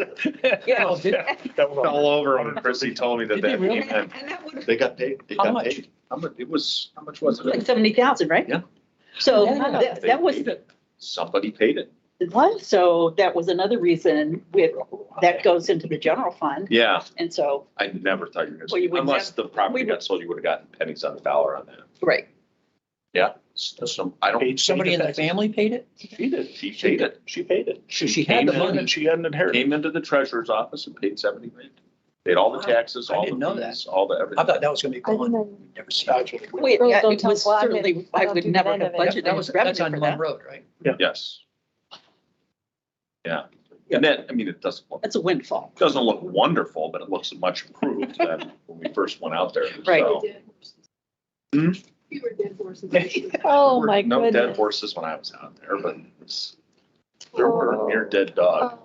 Yeah. That fell over when Chrissy told me that that came in. And that would They got paid. They How got much? paid. How much, it was, how much was Like it? 70,000, right? Yeah. So Yeah. that was, Paid it. Somebody paid it. what? So that was another reason that goes into the general fund. Yeah, And so, I never thought you were Well, you gonna, would unless the property we got would- sold, you would have gotten pennies on the dollar on that. right. Yeah, so I don't. Somebody in the family paid it? She did, she paid it. She paid it. So she had the Came in money. And she hadn't inherited. Came into the treasurer's office and paid 70 grand. Paid all the taxes, I all didn't the know that. fees, all the I everything. thought that was gonna be gone. Never seen it. Actually, Wait, Girls yeah, don't it tell- was well, I certainly, mean, I don't would do never none have of it. budgeted That's revenue on for Munn that. Road, right? Yes. Yeah, and that, I mean, it doesn't look, That's a windfall. doesn't look wonderful, but it looks much improved than when we first went out there. Right. So, Oh, there my were no dead goodness. horses when I was out there, but there were near dead dog.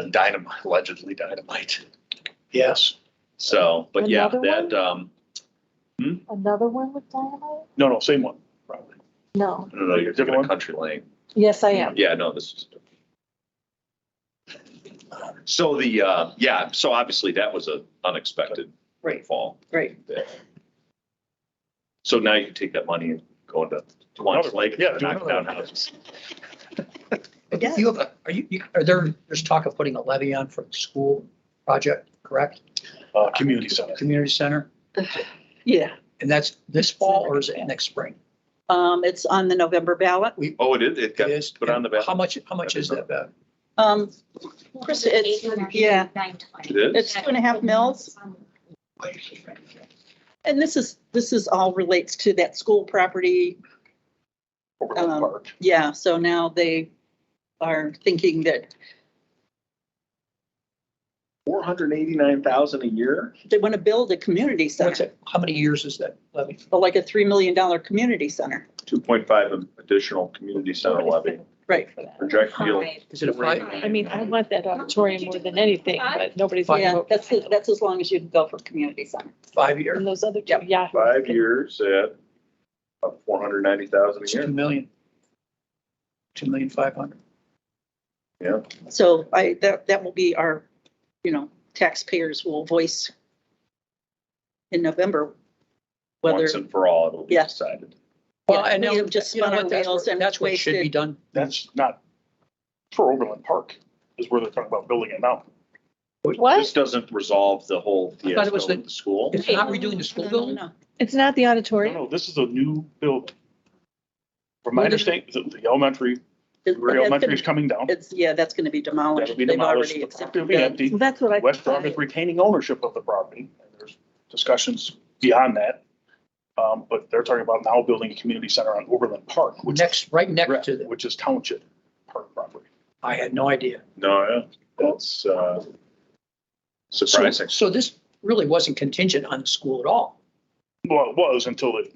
Dynamite, allegedly dynamite. Yes. So, but yeah, Another that, Another one with dynamite? No, same one, probably. No. no, you're thinking of Country Lane. Yes, I am. Yeah, no, this is. So the, yeah, so obviously that was a unexpected Right. fall. Right. So now you can take that money and go into Kiwanis Lake Yeah, and do knock down another one. houses. But you have, there's talk of putting a levy on for the school project, correct? Community center. Community center, Yeah. and that's this fall or is it next spring? It's on the November ballot. Oh, it is, it got It is. put on the ballot. How much is that? Chris, it's, yeah, It is? it's 2.5 mils. And this is all relates to that school property. Overland Park. Yeah, so now they are thinking that 489,000 a year? they want to build a community What's center, it, how many years is that levy? like a $3 million community center. 2.5 additional community center levy. Right. Project yield. Is it a five? I mean, I want that auditorium more than anything, but nobody's. gonna Yeah, vote that's as long as you can go for community center. 5 year? And those other two, yeah. 5 years at 490,000 a It's year. 2 million. 2,500,000. Yeah. So that will be our, taxpayers will voice in November whether, Once and for all, it'll be Yeah. decided. Well, yeah, and we have just you know spun our what, that's wheels what- and that's what should be wasted. done. That's not for Overland Park, is where they're talking about building it now. This What? doesn't resolve the whole I thought it was fiasco with the school. It's not redoing the school building? No. It's not the No, auditorium? this is a new building. From my What is it? understanding, the elementary, It's- where elementary is coming down. that's gonna be demolished. That'll be They've demolished. already The property accepted will be that. empty. Well, that's what I. West Arm is retaining ownership of the property. And there's discussions beyond that. But they're talking about now building a community center on Overland Park, Right next to, which is township park property. I had no idea. No, yeah, that's surprising. So this really wasn't contingent on the school at all. Well, it was until it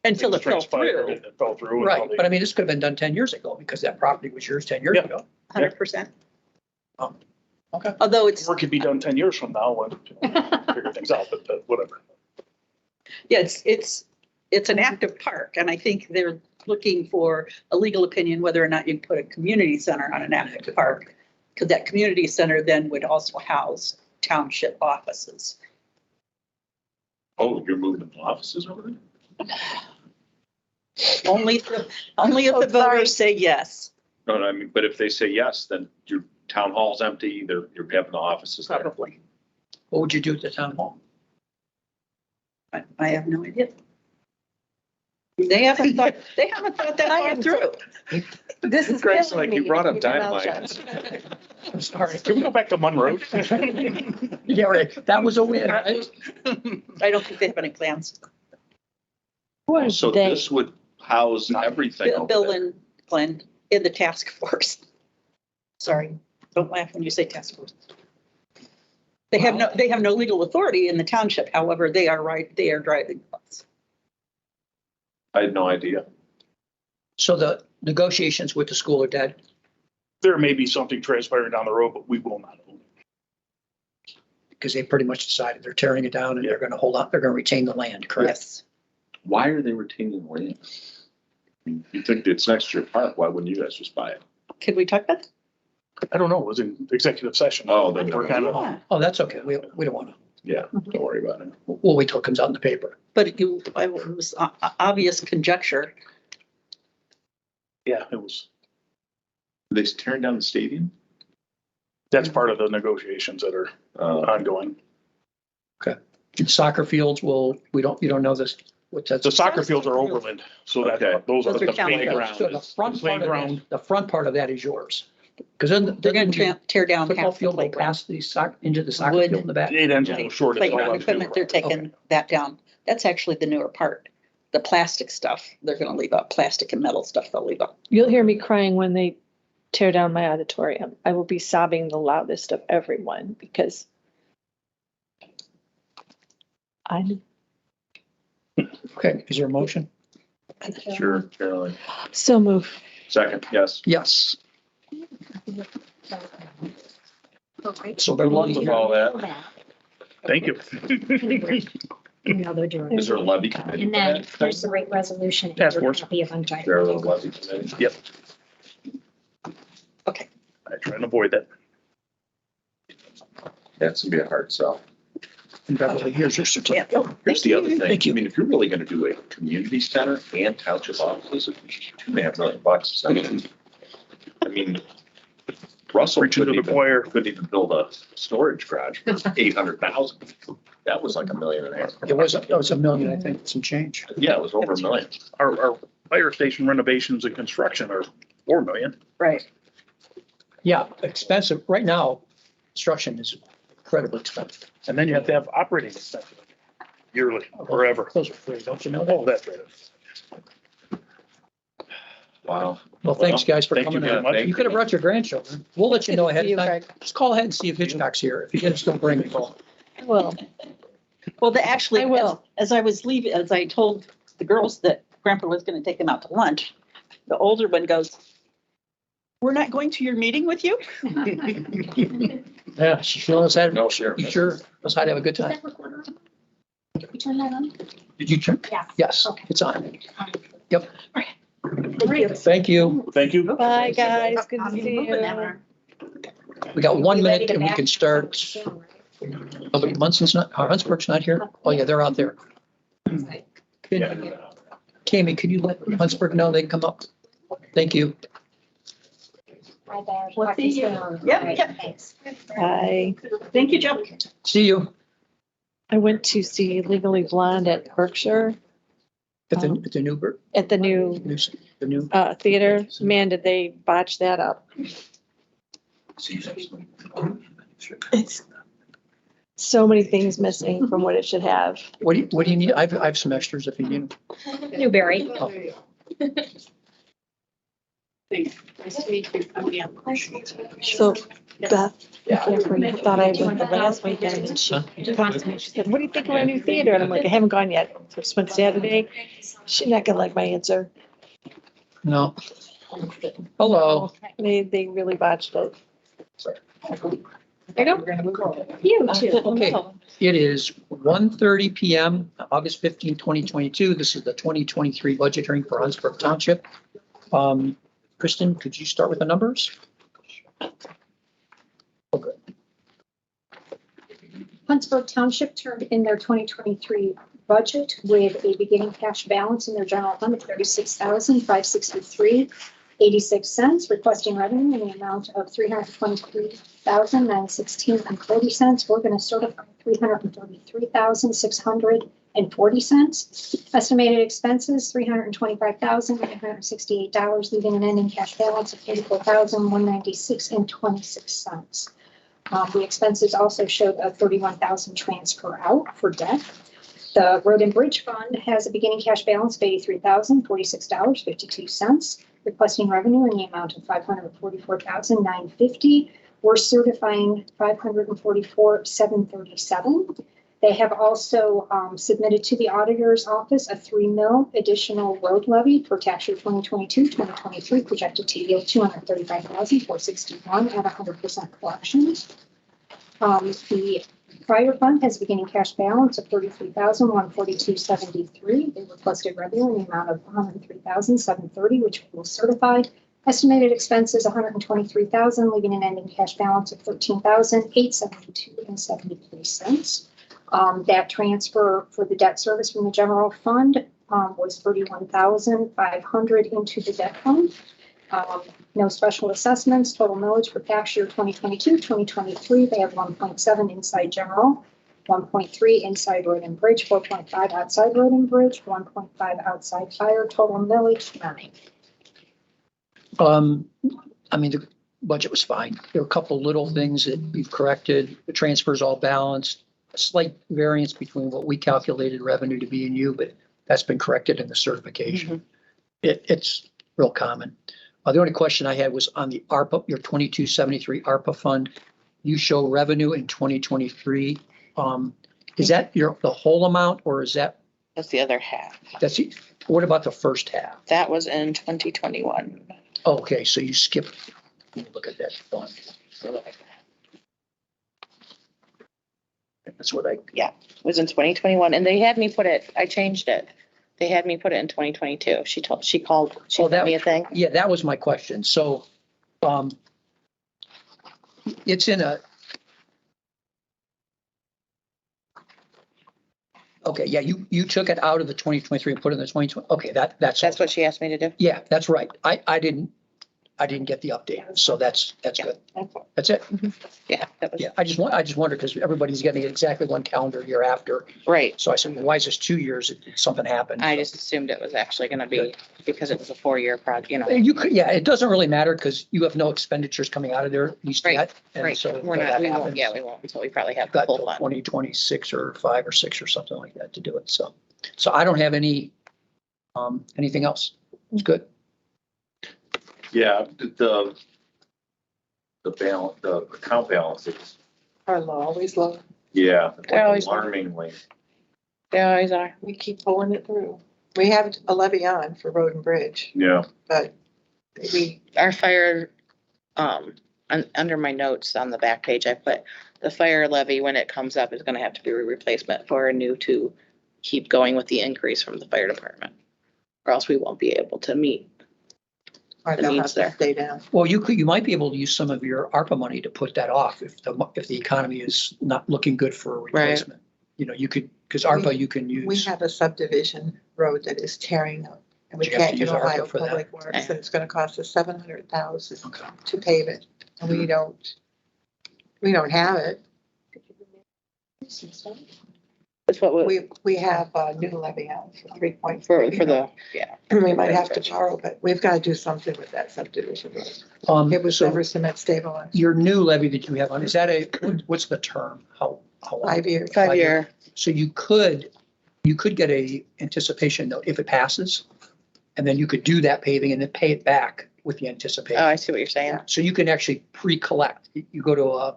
Until it fell transpired. through, It fell through. Right, until but I they- mean, this could have been done 10 years ago because that property was yours 10 years Yeah. ago. 100%. Okay. Although it's, Work could be done 10 years from now when, figure things out, but whatever. yeah, it's an active park, and I think they're looking for a legal opinion whether or not you can put a community center on an active park. Because that community center then would also house township offices. Oh, you're moving offices over there? Only if the voters say yes, No, I mean, but if they say yes, then your town hall's empty, you're having the offices there. probably. What would you do at the town hall? I have no idea. They haven't thought that far through. This is. Greg's killing like, you me brought if up keep your mouth dynamite. shut. I'm sorry. Can we go back to Munn Road? Yeah, right. That was a win. right? I don't think they have any plans. So They- this would house everything over Bill there. and Glenn in the task force. Sorry, don't laugh when you say task force. They have no legal authority in the township. However, they are driving us. I had no idea. So the negotiations with the school are dead? There may be something transpiring down the road, but we will not own it. Because they pretty much decided they're tearing it down and they're going to hold on, they're going to retain the land, correct? Yes. Why are they retaining land? You think it's next to your park, why wouldn't you guys just buy it? Could we talk about? I don't know, it was in executive session. Oh, then we're kind of, Oh, that's okay. We don't want to, yeah, don't worry about it. we'll wait till it comes out in the paper. But it was obvious conjecture. Yeah, it was. They tearing down the stadium? That's part of the negotiations that are ongoing. Soccer fields you don't know this, what's that? The soccer fields are overland, so that, Okay. those are Those are the county playground. So the front part of Playground. that, the front part of that is yours. Because then They're going to tear down football half the field will playground. pass the soccer, into the soccer Wood. field in the back. Eight ends go short. It's all Playground up to equipment, they're taking that down. That's actually the newer part. The plastic stuff, they're gonna leave up. Plastic and metal stuff, they'll leave up. You'll hear me crying when they tear down my auditorium. I will be sobbing the loudest of everyone because I'm Okay, is there a motion? Sure, Carolyn. so moved. Second, yes. Yes. So they're With lucky. all that, Thank you. Email the director. is there a levy committee? And then there's the rate resolution. and Task your force. copy of untitled. There are the levy committee. Yep. Okay. I try and avoid that. That's gonna be a hard sell. And Beverly, here's your certificate. Here's the other thing. Thank you. I mean, if you're really gonna do a community center and township offices, $2.5 million. I mean, Russell Preaching to couldn't the choir. even build a storage garage for 800,000. That was like $1.5 million. It was $1 million, I think, some change. Yeah, it was over $1 million. Our fire station renovations and construction are 4 million. Right. Yeah, expensive. Right now, construction is incredibly expensive. And then you have to have operating expenses yearly, forever. Those are free, don't you know Oh, that? that's right. Wow. Well, thanks, guys, for Thank you coming very in. much. You could have brought your grandchildren. We'll let you know ahead See of you, time. Greg. Just call ahead and see if Hitchcock's here. If he gets, don't bring me. Well, Well, actually, I will. as I was leaving, as I told the girls that Grandpa was gonna take them out to lunch, the older one goes, "We're not going to your meeting with you?" Yeah, she sure knows how to, No, sure. you sure knows how to have a good time. You turn that on? Did you turn? Yeah. Yes, Okay. it's on. Yep. Great. Thank you. Thank you. bye, guys. Good to see you. We got 1 You ready minute to and we back can up start. soon, right? Oh, but Munson's not, Huntsburg's not here? Oh, yeah, they're out there. Tammy, can you let Huntsburg know they can come up? Thank you. Bye, Barb. We'll Talk to see you you. soon. Yep, All right, yep. Thanks. Bye. Thank you, Joe. See you I went to see Legally Blonde at Berkshire at the Newburgh, at the new the new. theater. Man, did they botch that up. It's so many things missing from what it should have. What do you need? I have some extras if you need them. Newberry. Oh. So Beth Jeffrey thought I went the last weekend and she talked to me. She said, "What do you think of our new theater?" And I'm like, "I haven't gone yet." So it's been Saturday. She's not gonna like my answer. No. Hello. They really botched it. There you go. You too. Okay, it is 1:30 PM, August 15, 2022. This is the 2023 budget hearing for Huntsburg Township. Kristen, could you start with the numbers? Huntsburg Township turned in their 2023 budget with a beginning cash balance in their general fund of $36,563.86, requesting revenue in the amount of $323,916.40. We're going to certify $333,640.40. Estimated expenses, $325,968, leaving an ending cash balance of $84,196.26. The expenses also showed a $31,000 transfer out for debt. The Road and Bridge Fund has a beginning cash balance of $83,046.52, requesting revenue in the amount of $544,950. We're certifying $544,737. They have also submitted to the auditor's office a 3 mil additional road levy for tax year 2022-2023, projected to yield $235,461 at 100% collections. The Fire fund has a beginning cash balance of $33,142.73. They requested revenue in the amount of $103,730, which we will certify. Estimated expenses $123,000, leaving an ending cash balance of $13,872.73. That transfer for the debt service from the general fund was $31,500 into the debt fund. No special assessments. Total millage for tax year 2022, 2023. They have 1.7 inside general, 1.3 inside road and bridge, 4.5 outside road and bridge, 1.5 outside fire. Total millage 9. I mean, the budget was fine. There were a couple little things that we've corrected. The transfers all balanced. A slight variance between what we calculated revenue to be and you, but that's been corrected in the certification. It's real common. The only question I had was on the ARPA, your 2273 ARPA fund. You show revenue in 2023. Is that the whole amount, or is that? That's the other half. That's it. What about the first half? That was in 2021. Okay, so you skipped. Let me look at that fund. That's what Yeah, it was in 2021, and they had me put it, I changed it. They had me put it in 2022. She called, she sent me a thing. Yeah, that was my question. So, it's in a. Okay, yeah, you took it out of the 2023 and put it in the 2020. Okay, that's what she asked me to do. Yeah, that's right. I didn't get the update, so that's good. That's it. Yeah, that was. Yeah, I just wondered because everybody's getting exactly one calendar year after. Right. So I said, well, why is this 2 years? Something happened. I just assumed it was actually going to be because it was a 4-year project, you know. You could, yeah, it doesn't really matter because you have no expenditures coming out of there, at least yet. And Right. so We're until not, that we won't, happens, yeah, we won't until we probably have You've the got full till fund. 2026 or 5 or 6 or something like that to do it. So I don't have any, anything else. It's good. Yeah, the balance, the account balances, Are low, always low. yeah, They're always low. alarmingly. They always are. We keep pulling it through. We have a levy on for road and bridge, Yeah. but we, Our fire, under my notes on the back page, I put the fire levy, when it comes up, is gonna have to be a replacement for a new to keep going with the increase from the fire department. Or else we won't be able to meet or the they'll have needs to there. stay down. Well, you might be able to use some of your ARPA money to put that off if the economy is not looking good for a replacement. You know, you could, because ARPA you can use. We have a subdivision road that is tearing up. And we But you have can't to get use ARPA Ohio for that. Public Works, and it's gonna cost us $700,000 Okay. to pave it. And we don't have it. That's what We have a new levy on for 3.4. for the, yeah. We might have to borrow, but we've got to do something with that subdivision road. It was So never cement stabilized. your new levy that you have on, is that what's the term? How long? 5 years. 5 year. So you could get a anticipation note if it passes. And then you could do that paving and then pay it back with the anticipation. Oh, I see what you're saying. So you can actually pre-collect. You go to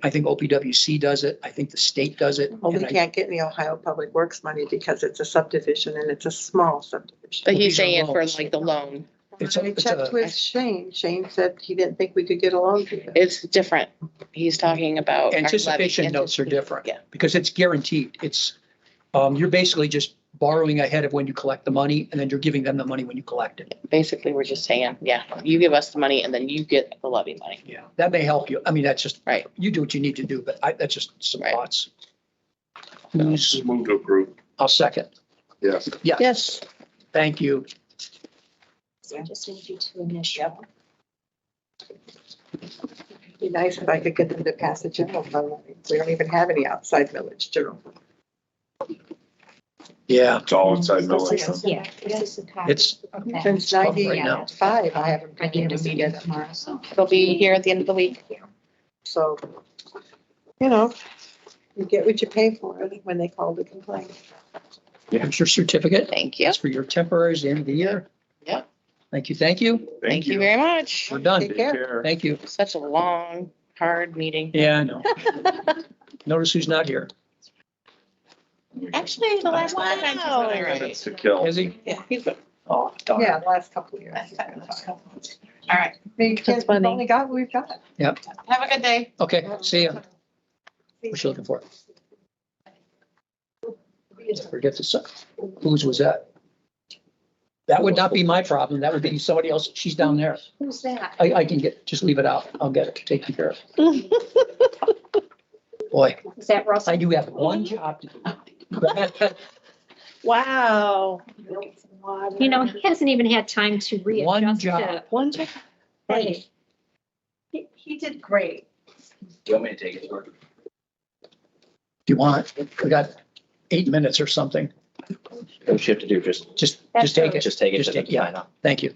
I think OPWC does it. I think the state does it. Well, we and I- can't get any Ohio Public Works money because it's a subdivision and it's a small subdivision. But Well, he's these are saying for loans. like the loan, It's I checked with Shane. Shane said he didn't think we could get a loan through that. it's different. He's talking about. our levy. Anticipation notes are different. Yeah. Because it's guaranteed. It's, you're basically just borrowing ahead of when you collect the money and then you're giving them the money when you collect it. Basically, we're just saying, yeah, you give us the money and then you get the levy money. Yeah, that may help you. I mean, that's just, Right. you do what you need to do, but that's just some Right. thoughts. Who's, Move to approve. I'll second. Yes. Yeah, Yes. thank you. So I just need you to initial. It'd be nice if I could get them to pass a general fund levy. We don't even have any outside village general fund. Yeah, It's all inside millage. Yeah. This is a copy. it's, Since tough right now. 95, I haven't I been need able to to meet get it it. tomorrow, so. They'll be here at the end of the week. So, you get what you pay for when they call to complain. Here's your certificate. Thank you. That's for your temporaries, the end of the year. Yep. Thank you, thank you. Thank you very much. We're done. Take care. Thank you. Such a long, hard meeting. Yeah, I know. Notice who's not here. Actually, the last couple times he's been all right. To kill. Is he? Yeah, he's good. Oh, darn. Yeah, the last couple of years. All right. We've only got what we've got. Have a good day. Okay, see ya. What you looking for? Forget the son. Whose was that? That would not be my problem. That would be somebody else. She's down there. Who's that? I can just leave it out. I'll get it taken care of. Boy, Is that Russell? I do have one job to do. Wow. You know, he hasn't even had time to One readjust job. to. One check. Hey. He did great. Do you want me to take it? Or- Do you want? We got 8 minutes or something. What you have to do, just Just That's take it. right. Just take it Just to the take, yeah, final. thank you.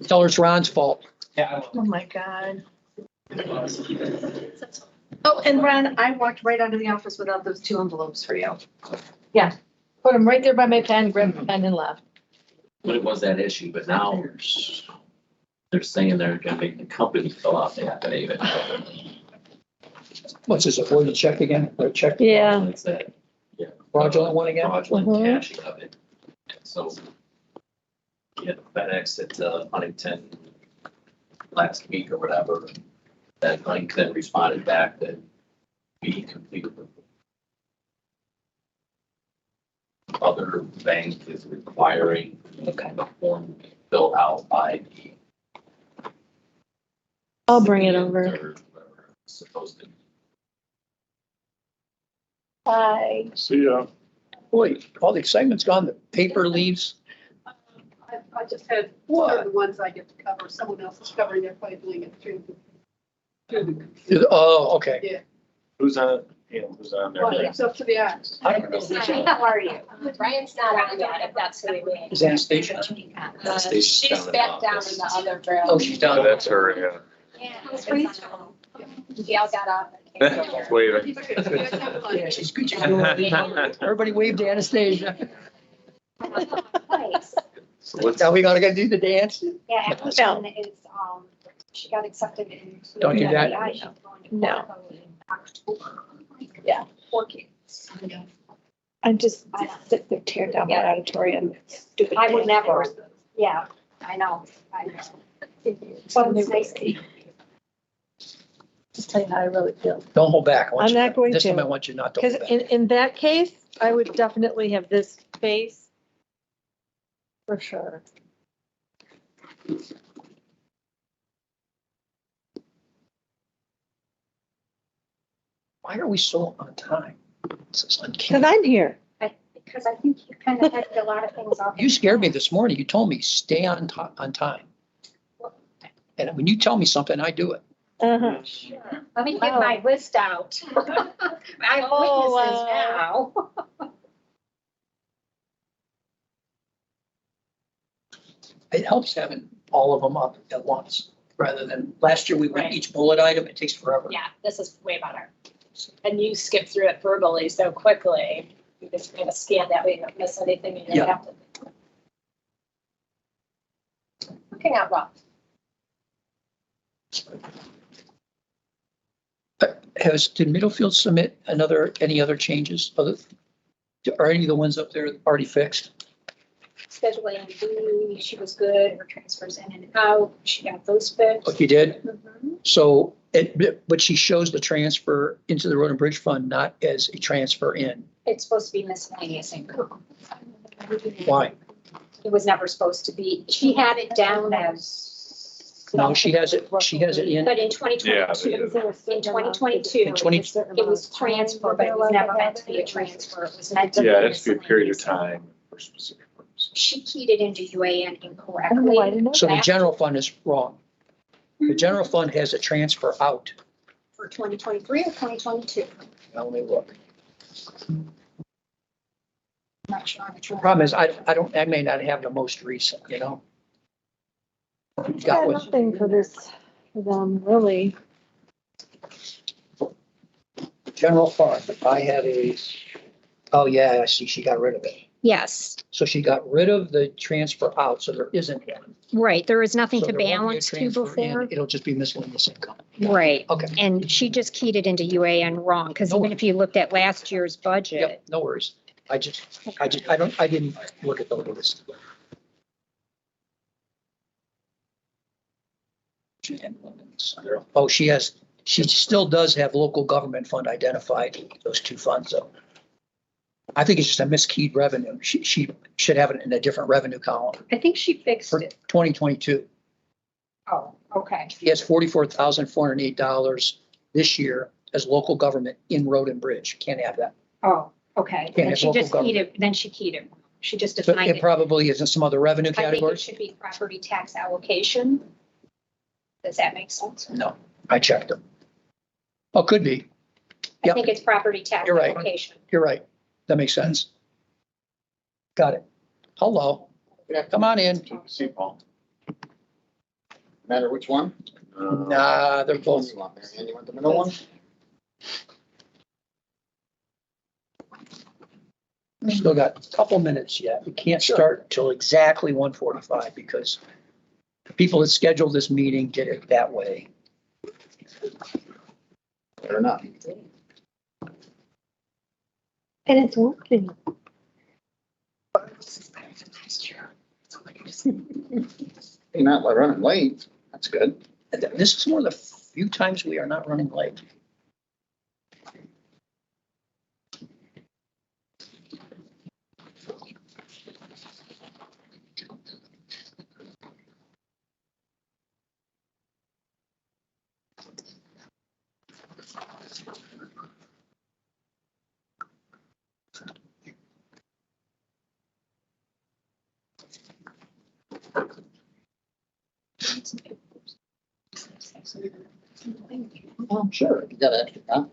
Tell her it's Ron's fault. Yeah. Oh, my God. Oh, and Ron, I walked right out of the office without those 2 envelopes for you. Yeah, put them right there by my pen, grabbed the pen and left. But it was that issue, but now they're saying they're gonna make the company fill out the affidavit. What's this, a voided check again? Or check? Yeah. It's that, yeah. Fraudulent one again? Fraudulent Mhm. cashing of it. So. Yeah, FedEx at Huntington last week or whatever, that Huntington responded back that we completed the other bank is requiring the form filled out by the. I'll bring it over. or whoever Supposed to. Bye. See ya. Boy, all the excitement's gone. The paper leaves. I just had What? the ones I get to cover. Someone else is covering, they're probably doing it through. Oh, okay. Yeah. Who's on, who's on there? Well, it's up to the acts. I don't know. How are you? Brian's not on yet, if that's who it is. Is Anastasia? She's back down in the other room. Oh, she's down. That's her, Yeah. Gail got up. and came over. Wait. Yeah, she's good. She's doing it. Everybody wave to Anastasia. Nice. So what's, Now we gotta do the dance. Yeah, Allison is, she got accepted in. Don't do that. UAI. She's going to No. Portland in October. Yeah. 4 kids. I'm just sit there tearing down my auditorium. Stupid I would thing. never, yeah, I know. Well, it's nice to. Just tell you how I really feel. Don't hold back. I want I'm you- not going This time to. I want you not to Because hold back. in that case, I would definitely have this face. For sure. Why are we so on time? This is Because uncanny. I'm here. Because I think you kind of had a lot of things off. You scared me this morning. You told me, stay on time. And when you tell me something, I do it. Uh-huh. Let me get my list out. I have Oh, witnesses now. It helps having all of them up at once, rather than, last year we went Right. each bullet item, it takes forever. Yeah, this is way better. And you skip through it verbally so quickly. You just kind of scan that way, you don't miss anything. You don't Yeah. have to. Looking at Rob. Did Middlefield submit any other changes? Are any of the ones up there already fixed? Schedule A and B, she was good, her transfers in and out, she got those fixed. Oh, you did? Mhm. So, but she shows the transfer into the road and bridge fund, not as a transfer in. It's supposed to be miscellaneous income. Why? It was never supposed to be, she had it down as. No, she has it in. But in 2022, in 2022, In 20 it was transfer, but it was never meant to be a transfer. It was meant to be. yeah, it has to be a period of time for specific purposes. She keyed it into UAN Oh, I incorrectly. didn't know So the that. general fund is wrong. The general fund has a transfer out. For 2023 or 2022? Now, let me look. Not sure on the transfer. Problem is, I may not have the most recent, you know? Got Yeah, what, nothing for this, for them, really. general fund, I have oh yeah, I see, she got rid of it. Yes, So she got rid of the transfer out, so there isn't one. right. There is nothing So to there won't be a balance to transfer in, before. It'll just be miscellaneous income. Right. Okay. And she just keyed it into UAN wrong, because No even if you looked at last year's budget, Yep, no worries. I didn't look at the list. Oh, she has She still does have local government fund identified, those two funds, though. I think it's just a miskeyed revenue. She should have it in a different revenue column I think she fixed for it. 2022. Oh, okay. She has $44,408 this year as local government in road and bridge. Can't have that. Oh, okay. Can't Then have she local just keyed government. it, then she keyed it. She just So assigned it it. probably is in some other revenue I think it categories. should be property tax allocation. Does that make sense? No, I checked them. Oh, could be. I Yep. think it's property tax You're right. allocation. You're right. That makes sense. Got it. Hello. Come on in. See, Paul. Matter which one? Nah, they're both. You want Mary Ann, you want the middle one? Still got a couple minutes yet. We can't start till exactly 1:45 because the people that scheduled this meeting did it that way. Fair enough. And it's working. You're not running late. That's good. This is one of the few times we are not running late. Oh, sure. You got extra, huh?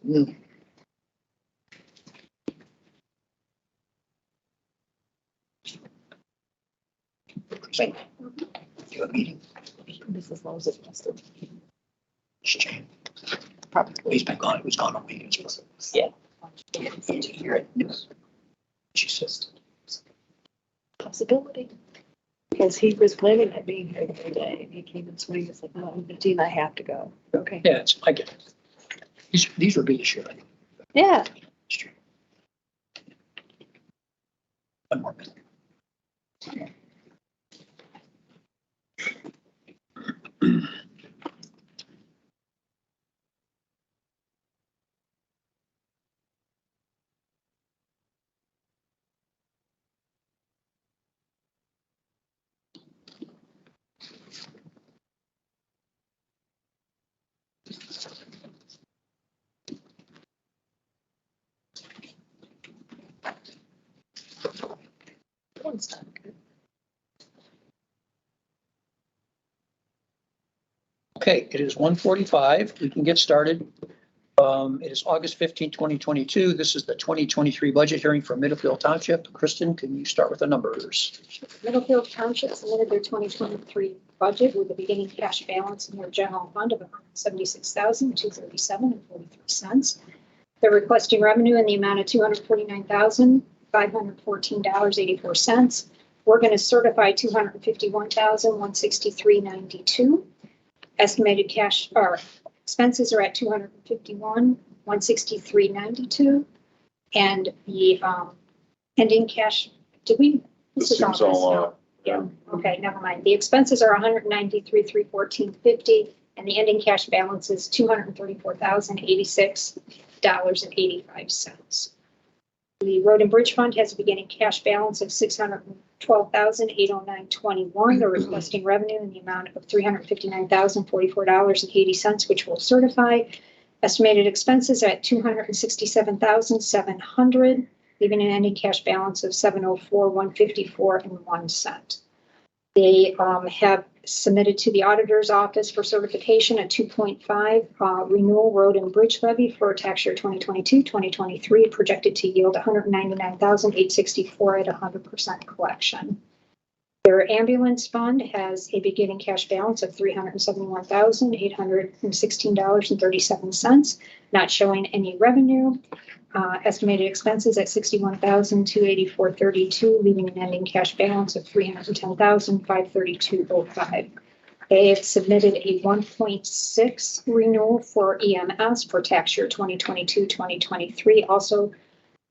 Mm. This is low as it must have. He's been gone. He was gone on meetings. Yeah. She says. Possibility. Because he was planning on being here every day, and he came and swing, it's like, no, Dean, I have to go. Okay. Yeah, I get it. These would be this year. Yeah. One more minute. One's not good. Okay, it is 1:45. We can get started. It is August 15, 2022. This is the 2023 budget hearing for Middlefield Township. Kristen, can you start with the numbers? Middlefield Township submitted their 2023 budget with a beginning cash balance in their general fund of $176,237.43. They're requesting revenue in the amount of $249,514.84. We're going to certify $251,163.92. Estimated cash or expenses are at $251,163.92. And the ending cash, did we? This is all. Yeah, okay, never mind. The expenses are $193,314.50, and the ending cash balance is $234,086.85. The Road and Bridge Fund has a beginning cash balance of $612,809.21. They're requesting revenue in the amount of $359,044.80, which will certify. Estimated expenses at $267,700, leaving an ending cash balance of $704,154.01. They have submitted to the auditor's office for certification a 2.5 renewal road and bridge levy for tax year 2022-2023, projected to yield $199,864 at 100% collection. Their ambulance fund has a beginning cash balance of $371,816.37, not showing any revenue. Estimated expenses at $61,284.32, leaving an ending cash balance of $310,532.05. They have submitted a 1.6 renewal for EMS for tax year 2022-2023, also,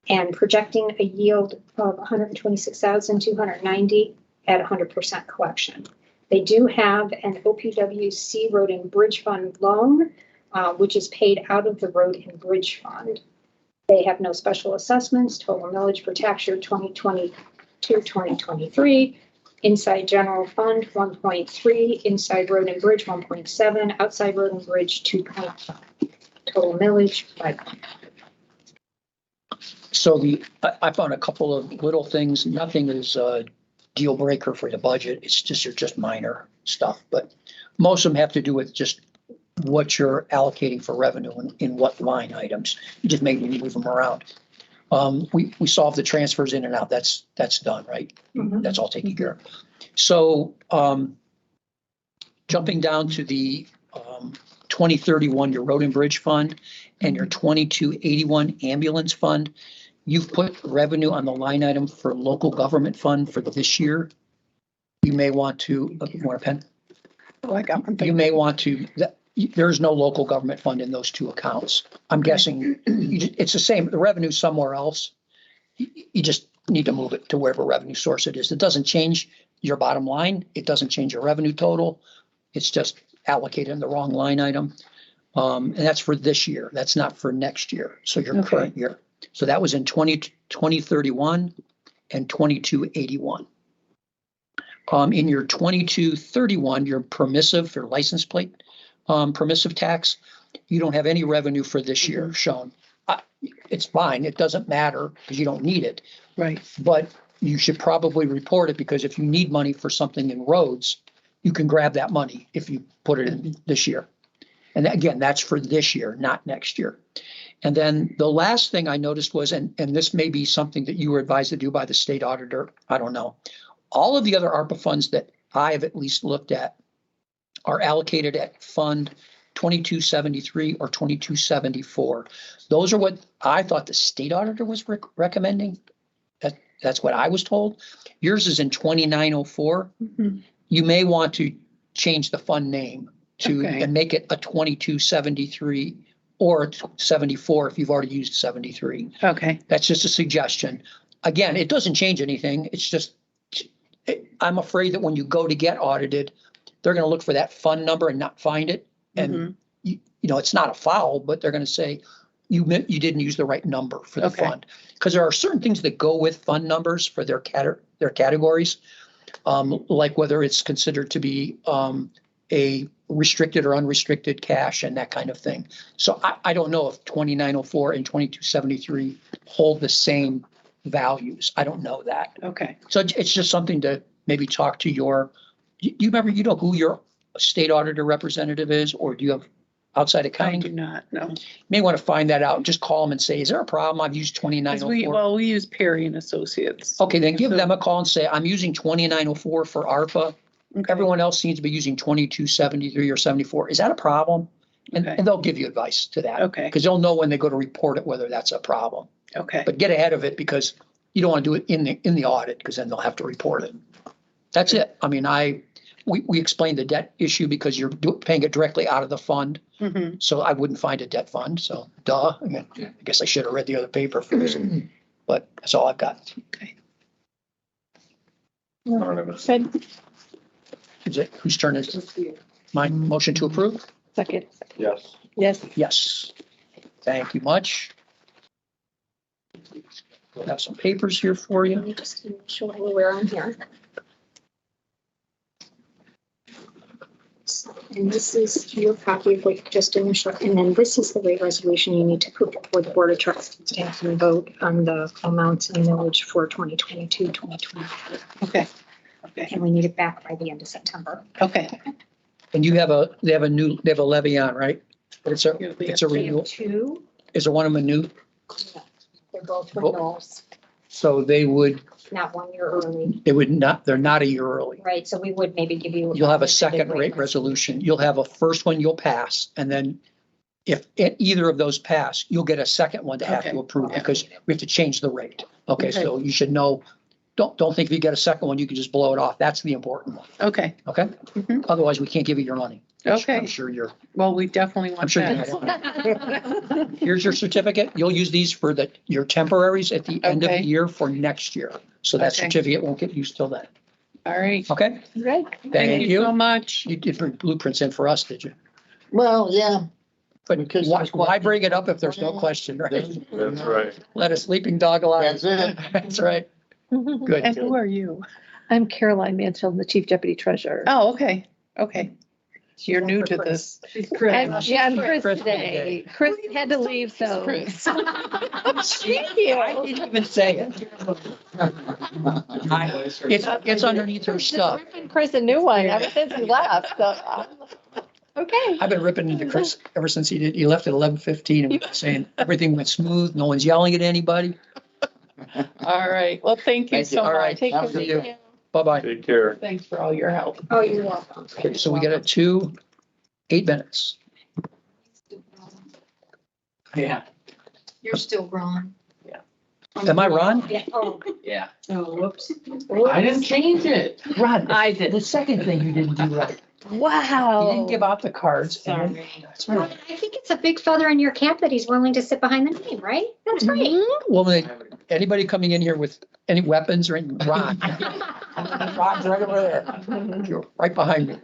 and projecting a yield of $126,290 at 100% collection. They do have an OPWC Road and Bridge Fund loan, which is paid out of the Road and Bridge Fund. They have no special assessments, total millage for tax year 2022, 2023. Inside general fund, 1.3, inside road and bridge, 1.7, outside road and bridge, 2.5. Total millage, 5. So I found a couple of little things. Nothing is a deal breaker for the budget. It's just minor stuff, but most of them have to do with just what you're allocating for revenue and in what line items. You just maybe move them around. We solved the transfers in and out. That's done, right? That's all taken care of. So jumping down to the 2031, your road and bridge fund and your 2281 ambulance fund, you've put revenue on the line item for local government fund for this year. You may want to, you want a pen? Oh, I got one. You may want to, there's no local government fund in those two accounts. I'm guessing it's the same, the revenue somewhere else. You just need to move it to wherever revenue source it is. It doesn't change your bottom line. It doesn't change your revenue total. It's just allocated in the wrong line item. And that's for this year. That's not for next year. So your current year. So that was in 2031 and 2281. In your 2231, your permissive or license plate, permissive tax, you don't have any revenue for this year shown. It's fine. It doesn't matter because you don't need it. Right. But you should probably report it because if you need money for something in roads, you can grab that money if you put it in this year. And again, that's for this year, not next year. And then the last thing I noticed was, and this may be something that you were advised to do by the state auditor, I don't know. All of the other ARPA funds that I have at least looked at are allocated at Fund 2273 or 2274. Those are what I thought the state auditor was recommending. That's what I was told. Yours is in 2904. You may want to change the fund name to and make it a 2273 or 74 if you've already used 73. Okay. That's just a suggestion. Again, it doesn't change anything. It's just, I'm afraid that when you go to get audited, they're going to look for that fund number and not find it. And you know, it's not a foul, but they're going to say you didn't use the right number for the fund. Because there are certain things that go with fund numbers for their categories, like whether it's considered to be a restricted or unrestricted cash and that kind of thing. So I don't know if 2904 and 2273 hold the same values. I don't know that. Okay. So it's just something to maybe talk to your, you remember, you know who your state auditor representative is, or do you have outside accounting? I do not, no. You may want to find that out. Just call them and say, is there a problem? I've used 2904. We use Perry and Associates. Okay, then give them a call and say, I'm using 2904 for ARPA. Everyone else seems to be using 2273 or 74. Is that a problem? And they'll give you advice to that. Okay. Because they'll know when they go to report it, whether that's a problem. Okay. But get ahead of it because you don't want to do it in the audit because then they'll have to report it. That's it. I mean, we explained the debt issue because you're paying it directly out of the fund. So I wouldn't find a debt fund. So duh. I guess I should have read the other paper first, but that's all I've got. Okay. Is it, whose turn is it? My motion to approve? Second. Yes. Yes. Yes. Thank you much. We'll have some papers here for Let me you. just show anywhere on here. And this is your copy of what just initial, and then this is the rate resolution you need to put before the Board of Trustees and vote on the amounts and millage for 2022, 2023. Okay. Okay. And we need it back by the end of September. Okay. And you have they have a levy on, right? But it's a They renewal. have two, Is there one of them a new? they're both renewals, So they would not 1 year early, they're not a year early. right? So we would maybe give you. You'll have a second rate resolution. You'll have a first one you'll pass. And then if either of those pass, you'll get a second one to have to approve because we have to change the rate. Okay, so you should know, don't think if you get a second one, you can just blow it off. That's the important one. Okay. Okay? Otherwise, we can't give you your money. Okay. I'm sure you're, Well, we definitely want I'm sure that. here's your certificate. You'll use these for your temporaries at the end of the year for next year. So that Okay. certificate won't get used till then. All right. Okay? Right. Thank you. So much. You did bring blueprints in for us, did you? Well, yeah. But Because why bring it up if there's no question, right? That's right. Let a sleeping dog lie. That's it. That's right. Good. And who are you? I'm Caroline Mansfield, the Chief Deputy Treasurer. Oh, okay. Okay. You're new to this. I'm Chris today. Chris had to leave, so. Chris. Thank you. I didn't even say it. It's underneath her stuff. Ripping Chris a new one ever since he left, so. Okay. I've been ripping into Chris ever since he left at 11:15 and saying everything went smooth. No one's yelling at anybody. All right. Well, thank you so All right. much. Take See care. you. Bye-bye. Take care. Thanks for all your help. Oh, you're welcome. Okay, so we got a 8 minutes. Yeah. You're still Ron. Am I Ron? Yeah. Oh, Yeah. oh, whoops. I didn't change it. Ron, I did. the second thing you didn't do right. Wow. You didn't give out the cards. Sorry. That's right. I think it's a big feather in your cap that he's willing to sit behind the name, right? That's great. Well, anybody coming in here with any weapons or any, Ron. Ron's right over there. You're right behind me.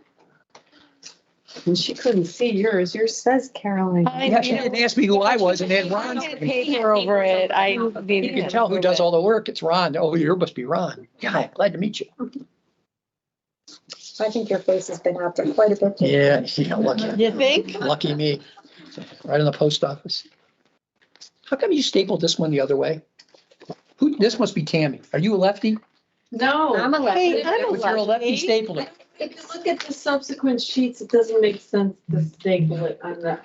And she couldn't see yours. Yours says Caroline. Yeah, she didn't ask me who I was and then Ron. Paper over it. I You can tell who does all the work. It's Ron. Oh, you must be Ron. Yeah, glad to meet you. I think your face has been out there quite a bit. Yeah, lucky. You think? Lucky me. Right in the post office. How come you stapled this one the other way? This must be Tammy. Are you a lefty? No. I'm a lefty. Hey, I'm a If you're a lefty, staple it. If you look at the subsequent sheets, it doesn't make sense to staple it on the.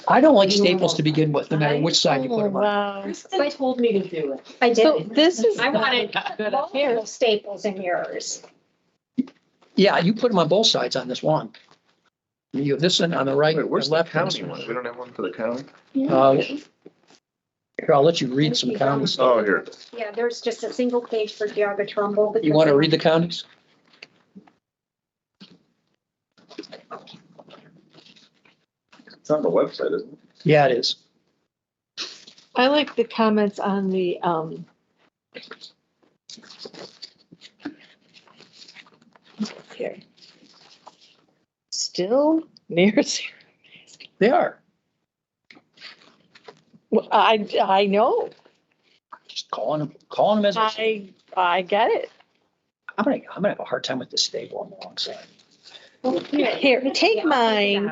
I don't like staples to begin with, no matter which side you put them on. Wow. Kristen told me to do it. I So did. this is. I wanted multiple staples in yours. Yeah, you put them on both sides on this one. You have this one on the right, Wait, where's the left. and this county one. one? We don't have one for the county? Here, I'll let you read some counties. Oh, here. Yeah, there's just a single page for Geauga Trumbull. You want to read the counties? It's on the website, isn't it? Yeah, it is. I like the comments on the, here. Still near zero. They are. Well, I know. Just calling them as. I get it. I'm gonna have a hard time with the staple on the wrong side. Here, take mine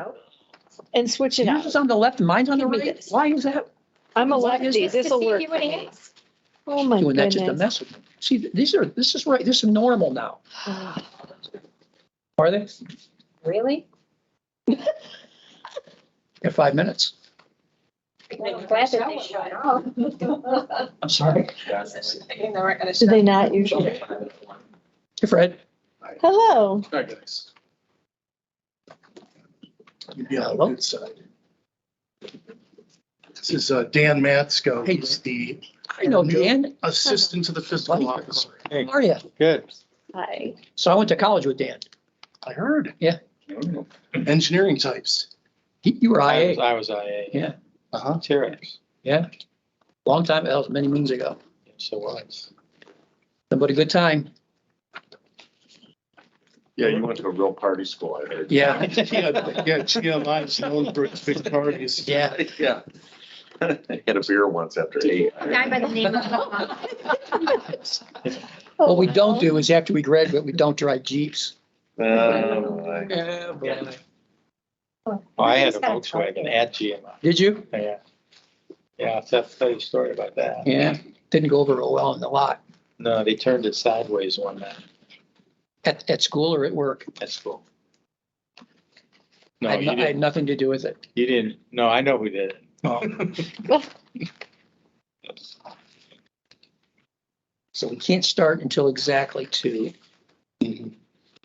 and switch it Yours out. is on the left and mine's on the Give me right. this. Why is that? I'm a Why is lefty. that? This will work. For me. Oh, my Doing that just to goodness. mess with me. See, this is right. This is normal now. Are they? Really? Got 5 minutes. I'm glad that they showed up. I'm sorry. Do they not usually? Hey, Fred. Hello. Hi, guys. Yeah, hello. Good side. This is Dan Matsko. Hey, He's the I know Dan. assistant to the fiscal officer. How are you? Good. Hi. So I went to college with Dan. I heard. Yeah. Engineering types. You were IA. I was IA. Yeah. Uh-huh. T-Rex. Yeah. Long time. That was many moons ago. So was. But a good time. Yeah, you went to a real party school, I heard. Yeah. Yeah, GMI is known for its big parties. Yeah. Yeah. I had a beer once after 8. A guy by the name of. What we don't do is after we graduate, we don't drive Jeeps. Uh, Yeah, boy. Oh, I had a Volkswagen at GMI. Did you? Yeah. Yeah, I'll have to tell you a story about that. Yeah. Didn't go over real well in the lot. No, they turned it sideways one night At school or at work? at school. I No, had you no- I had didn't. nothing to do with it. You didn't. No, I know who did it. Oh. So we can't start until exactly 2.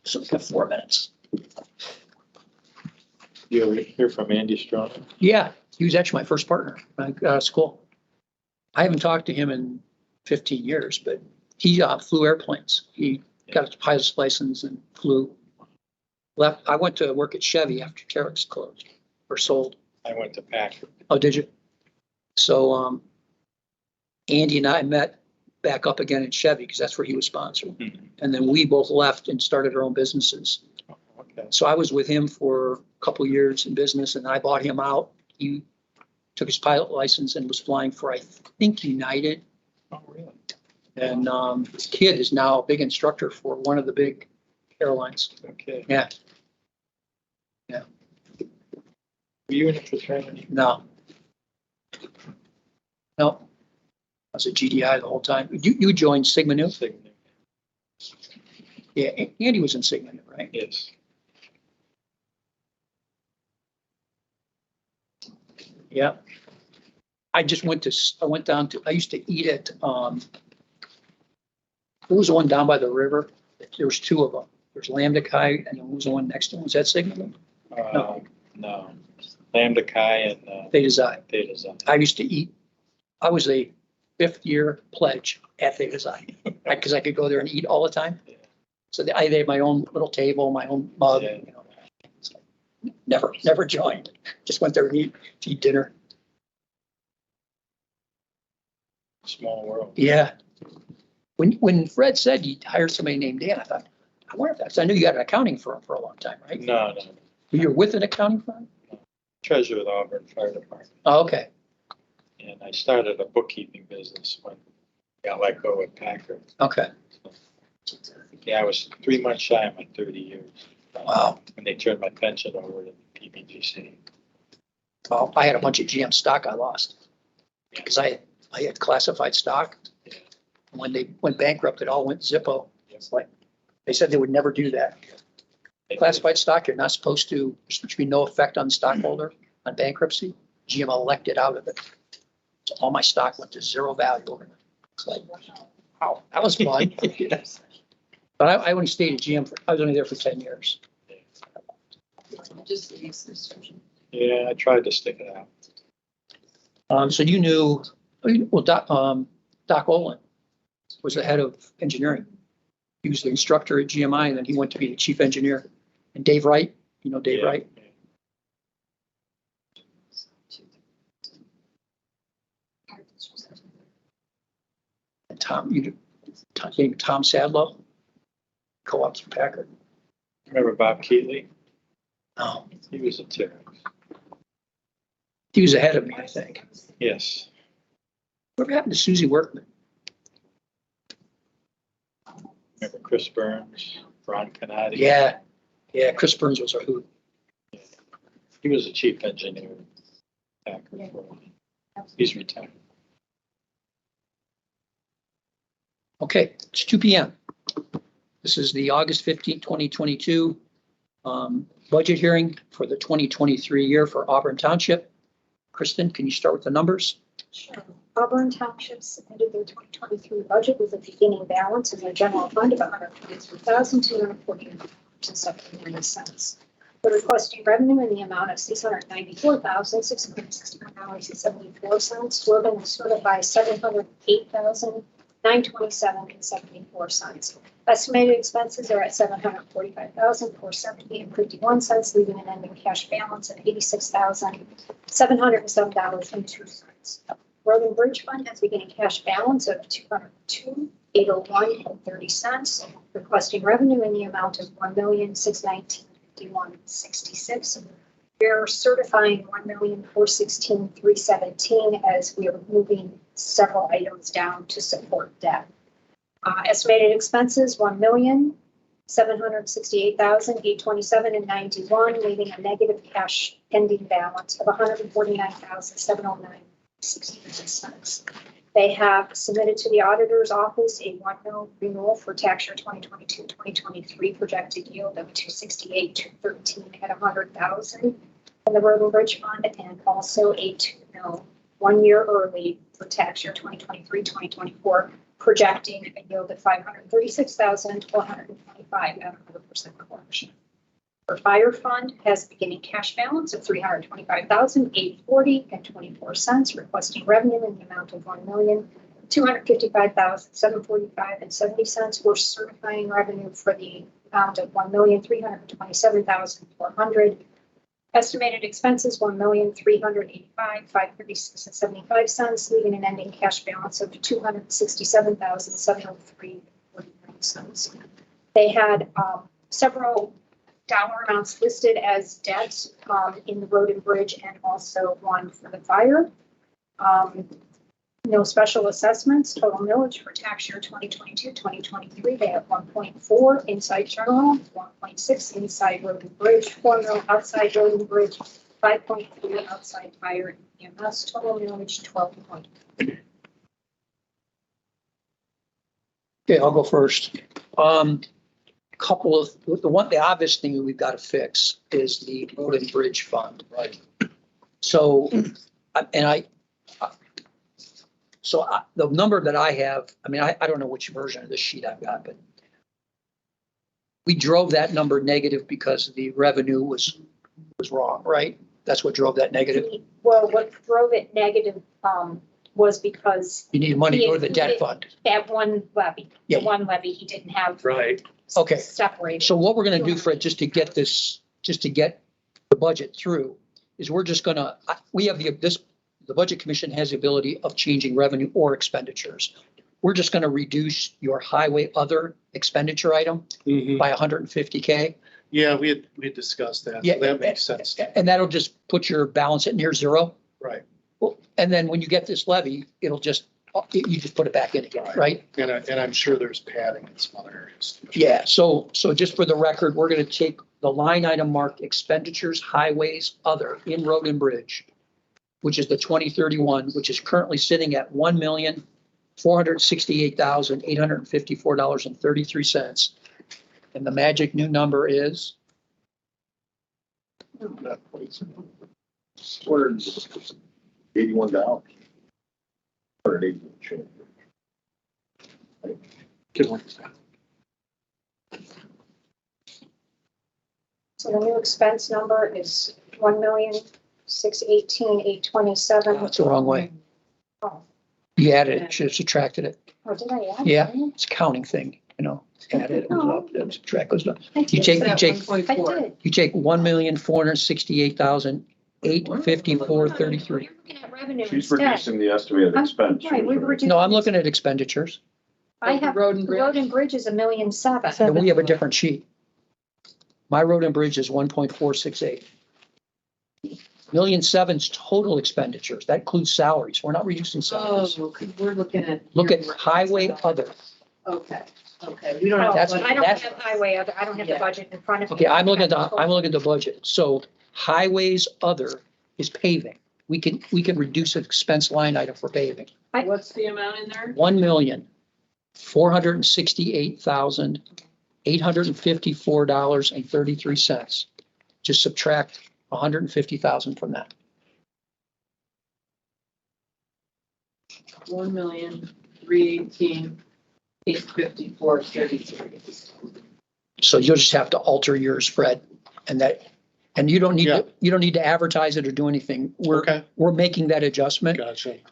So we've got 4 minutes. You ever hear from Andy Strong? Yeah, he was actually my first partner out of school. I haven't talked to him in 15 years, but he flew airplanes. He got a pilot's license and flew. Left. I went to work at Chevy after Terex closed or sold. I went to Packard. Oh, did you? So Andy and I met back up again in Chevy because that's where he was sponsored. And then we both left and started our own businesses. Okay. So I was with him for a couple of years in business and I bought him out. He took his pilot license and was flying for, I think, United. Oh, really? And his kid is now a big instructor for one of the big airlines. Okay. Yeah, Were you in a fraternity? no. No. I was a GDI the whole time. You joined Sigma Nu? Sigma. Yeah, Andy was in Sigma Nu, right? Yes. Yeah. I went down to, I used to eat at, what was the one down by the river? There was two of them. There's Lambda Chi and what was the one next to him? Was that Sigma Nu? No. Lambda Chi and Theta Xi. Theta Xi. I used to eat, I was a 5th year pledge at Theta Xi because I could go there and eat all the time. So I had my own little table, my own mug, Yeah. you know. Never joined. Just went there and eat dinner. Small world. Yeah. When Fred said you'd hire somebody named Dan, I thought, I wonder if that's, I knew you had an accounting firm for a long time, right? No. You're with an accounting firm? Treasurer of the Auburn Fire Department. Oh, okay. And I started a bookkeeping business when I got let go at Packard. Okay. Yeah, I was 3 months shy of my 30 years. Wow. When they turned my pension over to PBGC. Well, I had a bunch of GM stock I lost because I had classified stock. When they went bankrupt, it all went Zippo. It's like, they said they would never do that. Classified stock, you're not supposed to, there's supposed to be no effect on the stockholder on bankruptcy. GM elected out of it. So all my stock went to zero value. It's like, wow, that was fun. But I only stayed at GM, I was only there for 10 years. Yeah, I tried to stick it out. So you knew, well, Doc Olin was the head of engineering. He was the instructor at GMI and then he went to be the chief engineer. And Dave Wright, you know Dave Wright? And Tom Sadlow, co-ops for Packard. Remember Bob Keatley? No, He was a terror. he was ahead of me, I think. Yes. Whatever happened to Susie Workman? Remember Chris Burns, Ron Canati? Yeah, Chris Burns was our hoot. He was the chief engineer at Packard. He's retired. Okay, it's 2 p.m. This is the August 15th, 2022 budget hearing for the 2023 year for Auburn Township. Kristen, can you start with the numbers? Sure. Auburn Township submitted their 2023 budget with a beginning balance in their general fund of $123,249.79. They're requesting revenue in the amount of $694,661.74. Urban is certified $708,927.74. Estimated expenses are at $745,470.51, leaving an ending cash balance of $86,707.02. Road and Bridge Fund has beginning cash balance of $202,801.30, requesting revenue in the amount of $1,619,5166. We're certifying $1,416,317 as we are moving several items down to support debt. Estimated expenses, $1,768,827.91, leaving a negative cash ending balance of $149,709.69. They have submitted to the auditor's office a 1-mil renewal for tax year 2022-2023 projected yield of 268,213 at 100,000 in the Road and Bridge Fund, and also a 2-mil 1 year early for tax year 2023-2024 projecting a yield of 536,125 at 100% collection. Our fire fund has a beginning cash balance of $325,840.24, requesting revenue in the amount of $1,255,745.70. We're certifying revenue for the amount of $1,327,400. Estimated expenses, $1,385,536.75, leaving an ending cash balance of $267,703.49. They had several dollar amounts listed as debt in the road and bridge, and also one for the fire. No special assessments. Total millage for tax year 2022, 2023, they have 1.4 inside general, 1.6 inside road and bridge, 4 mil outside road and bridge, 5.3 outside fire and EMS. Total millage 12 point. Okay, I'll go first. Couple of, the obvious thing we've got to fix is the road and bridge fund. Right. So, the number that I have, I mean, I don't know which version of this sheet I've got, but we drove that number negative because the revenue was wrong, right? That's what drove that negative. Well, what drove it negative was because You need money to go to the debt fund. that one levy, Yeah. the one levy he didn't have. Right. Okay. Separated. So what we're gonna do, Fred, just to get the budget through, is we're just gonna, we have the Budget Commission has the ability of changing revenue or expenditures. We're just gonna reduce your highway other expenditure item by 150K. Yeah, we had discussed that. Yeah, So that makes sense. And that'll just put your balance at near zero. Right. Well, and then when you get this levy, it'll just, you just put it back in again, right? And I'm sure there's padding in some other areas. Yeah, so just for the record, we're gonna take the line item marked expenditures, highways, other, in road and bridge, which is the 2031, which is currently sitting at $1,468,854.33. And the magic new number is? $81. $180. Good one. So the new expense number is $1,618,827. That's the wrong way. Oh. You added it, should have subtracted it. Oh, did I add? Yeah, it's a counting thing, added it goes up, then subtract goes down. I You did. take I did. $1,468,854.33. Looking at revenue She's instead. reducing the estimated expense. Right, we reduced. No, I'm looking at expenditures, I have, road and bridge is $1,000,007. and we have a different sheet. My road and bridge is 1.468. $1,007,000's total expenditures. That includes salaries. We're not reducing salaries. Oh, because we're looking at. Look at highway other. Okay, we don't have. That's- I don't that's- have highway, I don't have the budget in front of me. Okay, I'm looking at the budget. So highways other is paving. We can reduce an expense line item for paving. What's the amount in there? $1,468,854.33. Just subtract 150,000 from that. 1,318,854.33. So you'll just have to alter yours, Fred, and you don't need to advertise it or do anything. We're making that adjustment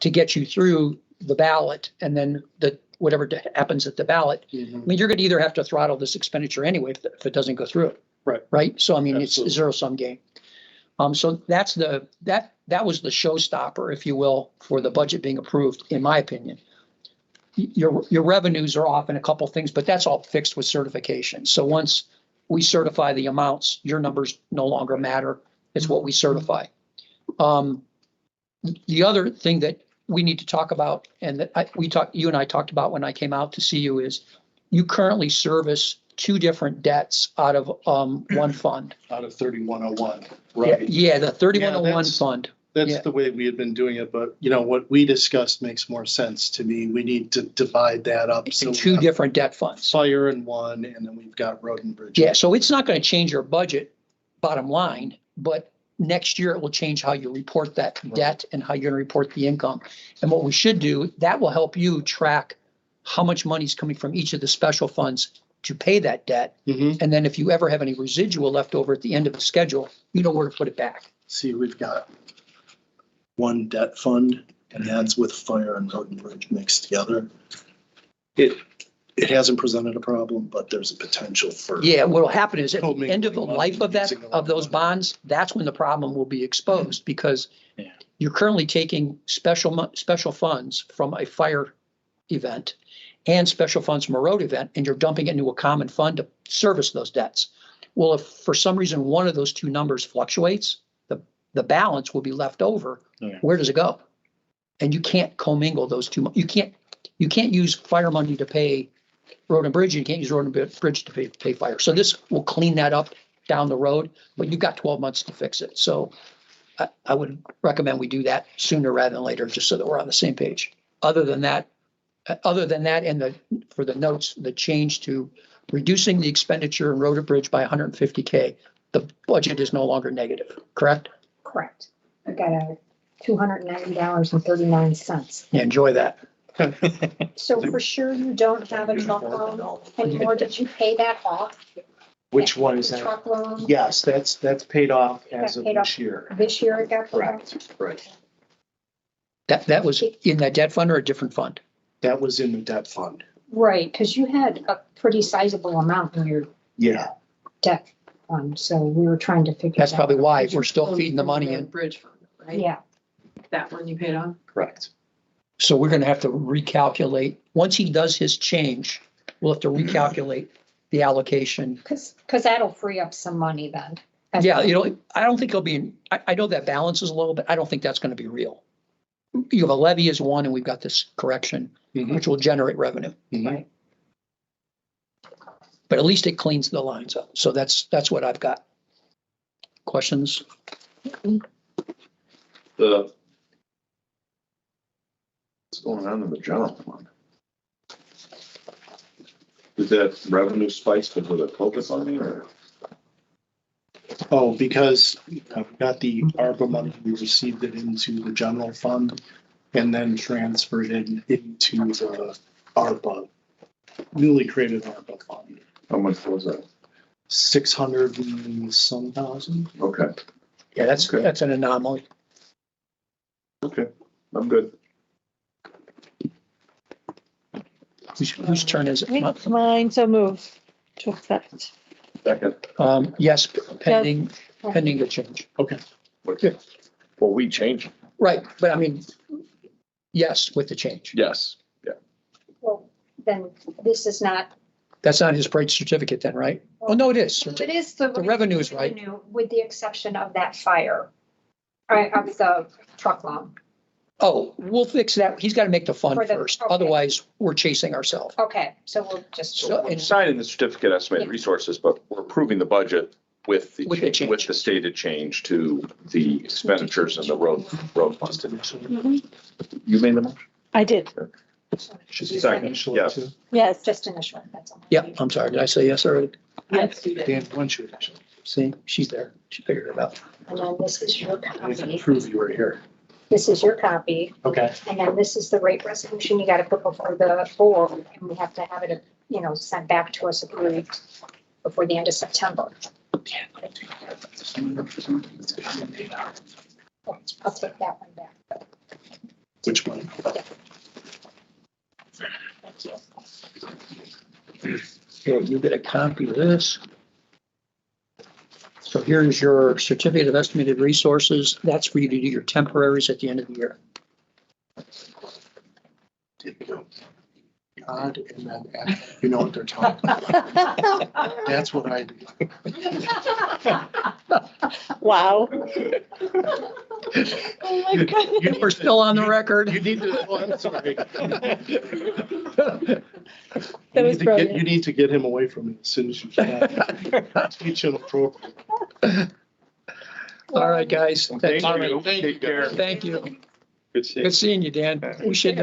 to get you through the ballot, and then whatever happens at the ballot. I mean, you're gonna either have to throttle this expenditure anyway if it doesn't go through. Right? So I mean, it's a zero-sum game. So that was the showstopper, if you will, for the budget being approved, in my opinion. Your revenues are off in a couple things, but that's all fixed with certification. So once we certify the amounts, your numbers no longer matter. It's what we certify. The other thing that we need to talk about, and that you and I talked about when I came out to see you, is you currently service two different debts out of one fund. Out of 3101, right? Yeah, the 3101 fund. That's the way we had been doing it, but what we discussed makes more sense to me. We need to divide that up. So Two different debt funds. Fire in one, and then we've got road and bridge. Yeah, so it's not going to change your budget bottom line, but next year it will change how you report that debt and how you're going to report the income. And what we should do, that will help you track how much money is coming from each of the special funds to pay that debt. And then if you ever have any residual left over at the end of the schedule, you know where to put it back. See, we've got one debt fund, and that's with fire and road and bridge mixed together. It hasn't presented a problem, but there's a potential for. Yeah, what'll happen is at the Co-mingling end of the money, life of that, using the of those wrong bonds, that's when the problem will be exposed because Yeah. you're currently taking special funds from a fire event and special funds from a road event, and you're dumping it into a common fund to service those debts. Well, if for some reason one of those two numbers fluctuates, the balance will be left over. Yeah. Where does it go? And you can't commingle those two. You can't use fire money to pay road and bridge. You can't use road and bridge to pay fire. So this will clean that up down the road, but you've got 12 months to fix it. So I would recommend we do that sooner rather than later, just so that we're on the same page. Other than that, and for the notes, the change to reducing the expenditure in road and bridge by 150K, the budget is no longer negative, correct? Correct. I got a $290.39. Yeah, enjoy that. So for sure you don't have a truck loan anymore. Did you pay that off? Which one is The that? truck loan? Yes, that's paid off as Got of paid this off. year. This year it got paid off? Correct, right. That was in that debt fund or a different fund? That was in the debt fund. Right, because you had a pretty sizable amount in your Yeah. debt fund, so we were trying to figure. That's that probably out. why we're still feeding the money in. Bridge fund, right? Yeah, That one you paid off? Correct. So we're gonna have to recalculate, once he does his change, we'll have to recalculate the allocation. because that'll free up some money then. Yeah, I don't think it'll be, I know that balance is low, but I don't think that's gonna be real. You have a levy as one and we've got this correction, which will generate revenue. Mhm. But at least it cleans the lines up. So that's what I've got. Questions? What's going on in the general fund? Is that revenue spikes because of the COVID funding or? Oh, because we got the ARPA money, we received it into the general fund and then transferred it into the ARPA, newly created ARPA fund. How much was that? 600 and some thousand. Okay, Yeah, that's an anomaly. okay, I'm good. Whose turn is it? It's mine, so move to accept. Second. Yes, pending the change. Okay. Well, we changed. Right, but I mean, yes, with the change. Yes, yeah. Well, then this is not. That's not his parade certificate then, right? Oh, no, it is. It is the. revenue is right. revenue, with the exception of that fire, of the truck loan. Oh, we'll fix that. He's got to make the fund For the- first. okay. Otherwise, we're chasing ourselves. Okay, so we'll just. So, We're and signing the certificate estimated resources, but we're approving the budget with the, With the change. with the stated change to the expenditures and the road fund. You made the motion? I did, Second, yes. yes. Just initial, that's all. yeah, I'm sorry. Did I say yes already? Yes, you did. Dan, once you See, she's there. She figured it out. And then this is your I copy. can prove you were here. This is your copy. Okay. And then this is the rate resolution you gotta put before the board, and we have to have it, sent back to us approved before the end of September. I'll take that one back. Which one? Thank you. Okay, you get a copy of this. So here's your certificate of estimated resources. That's for you to do your temporaries at the end of the year. God, and then, you know what they're talking about. That's what I do. Wow. Oh my God. We're still on the record. You need to, oh, I'm sorry. That was brilliant. You need to get him away from me as soon as you can. Teach him appropriately. All right, guys. Thank you. Take care. Thank you. Good seeing Good seeing you, Dan. We should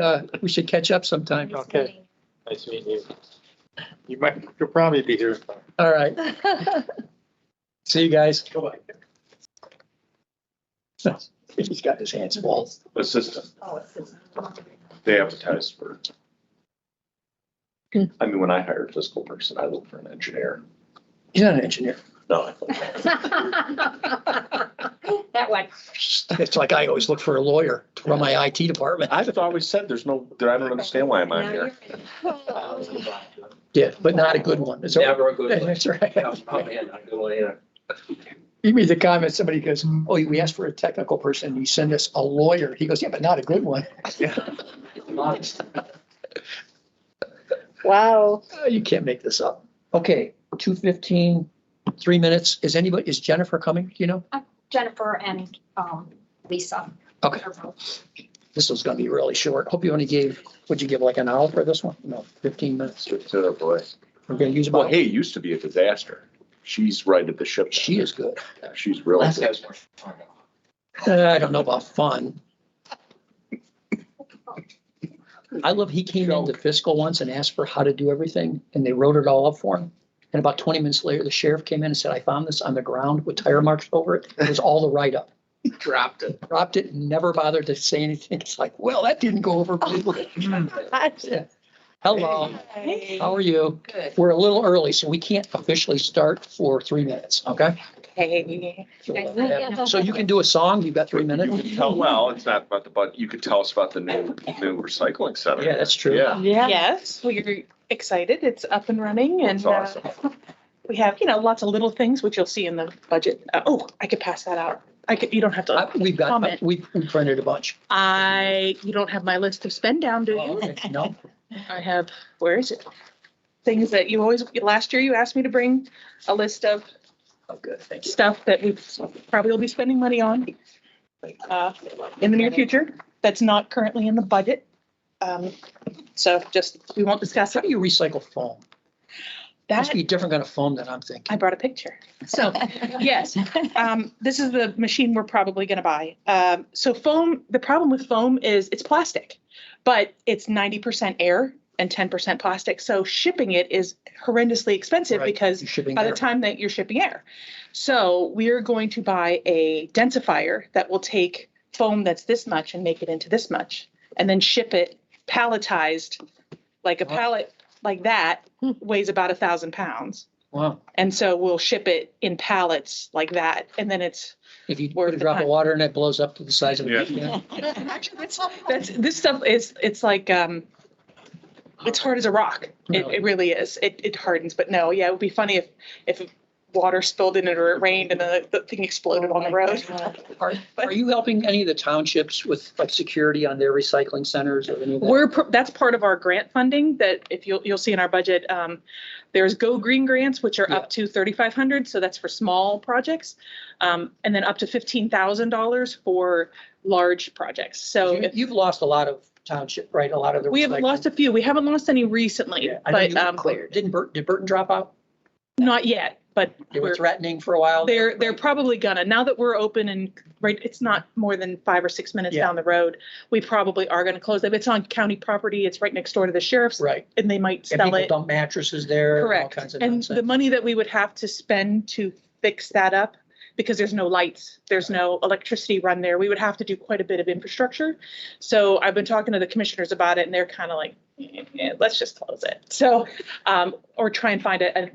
catch up sometime. Okay. Nice meeting you. You'll probably be here. All right. See you guys. Bye-bye. He's got his hands full. Assistant, Oh, it's. they advertise for. I mean, when I hire a fiscal person, I look for an engineer. He's not an engineer. No, That one. It's like I always look for a lawyer to run my IT department. I've always said I don't understand why I'm on here. Did, but not a good one. It's Never a good one. That's right. Probably not a good one either. You made the comment, somebody goes, oh, we asked for a technical person, you send us a lawyer. He goes, yeah, but not a good one. Wow. You can't make this up. Okay, 2:15, 3 minutes. Is Jennifer coming? Do you know? Jennifer and Lisa. Okay. This was gonna be really short. Hope you only gave, would you give like an hour for this one? No, 15 minutes. Oh, boy. We're gonna use Well, about, hey, it used to be a disaster. She's right at the ship. she is good. She's really Les good. has more fun. I don't know about fun. I love, he came into fiscal once and asked for how to do everything, and they wrote it all up for him. And about 20 minutes later, the sheriff came in and said, I found this on the ground with tire marks over it. It was all the write-up. Dropped it. Dropped it, never bothered to say anything. It's like, well, that didn't go over pretty well. Yeah. Hello, how are you? Good. We're a little early, so we can't officially start for 3 minutes, okay? Hey. So you can do a song, you've got 3 minutes? Well, it's not about the budget. You could tell us about the new recycling center. Yeah, that's true. Yeah. Yes, we're excited. It's up and running and That's awesome. we have, lots of little things, which you'll see in the budget. I could pass that out. You don't have to. We've got, comment. we printed a bunch. You don't have my list of spend down, do you? Oh, okay. No, I have, where is it? Things that last year you asked me to bring a list of oh, good, thank you. stuff that we probably will be spending money on in the near future. That's not currently in the budget. So we won't discuss How it. do you recycle foam? Must That, be a different kind of foam than I'm thinking. I brought a picture. So, yes, this is the machine we're probably gonna buy. So foam, the problem with foam is it's plastic, but it's 90% air and 10% plastic. So shipping it is horrendously expensive Right, because you're shipping by the air. time that you're shipping air. So we're going to buy a densifier that will take foam that's this much and make it into this much, and then ship it palletized, like a pallet like that weighs about 1,000 pounds. Wow. And so we'll ship it in pallets like that, and then it's If you worth put a the drop of time. water and it blows up to the size of a. Yeah. Actually, this stuff it's like, it's hard as a rock. It really is. It hardens, but no, yeah, it would be funny if water spilled in it or it rained and then the thing exploded on the road. Are you helping any of the townships with like security on their recycling centers or any of that? That's part of our grant funding that if you'll see in our budget, there's Go Green grants, which are up to $3,500. So that's for small projects. And then up to $15,000 for large projects. So You've lost a lot of township, right? A lot of the. we have recycling. lost a few. We haven't lost any recently, Yeah, I know but you cleared. Did Burton drop out? not yet. But They were threatening for a while. they're probably gonna, now that we're open and it's not more than 5 or 6 minutes Yeah. down the road, we probably are gonna close it. If it's on county property, it's right next door to the sheriff's. Right. And they might And sell people it. dump mattresses there. All Correct. kinds of And nonsense. the money that we would have to spend to fix that up, because there's no lights, there's no electricity run there, we would have to do quite a bit of infrastructure. So I've been talking to the commissioners about it and they're kind of like, let's just close it. So, or try and find a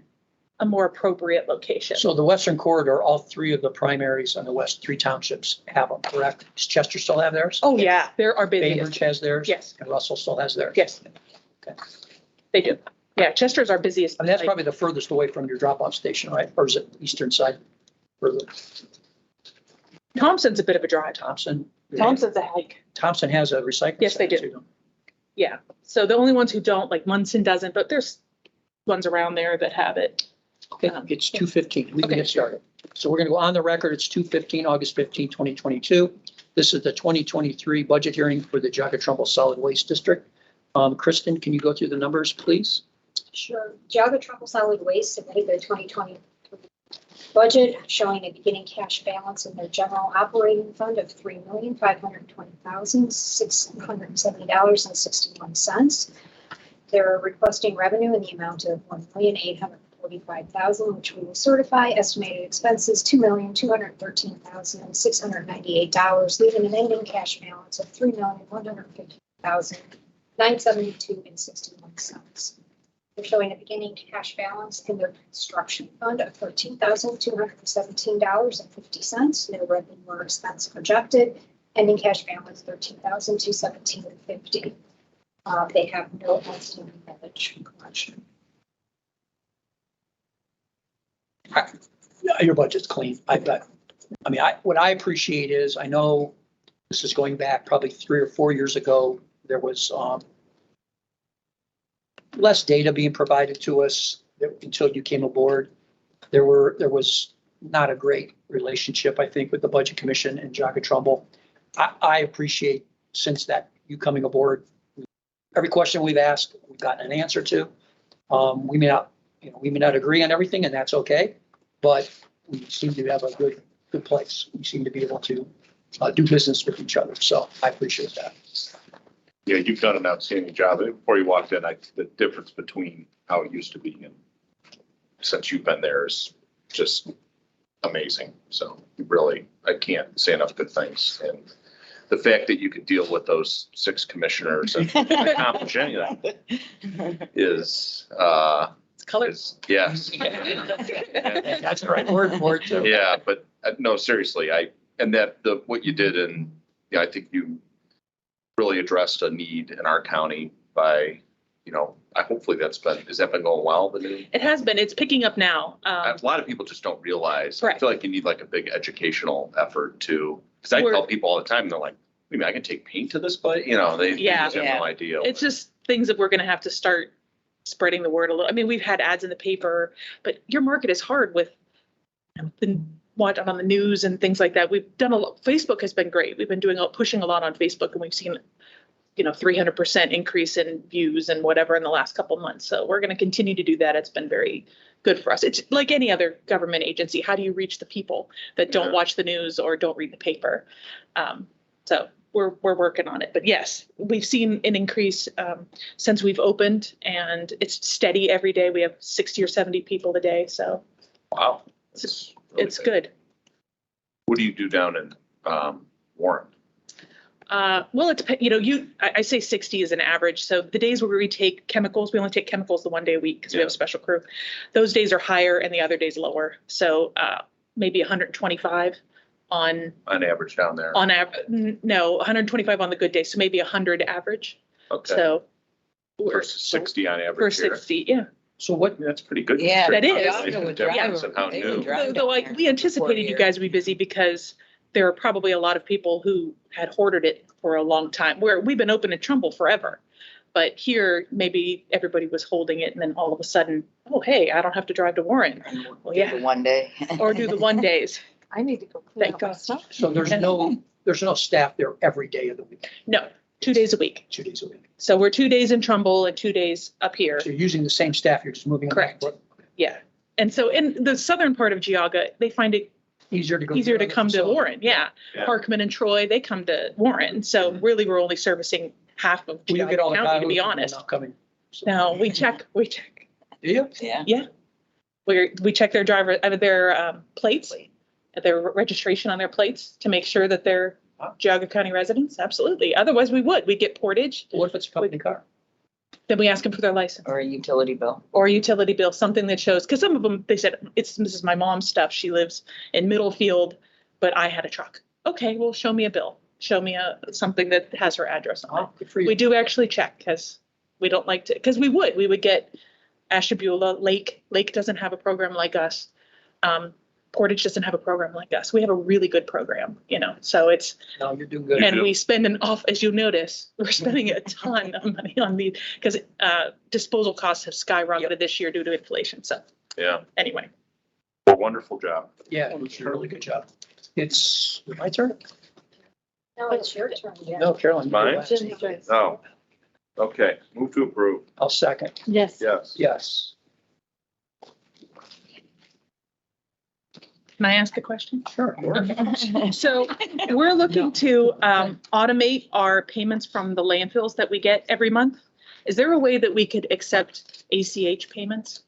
more appropriate location. So the Western Corridor, all three of the primaries on the west, 3 townships have them, correct? Does Chester still have theirs? Oh, yeah, they're our Bainbridge busiest. has theirs? Yes. And Russell still has theirs? Yes. Okay. They do. Yeah, Chester's our busiest. I mean, that's site. probably the furthest away from your drop-off station, right? Or is it eastern side? Further? Thompson's a bit of a drive. Thompson? Thompson's a hike. Thompson has a recycling. Yes, they center, do. too. Yeah. So the only ones who don't, like Munson doesn't, but there's ones around there that have it. Okay, it's 2:15. We can Okay. get started. So we're going to go on the record. It's 2:15, August 15, 2022. This is the 2023 budget hearing for the Geauga Trumbull Solid Waste District. Kristen, can you go through the numbers, please? Sure. Geauga Trumbull Solid Waste submitted their 2023 budget showing a beginning cash balance in their general operating fund of $3,520,670.61. They're requesting revenue in the amount of $1,845,000, which we will certify. Estimated expenses $2,213,698, leaving an ending cash balance of $3,150,972.61. They're showing a beginning cash balance in their construction fund of $13,217.50. No revenue or expense projected. Ending cash balance $13,217.50. They have no outstanding damage collection. Your budget's clean. What I appreciate is, I know this is going back probably 3 or 4 years ago, there was, less data being provided to us until you came aboard. There was not a great relationship, I think, with the Budget Commission and Geauga Trumbull. I appreciate since that you coming aboard, every question we've asked, we've gotten an answer to. We may not agree on everything, and that's okay, but we seem to have a good place. We seem to be able to do business with each other. So I appreciate that. Yeah, you've done an outstanding job. Before you walked in, the difference between how it used to be and since you've been there is just amazing. So really, I can't say enough good things. And the fact that you could deal with those 6 commissioners and accomplish anything is, colors. Yes. That's the right word for it too. Yeah, but no, seriously, what you did, and I think you really addressed a need in our county by, hopefully has that been going well? It has been. It's picking up now. A lot of people just don't realize. I Correct. feel like you need like a big educational effort to, because I tell people all the time, they're like, wait a minute, I can take paint to this place? They just have no idea. It's just things that we're going to have to start spreading the word a little. I mean, we've had ads in the paper, but your market is hard with watching on the news and things like that. We've done a lot. Facebook has been great. We've been pushing a lot on Facebook, and we've seen 300% increase in views and whatever in the last couple of months. So we're going to continue to do that. It's been very good for us. It's like any other government agency. How do you reach the people that don't watch the news or don't read the paper? So we're working on it. But yes, we've seen an increase since we've opened, and it's steady every day. We have 60 or 70 people a day. So wow, it's good. What do you do down in Warren? Well, it depends. I say 60 is an average. So the days where we take chemicals, we only take chemicals the one day a week because we have a special crew. Those days are higher and the other days lower. So maybe 125 on average down there. On average, no, 125 on the good day. So maybe 100 average. Okay. So versus 60 on average. For 60, yeah. So that's pretty good. Yeah, that is. And how new. Though we anticipated you guys would be busy because there are probably a lot of people who had hoarded it for a long time. Where we've been open in Trumbull forever, but here maybe everybody was holding it, and then all of a sudden, oh hey, I don't have to drive to Warren. Well, yeah, one day or do the one days. I need to go clean Thank up my God. stuff. So there's no staff there every day of the week. No, 2 days a week. 2 days a week. So we're 2 days in Trumbull and 2 days up here. So you're using the same staff, you're just moving. them Correct. back. Yeah, and so in the southern part of Geauga, they find it Easier to come to Warren. Yeah. Parkman and Troy, they come to Warren. So really, we're only servicing half of Well, you Geauga get all the County, to be guys honest. not coming. So- No, we check. Do you? Yeah. Yeah. We check their plates, their registration on their plates to make sure that they're Geauga County residents. Absolutely. Otherwise, we'd get portage. What if it's a company car? Then we ask them for their license Or a utility bill. or utility bill, something that shows, because some of them, they said, this is my mom's stuff. She lives in Middlefield, but I had a truck. Okay, well, show me a bill. Show me something that has her address on it. Good for you. We do actually check because we don't like to, because we would get Ashtabula, Lake doesn't have a program like us. Portage doesn't have a program like us. We have a really good program, so it's, No, you're doing good. and we spend as you notice, we're spending a ton of money on these because disposal costs have skyrocketed this year due to inflation. So Yeah. anyway. Well, wonderful job. Yeah, it's a really good job. It's my turn? No, it's your turn. No, Carolyn. Mine? No. Okay, move to approve. I'll second. Yes. Yes. Yes. Can I ask a question? Sure. So we're looking to automate our payments from the landfills that we get every month. Is there a way that we could accept ACH payments?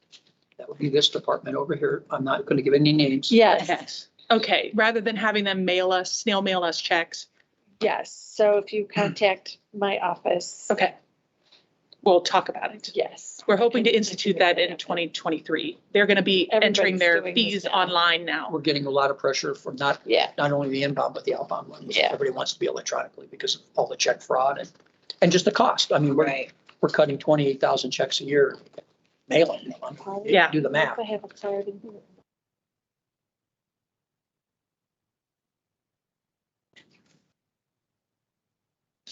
That would be this department over here. I'm not going to give any names. Yes. Okay, rather than having them snail mail us checks. Yes. So if you contact my office. Okay. We'll talk about it. Yes. We're hoping to institute that in 2023. They're going to be entering their fees online now. We're getting a lot of pressure from not only the inbound, but the outbound ones. Yeah. Everybody wants to be electronically because of all the check fraud and just the cost. I mean, we're cutting 28,000 checks a year mailing them. Yeah. Do the math. I have a card in here.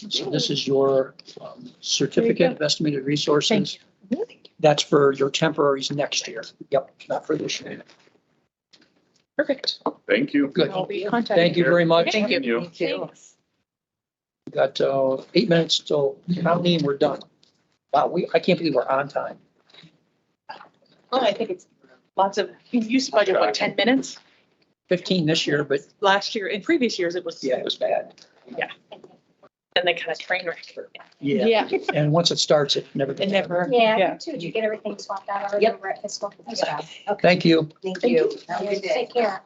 So this is your certificate of estimated resources. you. That's for your temporaries next year. Yep, not for this year. Perfect. Thank you. Good. I'll be contacting. Thank you very much. Thank you. Thank Thanks. We got 8 minutes till county and we're done. Wow, I can't believe we're on time. Well, I think it's lots of, you used to budget, what, 10 minutes? 15 this year, but Last year, in previous years, it was. yeah, it was bad. And they kind of train wrecked. Yeah. Yeah. And once it starts, it never. It never. Yeah, Yeah. too. Did you get everything swapped out already over at fiscal? Yeah. Okay. Thank you. Thank you. Have a good day. Take care.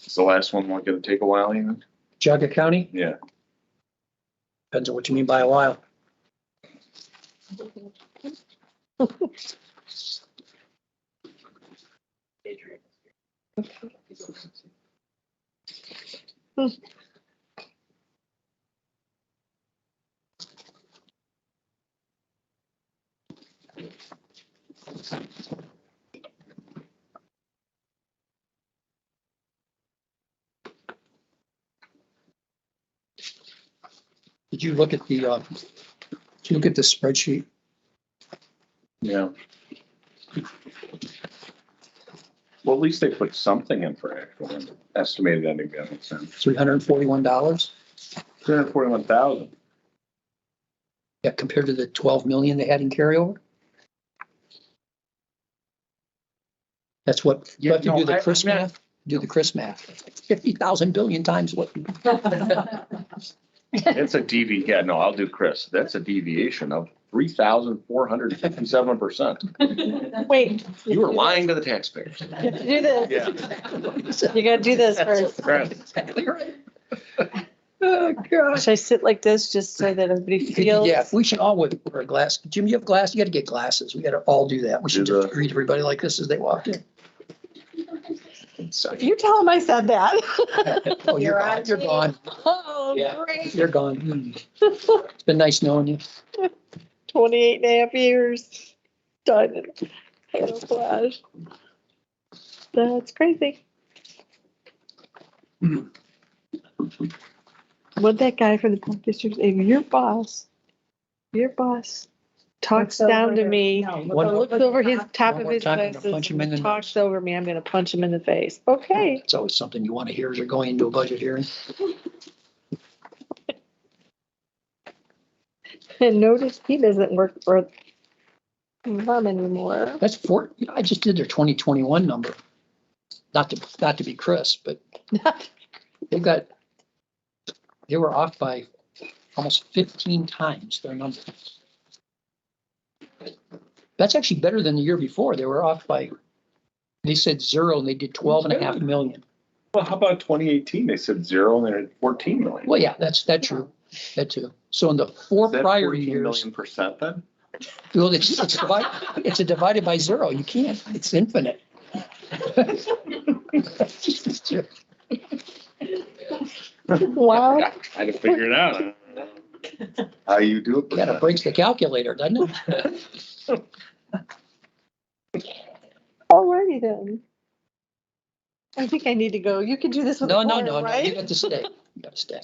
Is the last one going to take a while even? Geauga County, Yeah. depends on what you mean by a while. Did you look at the, did you look at the spreadsheet? Yeah. Well, at least they put something in for actual estimated ending balance then. $341. 341,000. Yeah, compared to the 12 million they had in carryover. That's what, you have to do the Chris math, do the Chris math. It's like 50,000 billion times what. It's a yeah, no, I'll do Chris. That's a deviation of 3,457%. Wait. You were lying to the taxpayers. You have to do this. Yeah. You gotta do this first. Right. Exactly right. Oh, gosh. Should I sit like this just so that everybody feels? Yeah, we should all wear a glass. Jim, you have glass? You gotta get glasses. We gotta all do that. We should just greet everybody like this as they walk in. You tell him I said that. Oh, you're gone. You're gone. Oh, Yeah, great. you're gone. It's been nice knowing you. 28 and a half years. Done. In a flash. That's crazy. What that guy from the pump district, if your boss talks Looks down over to the- me, no, looks over his top One of more his time, I'm gonna glasses, punch him in the and talks over me, I'm gonna punch him in the face. Okay. It's always something you want to hear as you're going into a budget hearing. And notice he doesn't work for them anymore. That's I just did their 2021 number. Not to be Chris, but they were off by almost 15 times their number. That's actually better than the year before. They were off by, they said 0 and they did 12.5 million. Well, how about 2018? They said 0 and they're at 14 million. Well, yeah, that's true. That too. So in the four Is that prior 14 years, million percent then? well, it's divided by 0. You can't. It's infinite. Wow. I'm trying to figure it out. How you do it? Yeah, it breaks the calculator, doesn't it? Alrighty then. I think I need to go. You can do this with No, Lauren, you right? got to stay. You got to stay.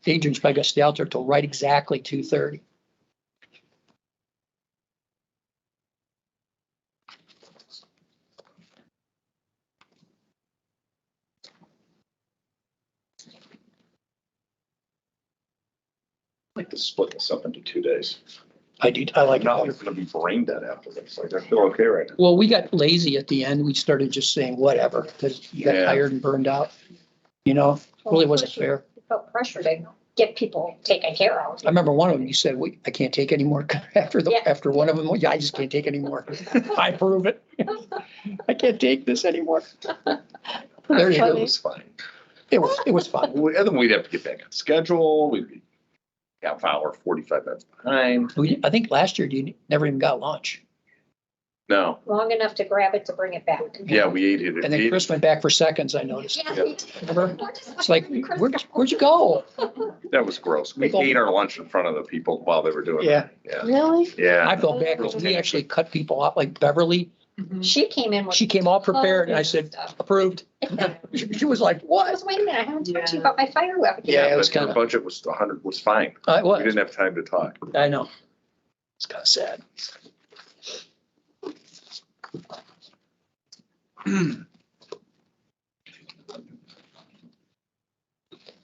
Adrian's probably got to stay out there till right exactly 2:30. I'd like to split this up into 2 days. I like Now it. you're gonna be brain dead after this. Like, I feel okay right now. Well, we got lazy at the end. We started just saying whatever because you got Yeah. tired and burned out. You know, really wasn't fair. Felt pressure to get people taken care of. I remember one of them, you said, I can't take anymore after one of them. Yeah, I just can't take anymore. I prove it. I can't take this anymore. There you It go. was fine. It was fun. And then we'd have to get back on schedule. We'd be half hour, 45 minutes behind. I think last year you never even got lunch. No. Long enough to grab it to bring it back. Yeah, we ate it. And then Chris went back for seconds, I noticed. Yeah. Remember? It's like, where'd you go? That was gross. We ate our lunch in front of the people while they were doing it. Yeah. Yeah. Really? Yeah. I felt bad because we actually cut people out, like Beverly She came in with. She came all prepared and I said, approved. She was like, I what? was, wait a minute, I haven't talked to you about my fire levy. Yeah, it was but kind the of, budget was 100, was fine. it We was, didn't have time to talk. I know. It's kind of sad.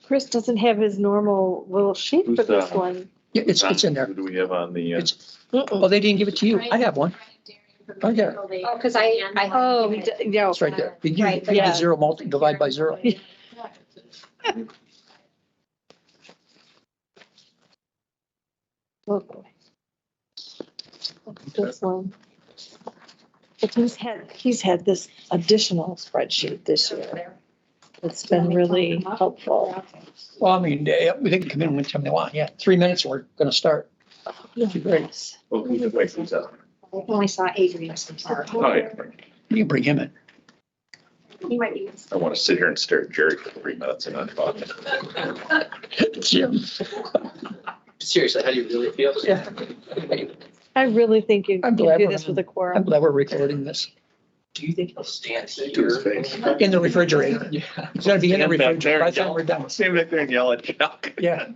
Chris doesn't have his normal little sheet for Who's this that? one. Yeah, it's in there. Who do we have on the? It's, oh, they didn't give it to you. I have one. Oh, yeah. Oh, because I. Oh, yeah. It's right there. You Right, give yeah. me zero, divide by zero. Oh, boy. This one. But he's had this additional spreadsheet this year. It's been really helpful. Well, I mean, they can come in anytime they want. Yeah, 3 minutes, we're gonna start. Great. Well, who the wait, who's that? I only saw Adrian somewhere. Oh, yeah. You can bring him in. He might be. I want to sit here and stare at Jerry for 3 minutes and not talk. Jim. Seriously, how do you really feel? Yeah. I really think you I'm can glad do we're this with a I'm quorum. glad we're recording this. Do you think he'll stand To his here? face. In the refrigerator. Yeah. It's gonna be in the Stand back refrigerator there by and the time yell. we're done. Stand back there and yell at Chuck. Yeah.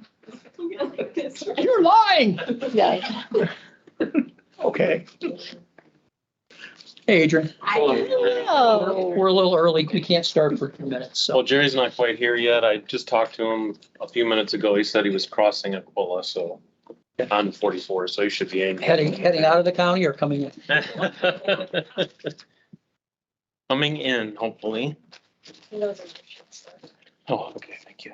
You're lying. Yeah. Okay. Hey, Adrian. Oh. We're a little early. We can't start for 2 minutes, Well, so. Jerry's not quite here yet. I just talked to him a few minutes ago. He said he was crossing Aquila, so on 44, so he should be in. Heading out of the county or coming in? Coming in, hopefully. Oh, okay, thank you.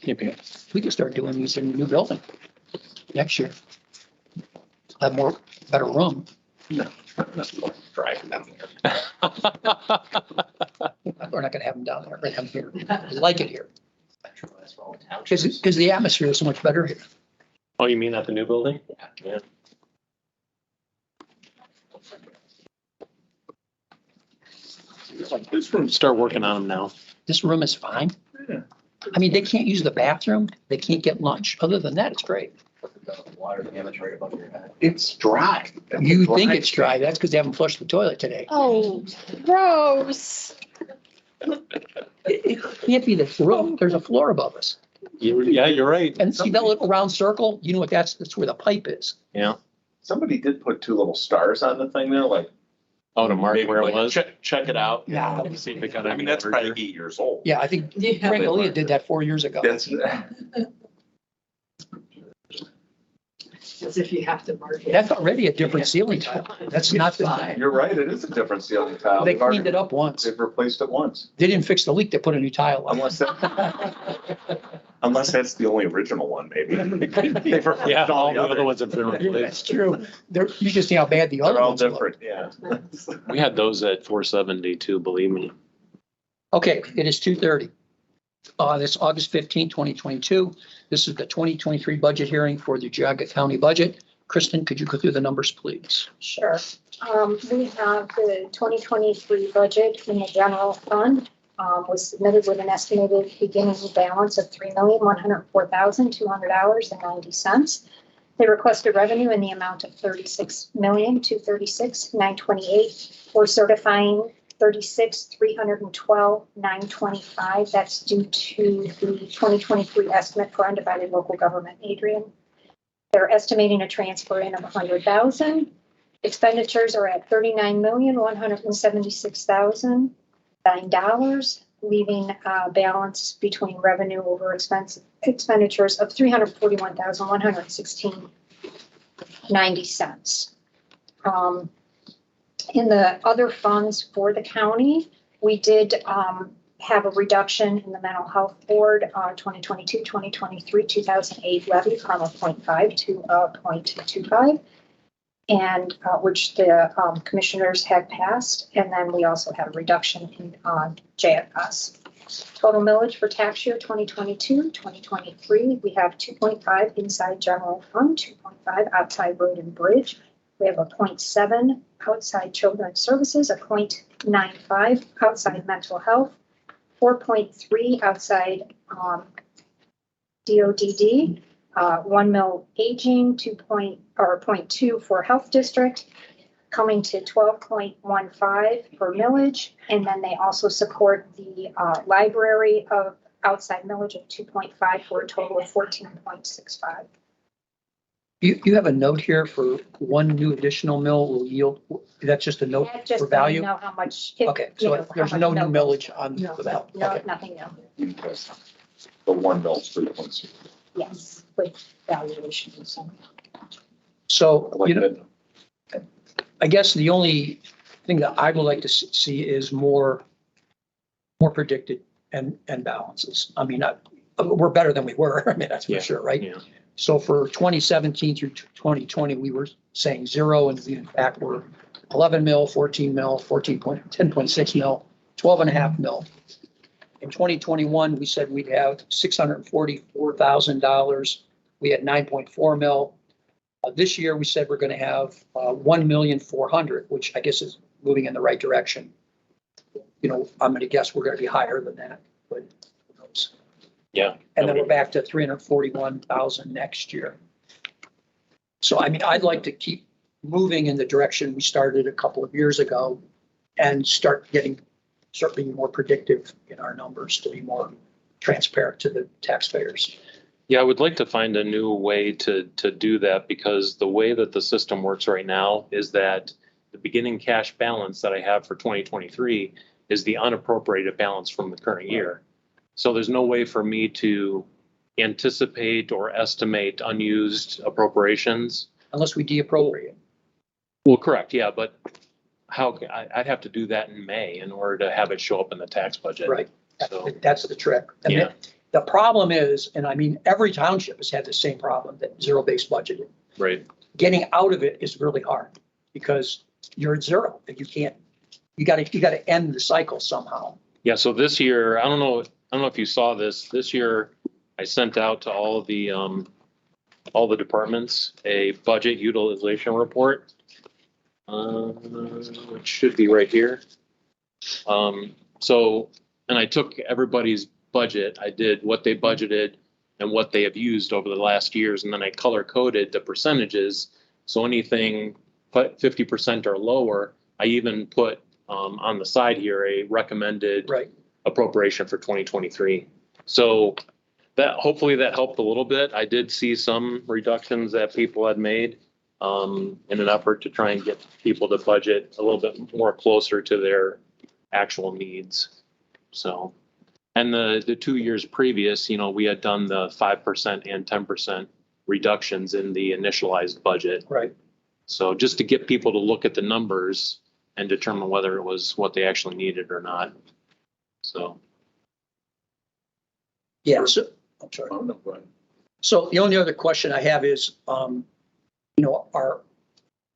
Maybe we can start doing these in the new building next year. Have more, better room. No, driving down there. We're not gonna have them down there, we're gonna have them here. I like it here. Because the atmosphere is so much better here. Oh, you mean at the new building? Yeah. This room, Start working on them now. this room is fine. Yeah. I mean, they can't use the bathroom, they can't get lunch. Other than that, it's great. Water damage right above your head. It's dry. It's You a think dry it's dry, that's because they haven't flushed the toilet today. Oh, gross. It can't be the floor, there's a floor above us. Yeah, you're right. And see that little round circle? You know what that's where the pipe is. Yeah. Somebody did put 2 little stars on the thing there, like. Oh, to mark maybe where it like was? Check it out. Yeah. See if it got I any mean, that's temperature. probably 8 years old. Yeah, I think Frank Aaliyah did that 4 years ago. That's, As if you have to mark it. That's already a different ceiling tile. That's not the, you're right, it is a different ceiling tile. they They've already- cleaned it up once. They've replaced it once. They didn't fix the leak, they put a new tile on. Unless that's the only original one, maybe. They've replaced Yeah, all the others. other ones have been That's replaced. true. You just see how bad the other They're all ones look. different, yeah. We had those at 470 too, believe me. Okay, it is 2:30. This August 15, 2022. This is the 2023 budget hearing for the Geauga County budget. Kristen, could you go through the numbers, please? Sure. We have the 2023 budget in the general fund, was submitted with an estimated beginning balance of $3,104,200.90. They requested revenue in the amount of $36,236,928. We're certifying $36,312,925. That's due to the 2023 estimate for undivided local government. Adrian? They're estimating a transfer in of $100,000. Expenditures are at $39,176,009, leaving a balance between revenue over expenditures of $341,116.90. In the other funds for the county, we did have a reduction in the mental health board 2022, 2023, 2008 levy from a 0.5 to a 0.25, and which the commissioners had passed. And then we also had a reduction in JFS. Total millage for tax year 2022, 2023, we have 2.5 inside general fund, 2.5 outside road and bridge, We have a 0.7 outside children's services, a 0.95 outside mental health, 4.3 outside DODD, 1 mil aging, 0.2 for health district, coming to 12.15 for millage. And then they also support the library of outside millage of 2.5 for a total of 14.65. You have a note here for one new additional mill will yield, that's just a note That just for so you value? know how much. Okay, so there's no new millage on the value. No, Okay. nothing new. The 1 mil, 3.6. Yes, with valuation and so. So, you know, I guess the only thing that I would like to see is more predicted and balances. I mean, we're better than we were. I mean, that's for sure, right? Yeah. So for 2017 through 2020, we were saying 0, and we in fact were 11 mil, 14 mil, 10.6 mil, 12.5 mil. In 2021, we said we'd have $644,000. We had 9.4 mil. This year, we said we're going to have 1,400,000, which I guess is moving in the right direction. You know, I'm going to guess we're going to be higher than that, but who knows? Yeah. And then we're back to 341,000 next year. So, I mean, I'd like to keep moving in the direction we started a couple of years ago and start being more predictive in our numbers to be more transparent to the taxpayers. Yeah, I would like to find a new way to do that, because the way that the system works right now is that the beginning cash balance that I have for 2023 is the unappropriated balance from the current year. So there's no way for me to anticipate or estimate unused appropriations. Unless we deappropriate. Well, correct, yeah, but I'd have to do that in May in order to have it show up in the tax budget. Right. So, That's the trick. And yeah. the problem is, and I mean, every township has had the same problem, that zero-based budgeting. Right. Getting out of it is really hard because you're at zero. You gotta end the cycle somehow. Yeah, so this year, I don't know if you saw this. This year, I sent out to all the departments a budget utilization report. It should be right here. So, and I took everybody's budget. I did what they budgeted and what they have used over the last years, and then I color coded the percentages. So anything 50% or lower, I even put on the side here a recommended appropriation for 2023. So that hopefully that helped a little bit. I did see some reductions that people had made in an effort to try and get people to budget a little bit more closer to their actual needs. So, and the 2 years previous, you know, we had done the 5% and 10% reductions in the initialized budget. Right. So just to get people to look at the numbers and determine whether it was what they actually needed or not. So. Yeah, so, I'm sorry. So the only other question I have is, you know,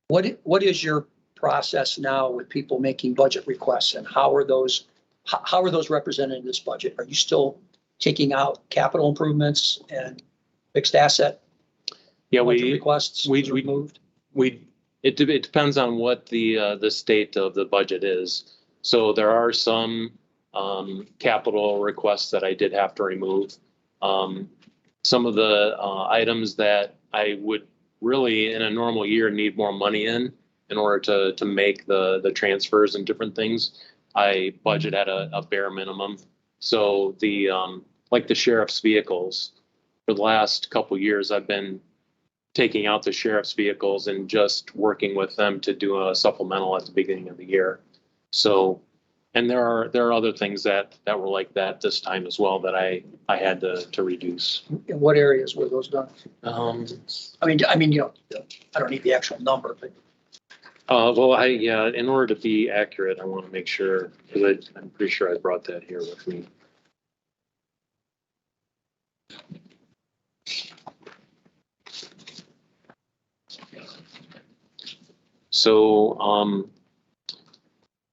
what is your process now with people making budget requests, and how are those represented in this budget? Are you still taking out capital improvements and fixed asset? Yeah, requests moved. It depends on what the state of the budget is. So there are some capital requests that I did have to remove. Some of the items that I would really in a normal year need more money in order to make the transfers and different things, I budget at a bare minimum. So the like the sheriff's vehicles, for the last couple of years, I've been taking out the sheriff's vehicles and just working with them to do a supplemental at the beginning of the year. So, and there are other things that were like that this time as well that I had to reduce. In what areas were those done? I mean, you know, I don't need the actual number, but. Well, in order to be accurate, I want to make sure, because I'm pretty sure I brought that here with me. So,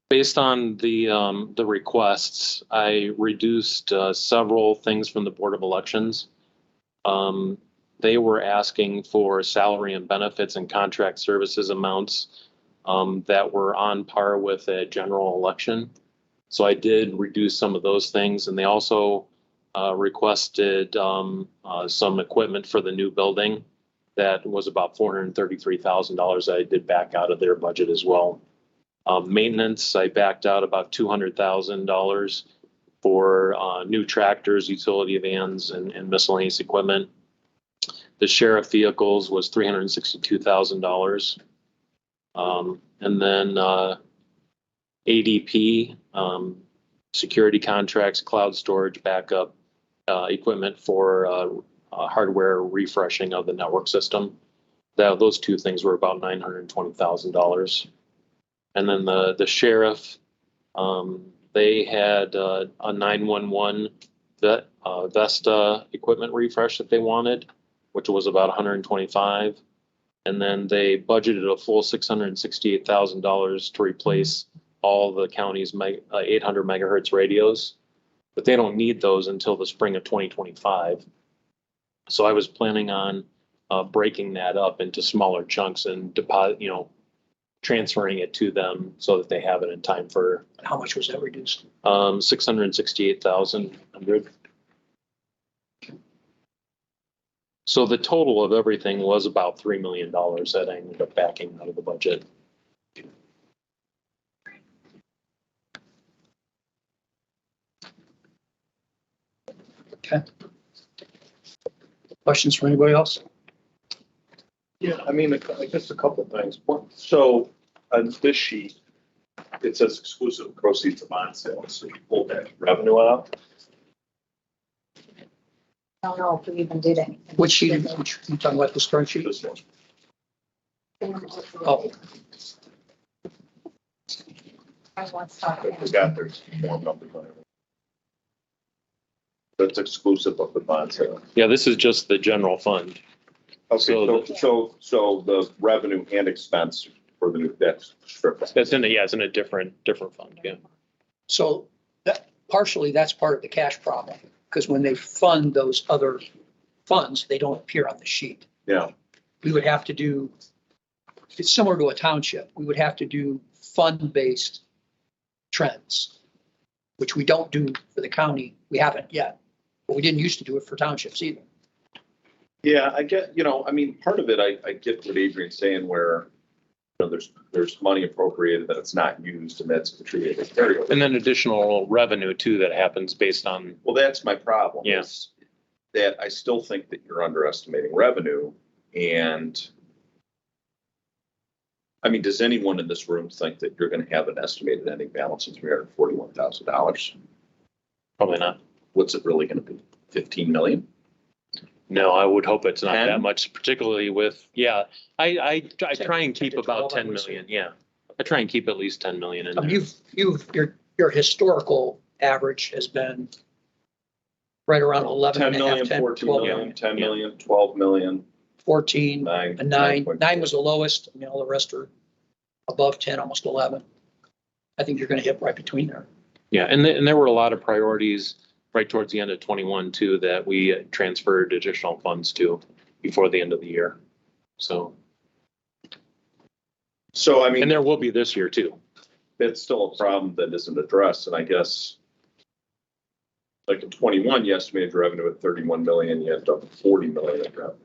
based on the requests, I reduced several things from the Board of Elections. they were asking for salary and benefits and contract services amounts that were on par with a general election. So I did reduce some of those things, and they also requested some equipment for the new building that was about $433,000 I did back out of their budget as well. Maintenance, I backed out about $200,000 for new tractors, utility vans, and miscellaneous equipment. The sheriff vehicles was $362,000. And then ADP, security contracts, cloud storage, backup equipment for hardware refreshing of the network system. Those two things were about $920,000. And then the sheriff, they had a 911 Vesta equipment refresh that they wanted, which was about 125. And then they budgeted a full $668,000 to replace all the county's 800 megahertz radios, but they don't need those until the spring of 2025. So I was planning on breaking that up into smaller chunks and transferring it to them so that they have it in time for. How much was that reduced? 668,100. So the total of everything was about $3 million that I ended up backing out of the budget. Okay. Questions from anybody else? Yeah, I mean, I guess a couple of things. So on this sheet, it says exclusive proceeds of bond sales. So you pulled that revenue out. I don't know if we even did anything. Which sheet, you talking about the start sheet? This one. Oh, I forgot there's more numbers on it. That's exclusive of the bond sale. Yeah, this is just the general fund. Okay, so the revenue and expense for the new debt strip. That's in a different fund, yeah. so that partially that's part of the cash problem, because when they fund those other funds, they don't appear on the sheet. Yeah. We would have to do, it's similar to a township, we would have to do fund-based trends, which we don't do for the county. We haven't yet, but we didn't used to do it for townships either. Yeah, I get, I mean, part of it, I get what Adrian's saying where, there's money appropriated that it's not used and that's contributed to carryover. And then additional revenue too that happens based on. Well, that's my problem. Yes. That I still think that you're underestimating revenue. And I mean, does anyone in this room think that you're going to have an estimated ending balance of $341,000? Probably not. What's it really going to be? 15 million? No, I would hope it's not 10? that much, particularly with, I try and keep about 10 million. Yeah. I try and keep at least 10 million in there. Your historical average has been right around 11 10 and a half, million, 10, 14 12 million, 10 million, 12 million. 14, Nine. and 9. 9 was the lowest, and all the rest are above 10, almost 11. I think you're going to hit right between there. Yeah, and there were a lot of priorities right towards the end of 21 too, that we transferred additional funds to before the end of the year. So I mean, and there will be this year too. It's still a problem that isn't addressed. And I guess like in 21, you estimated revenue at 31 million, you ended up at 40 million in revenue.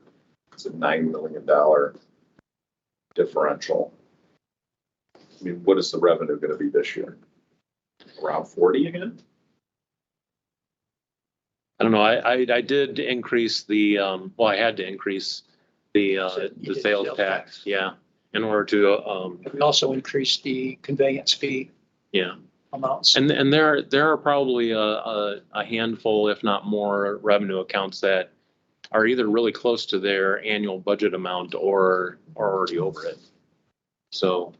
It's a $9 million differential. I mean, what is the revenue going to be this year? Around 40 again? I don't know. I did increase the, I had to increase the sales tax. Yeah. In order to, We also increased the conveyance fee yeah. amounts. And there are probably a handful, if not more, revenue accounts that are either really close to their annual budget amount or already over it. So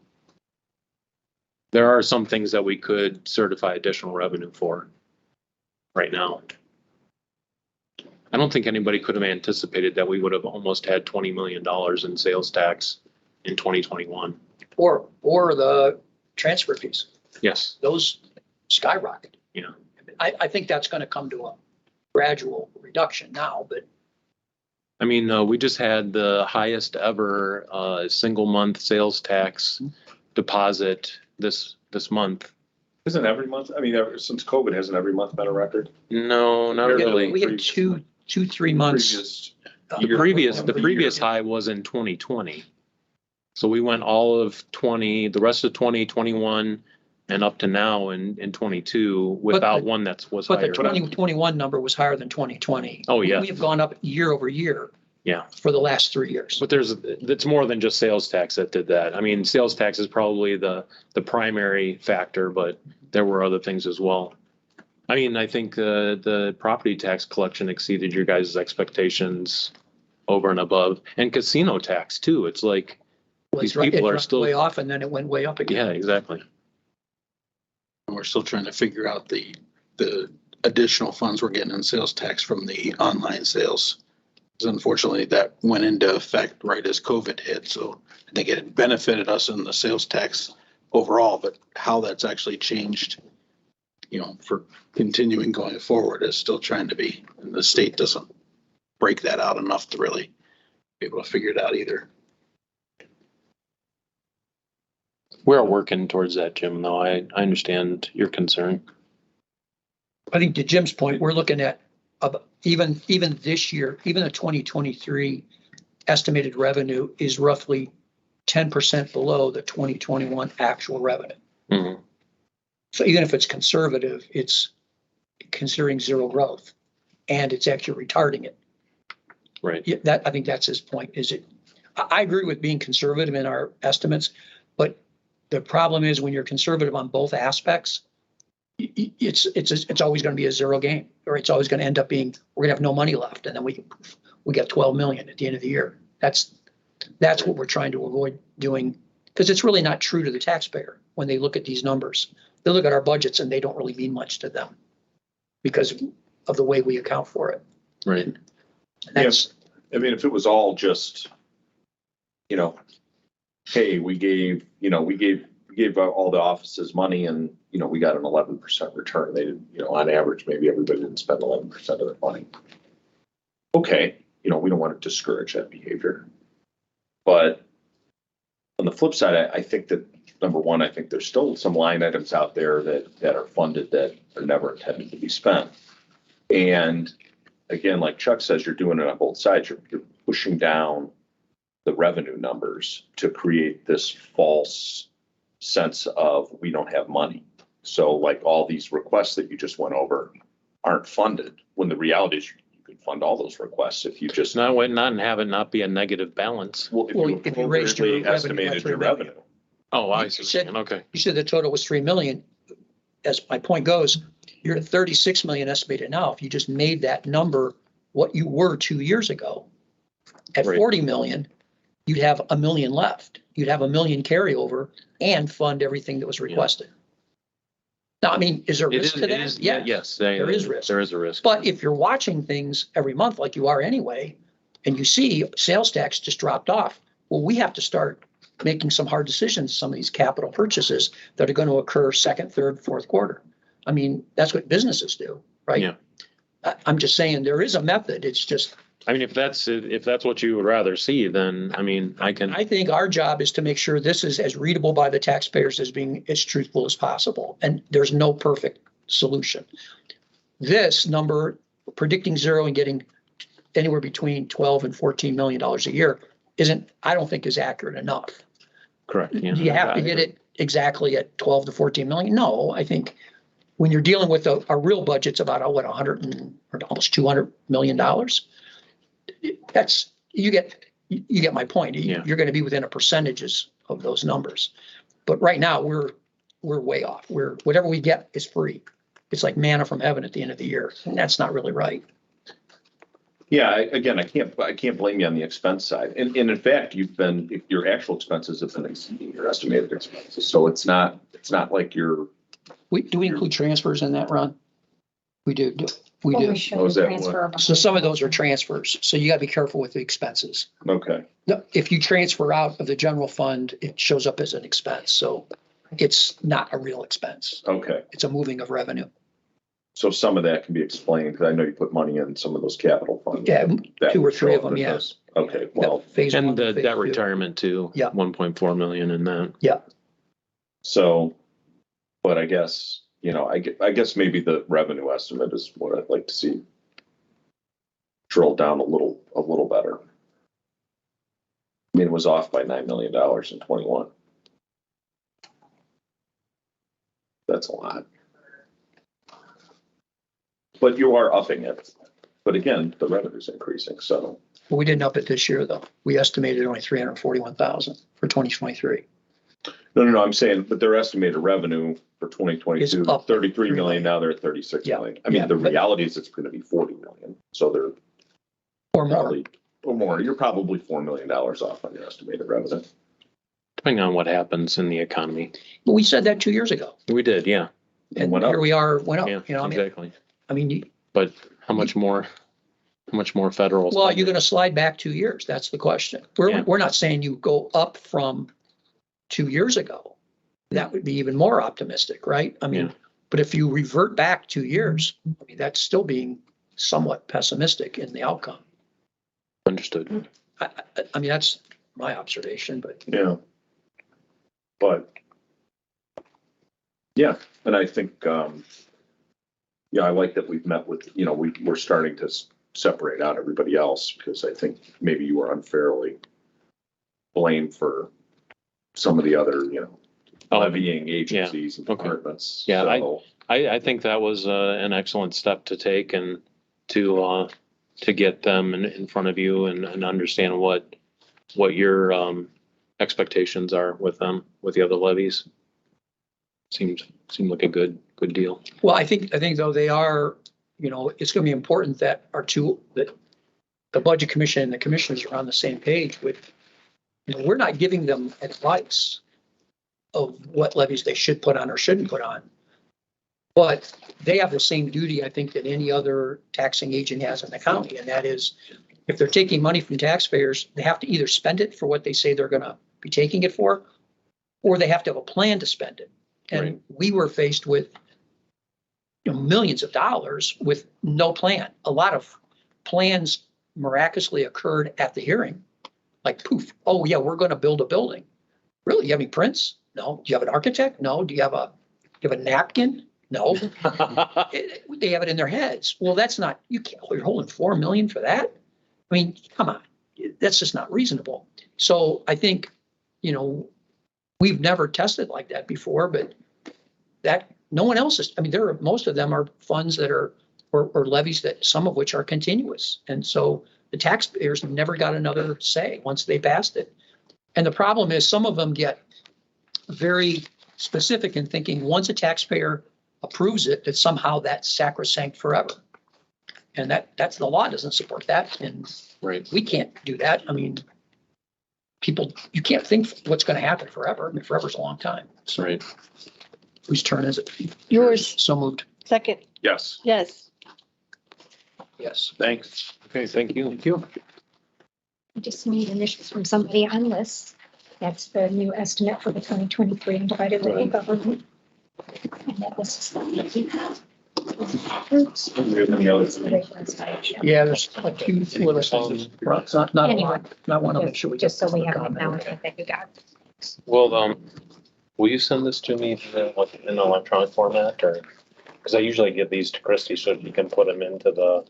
there are some things that we could certify additional revenue for right now. I don't think anybody could have anticipated that we would have almost had $20 million in sales tax in 2021. Or the transfer fees. Yes. Those skyrocketed. Yeah. I think that's going to come to a gradual reduction now, but I mean, we just had the highest ever single month sales tax deposit this month. Isn't every month, I mean, ever since COVID, hasn't every month been a record? No, not really. We had 2-3 months. The previous high was in 2020. So we went all of 20, the rest of 2021, and up to now in 22 without one that was But the higher. 2021 number was higher than 2020. Oh, yeah. We have gone up year over year. Yeah. For the last 3 years. But it's more than just sales tax that did that. I mean, sales tax is probably the primary factor, but there were other things as well. I mean, I think the property tax collection exceeded your guys' expectations over and above, and casino tax too. It's like these people are still way off, and then it went way up again. Yeah, exactly. And we're still trying to figure out the additional funds we're getting in sales tax from the online sales. Because unfortunately, that went into effect right as COVID hit. So I think it benefited us in the sales tax overall, but how that's actually changed, for continuing going forward is still trying to be, and the state doesn't break that out enough to really be able to figure it out either. We're working towards that, Jim, though. I understand your concern. I think to Jim's point, we're looking at even this year, even the 2023 estimated revenue is roughly 10% below the 2021 actual revenue. Mm-hmm. So even if it's conservative, it's considering zero growth, and it's actually retarding it. Right. Yeah, I think that's his point. I agree with being conservative in our estimates, but the problem is when you're conservative on both aspects, it's always going to be a zero game, or it's always going to end up being, we're going to have no money left, and then we get 12 million at the end of the year. That's what we're trying to avoid doing, because it's really not true to the taxpayer when they look at these numbers. They look at our budgets and they don't really mean much to them because of the way we account for it. Right. And that's, I mean, if it was all just, hey, we gave all the offices money and, we got an 11% return. They did, on average, maybe everybody didn't spend 11% of their money. Okay. We don't want to discourage that behavior. But on the flip side, I think that, number one, I think there's still some line items out there that are funded that are never intended to be spent. And again, like Chuck says, you're doing it on both sides. You're pushing down the revenue numbers to create this false sense of we don't have money. So like all these requests that you just went over aren't funded, when the reality is you could fund all those requests if you just not and have it not be a negative balance. Well, if you raised your revenue, estimated your revenue. Oh, I see. Okay. You said the total was 3 million. As my point goes, you're at 36 million estimated now. If you just made that number what you were 2 years ago, at 40 million, you'd have $1 million left. You'd have $1 million carryover and fund everything that was requested. Yeah. Now, I mean, is there risk to that? Yes, there is risk. There is a risk. But if you're watching things every month like you are anyway, and you see sales tax just dropped off, well, we have to start making some hard decisions, some of these capital purchases that are going to occur second, third, fourth quarter. I mean, that's what businesses do, right? Yeah. I'm just saying there is a method. It's just. I mean, if that's what you would rather see, then I mean, I think our job is to make sure this is as readable by the taxpayers as being as truthful as possible. And there's no perfect solution. This number, predicting zero and getting anywhere between 12 and $14 million a year I don't think is accurate enough. Correct. Yeah. Do you have to get it exactly at 12 to 14 million? No, I think when you're dealing with a real budget's about or almost $200 million. That's, you get my point. You're going to be within a percentages of those numbers. But right now we're way off. Whatever we get is free. It's like manna from heaven at the end of the year. And that's not really right. Yeah, again, I can't blame you on the expense side. And in fact, your actual expenses have been exceeding your estimated expenses. So it's not like do we include transfers in that, Ron? We do. We Well, do. we show the transfer. So some of those are transfers. So you got to be careful with the expenses. Okay. No, if you transfer out of the general fund, it shows up as an expense. So it's not a real expense. Okay. It's a moving of revenue. So some of that can be explained, because I know you put money in some of those capital funds. Yeah, That 2 or would 3 show of up them, in yeah. this. Okay, well, Phase one, And the phase debt two. retirement too. Yeah. 1.4 million in that. Yeah, so, but I guess, I guess maybe the revenue estimate is what I'd like to see drilled down a little better. I mean, it was off by $9 million in 21. That's a lot. But you are upping it. But again, the revenue's increasing, so. but we didn't up it this year though. We estimated only 341,000 for 2023. No, I'm saying, but their estimated revenue for 2022, It's up 33 million, now they're at 36 million. I mean, yeah, the but- reality is it's gonna be 40 million, so they're Or more. probably, or more, you're probably $4 million off on your estimated revenue. Depending on what happens in the economy. But we said that 2 years ago. We did, yeah. And went up. here we are, went up, Yeah, you know, exactly. I mean, But how much more federal? well, spending? you're gonna slide back 2 years. That's the question. Yeah. We're not saying you go up from 2 years ago. That would be even more optimistic, right? I mean, Yeah. but if you revert back 2 years, I mean, that's still being somewhat pessimistic in the outcome. Understood. I mean, that's my observation, but Yeah. But, yeah, and I think, I like that we've met with, we're starting to separate out everybody else, because I think maybe you were unfairly blamed for some of the other, levying agencies and Okay. departments. Yeah, So, I think that was an excellent step to take and to get them in front of you and understand what your expectations are with them, with the other levies. Seemed like a good deal. well, I think though they are, it's gonna be important that that the budget commission and the commissioners are on the same page with, we're not giving them advice of what levies they should put on or shouldn't put on. But they have the same duty, I think, that any other taxing agent has in the county, and that is, if they're taking money from taxpayers, they have to either spend it for what they say they're gonna be taking it for, or they have to have a plan to spend it. And Right. we were faced with millions of dollars with no plan. A lot of plans miraculously occurred at the hearing. Like poof, oh yeah, we're gonna build a building. Really? You have any prints? No. Do you have an architect? No. Do you have a napkin? No. They have it in their heads. Well, that's not, you're holding 4 million for that? I mean, come on, that's just not reasonable. So I think, we've never tested like that before, but that, no one else is, I mean, most of them are funds that are, or levies that, some of which are continuous. And so the taxpayers never got another say once they passed it. And the problem is some of them get very specific in thinking once a taxpayer approves it, that somehow that's sacrosanct forever. And that's the law doesn't support that. And Right. we can't do that. I mean, you can't think what's going to happen forever. I mean, forever's a long time. That's right. Whose turn is it? Yours, So moved. second, yes, yes. Yes. thanks. Okay, thank you. Thank you. I just need initials from somebody on this. That's the new estimate for the 2023 undivided local government. And that was. Yeah, there's a few little things. Not a Anyway. lot. Not one of them. Should we Just so we have it comment? now, I think that you got. Well, will you send this to me in electronic format or? Because I usually give these to Christie so you can put them into the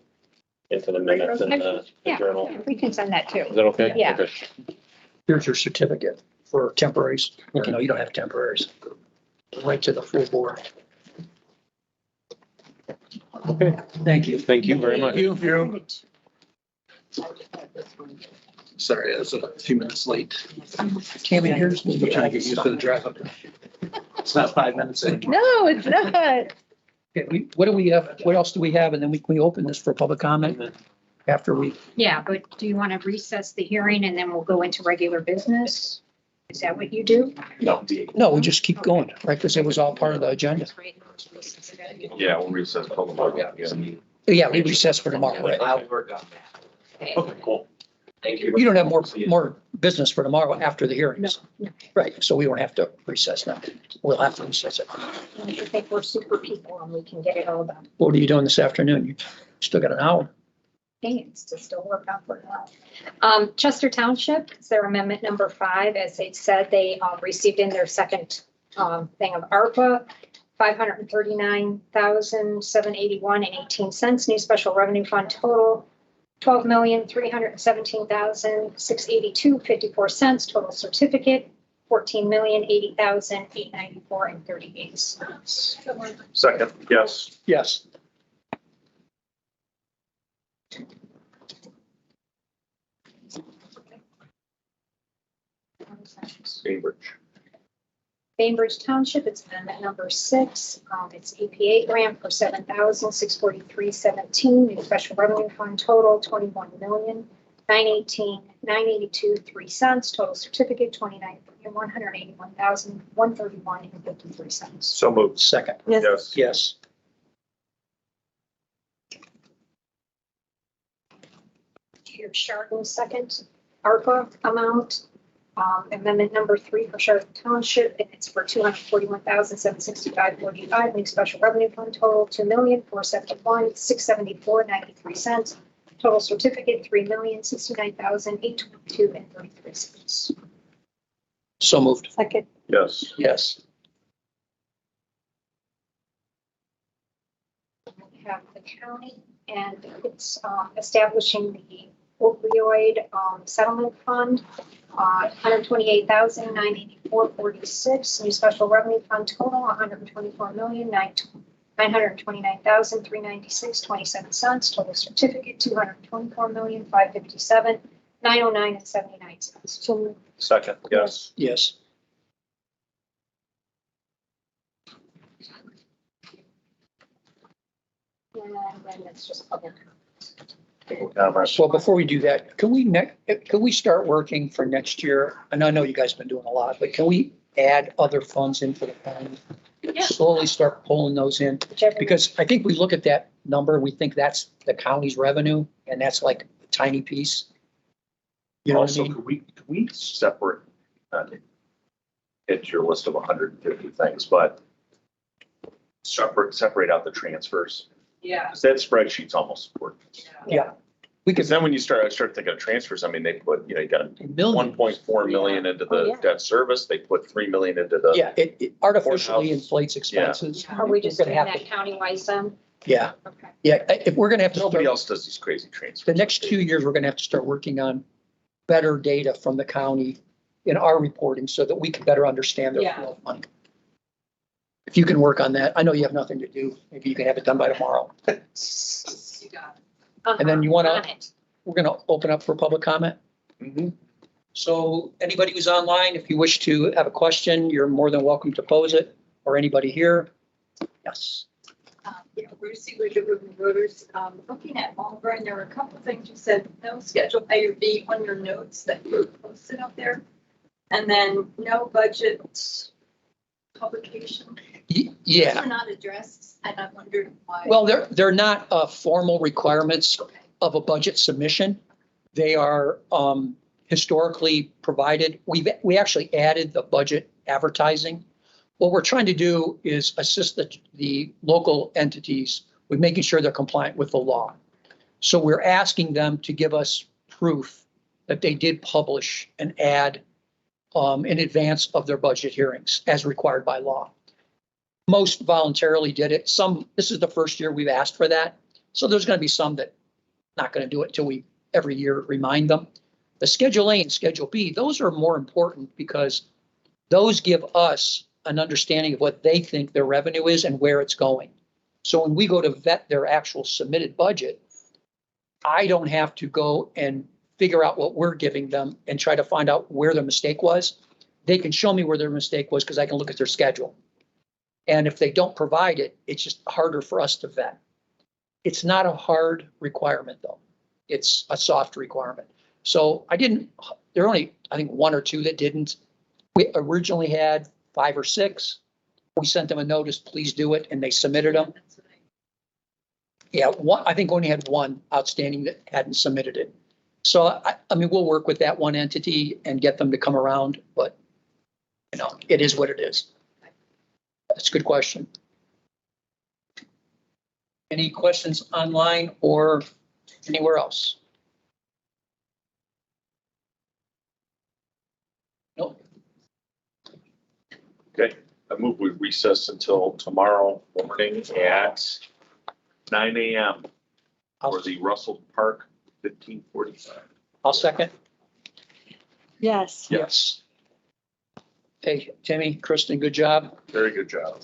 minutes in the Yeah, journal. we can send that too. Is that okay? Yeah. Okay. Here's your certificate for temporaries. No, you don't have temporaries. Right to the full board. Okay. Thank you. Thank you very much. Sorry, I was a few minutes late. Tammy, here's. I'm trying to get used to the drive up. It's not 5 minutes in. No, it's not. Okay, what do we have? What else do we have? And then we open this for public comment after we. Yeah, but do you want to recess the hearing and then we'll go into regular business? Is that what you do? No, we just keep going, right? Because it was all part of the agenda. Yeah, we'll recess public. Yeah, we recess for tomorrow, right? I'll work on that. Okay, cool. Thank you. You don't have more business for tomorrow after the hearings. Right, so we don't have to recess now. We'll have to recess it. I think we're super people and we can get it all done. What are you doing this afternoon? You still got an hour. Thanks to still work out for that. Chester Township, it's their amendment number 5. As they said, they received in their second thing of ARPA, $539,781.18. New special revenue fund total, $12,317,682.54. Total certificate, $14,080,894.38. Second, yes. Yes. Cambridge. Bainbridge Township, it's amendment number 6. It's EPA grant for $7,643.17. New special revenue fund total, $21,918,982.03. Total certificate, $29,181,131.53. So moved. Second. Yes. Yes. Here, Chardon, second. ARPA amount, amendment number 3 for Chardon Township, and it's for $241,765.45. New special revenue fund total, $2,471,674.93. Total certificate, $3,069,822.33. So moved. Second. Yes. Yes. We have the county, and it's establishing the opioid settlement fund, $128,984.46. New special revenue fund total, $124,929,396.27. Total certificate, $224,557,909.79. So Second, yes. Yes. and then it's just public. Well, before we do that, can we start working for next year? And I know you guys have been doing a lot, but can we add other funds into the fund? Yeah. Slowly start pulling those in, because I think we look at that number, we think that's the county's revenue, and that's like a tiny piece. You know what I Also, mean? could we separate, hit your list of 150 things, but separate out the transfers? Yeah. 'Cause that spreadsheet's almost worthless. Yeah. Because then when you start thinking of transfers, I mean, they put, you got Millions. 1.4 million into Oh, the yeah. debt service, they put 3 million into the. Yeah, it artificially Courthouse. inflates expenses. Are we just We're doing gonna that have countywide then? Yeah, Okay. yeah, if we're gonna have to Nobody start, else does these crazy transfers. the next 2 years, we're gonna have to start working on better data from the county in our reporting so that we can better understand their Yeah. flow of money. If you can work on that, I know you have nothing to do, maybe you can have it done by tomorrow. You got it. And then you wanna- On it. We're gonna open up for public comment. Mhm. So anybody who's online, if you wish to have a question, you're more than welcome to pose it, or anybody here. Yes. Brucey with the River Voters, looking at Malvern, there were a couple of things you said, no schedule A or B on your notes that were posted up there. And then no budget publication. Yeah. Those are not addressed, and I wondered why. Well, they're not formal requirements of a budget submission. They are historically provided. We actually added the budget advertising. What we're trying to do is assist the local entities with making sure they're compliant with the law. So we're asking them to give us proof that they did publish an ad in advance of their budget hearings as required by law. Most voluntarily did it. This is the first year we've asked for that. So there's going to be some that not going to do it until we every year remind them. The Schedule A and Schedule B, those are more important because those give us an understanding of what they think their revenue is and where it's going. So when we go to vet their actual submitted budget, I don't have to go and figure out what we're giving them and try to find out where their mistake was. They can show me where their mistake was because I can look at their schedule. And if they don't provide it, it's just harder for us to vet. It's not a hard requirement, though. It's a soft requirement. So there are only, I think, 1 or 2 that didn't. We originally had 5 or 6. We sent them a notice, please do it, and they submitted them. Yeah, I think only had 1 outstanding that hadn't submitted it. So I mean, we'll work with that one entity and get them to come around, but you know, it is what it is. That's a good question. Any questions online or anywhere else? No. Okay, I move we recess until tomorrow morning at 9 a.m. for the Russell Park 1545. I'll second. Yes. Yes, Hey, Timmy, Kristen, good job. very good job.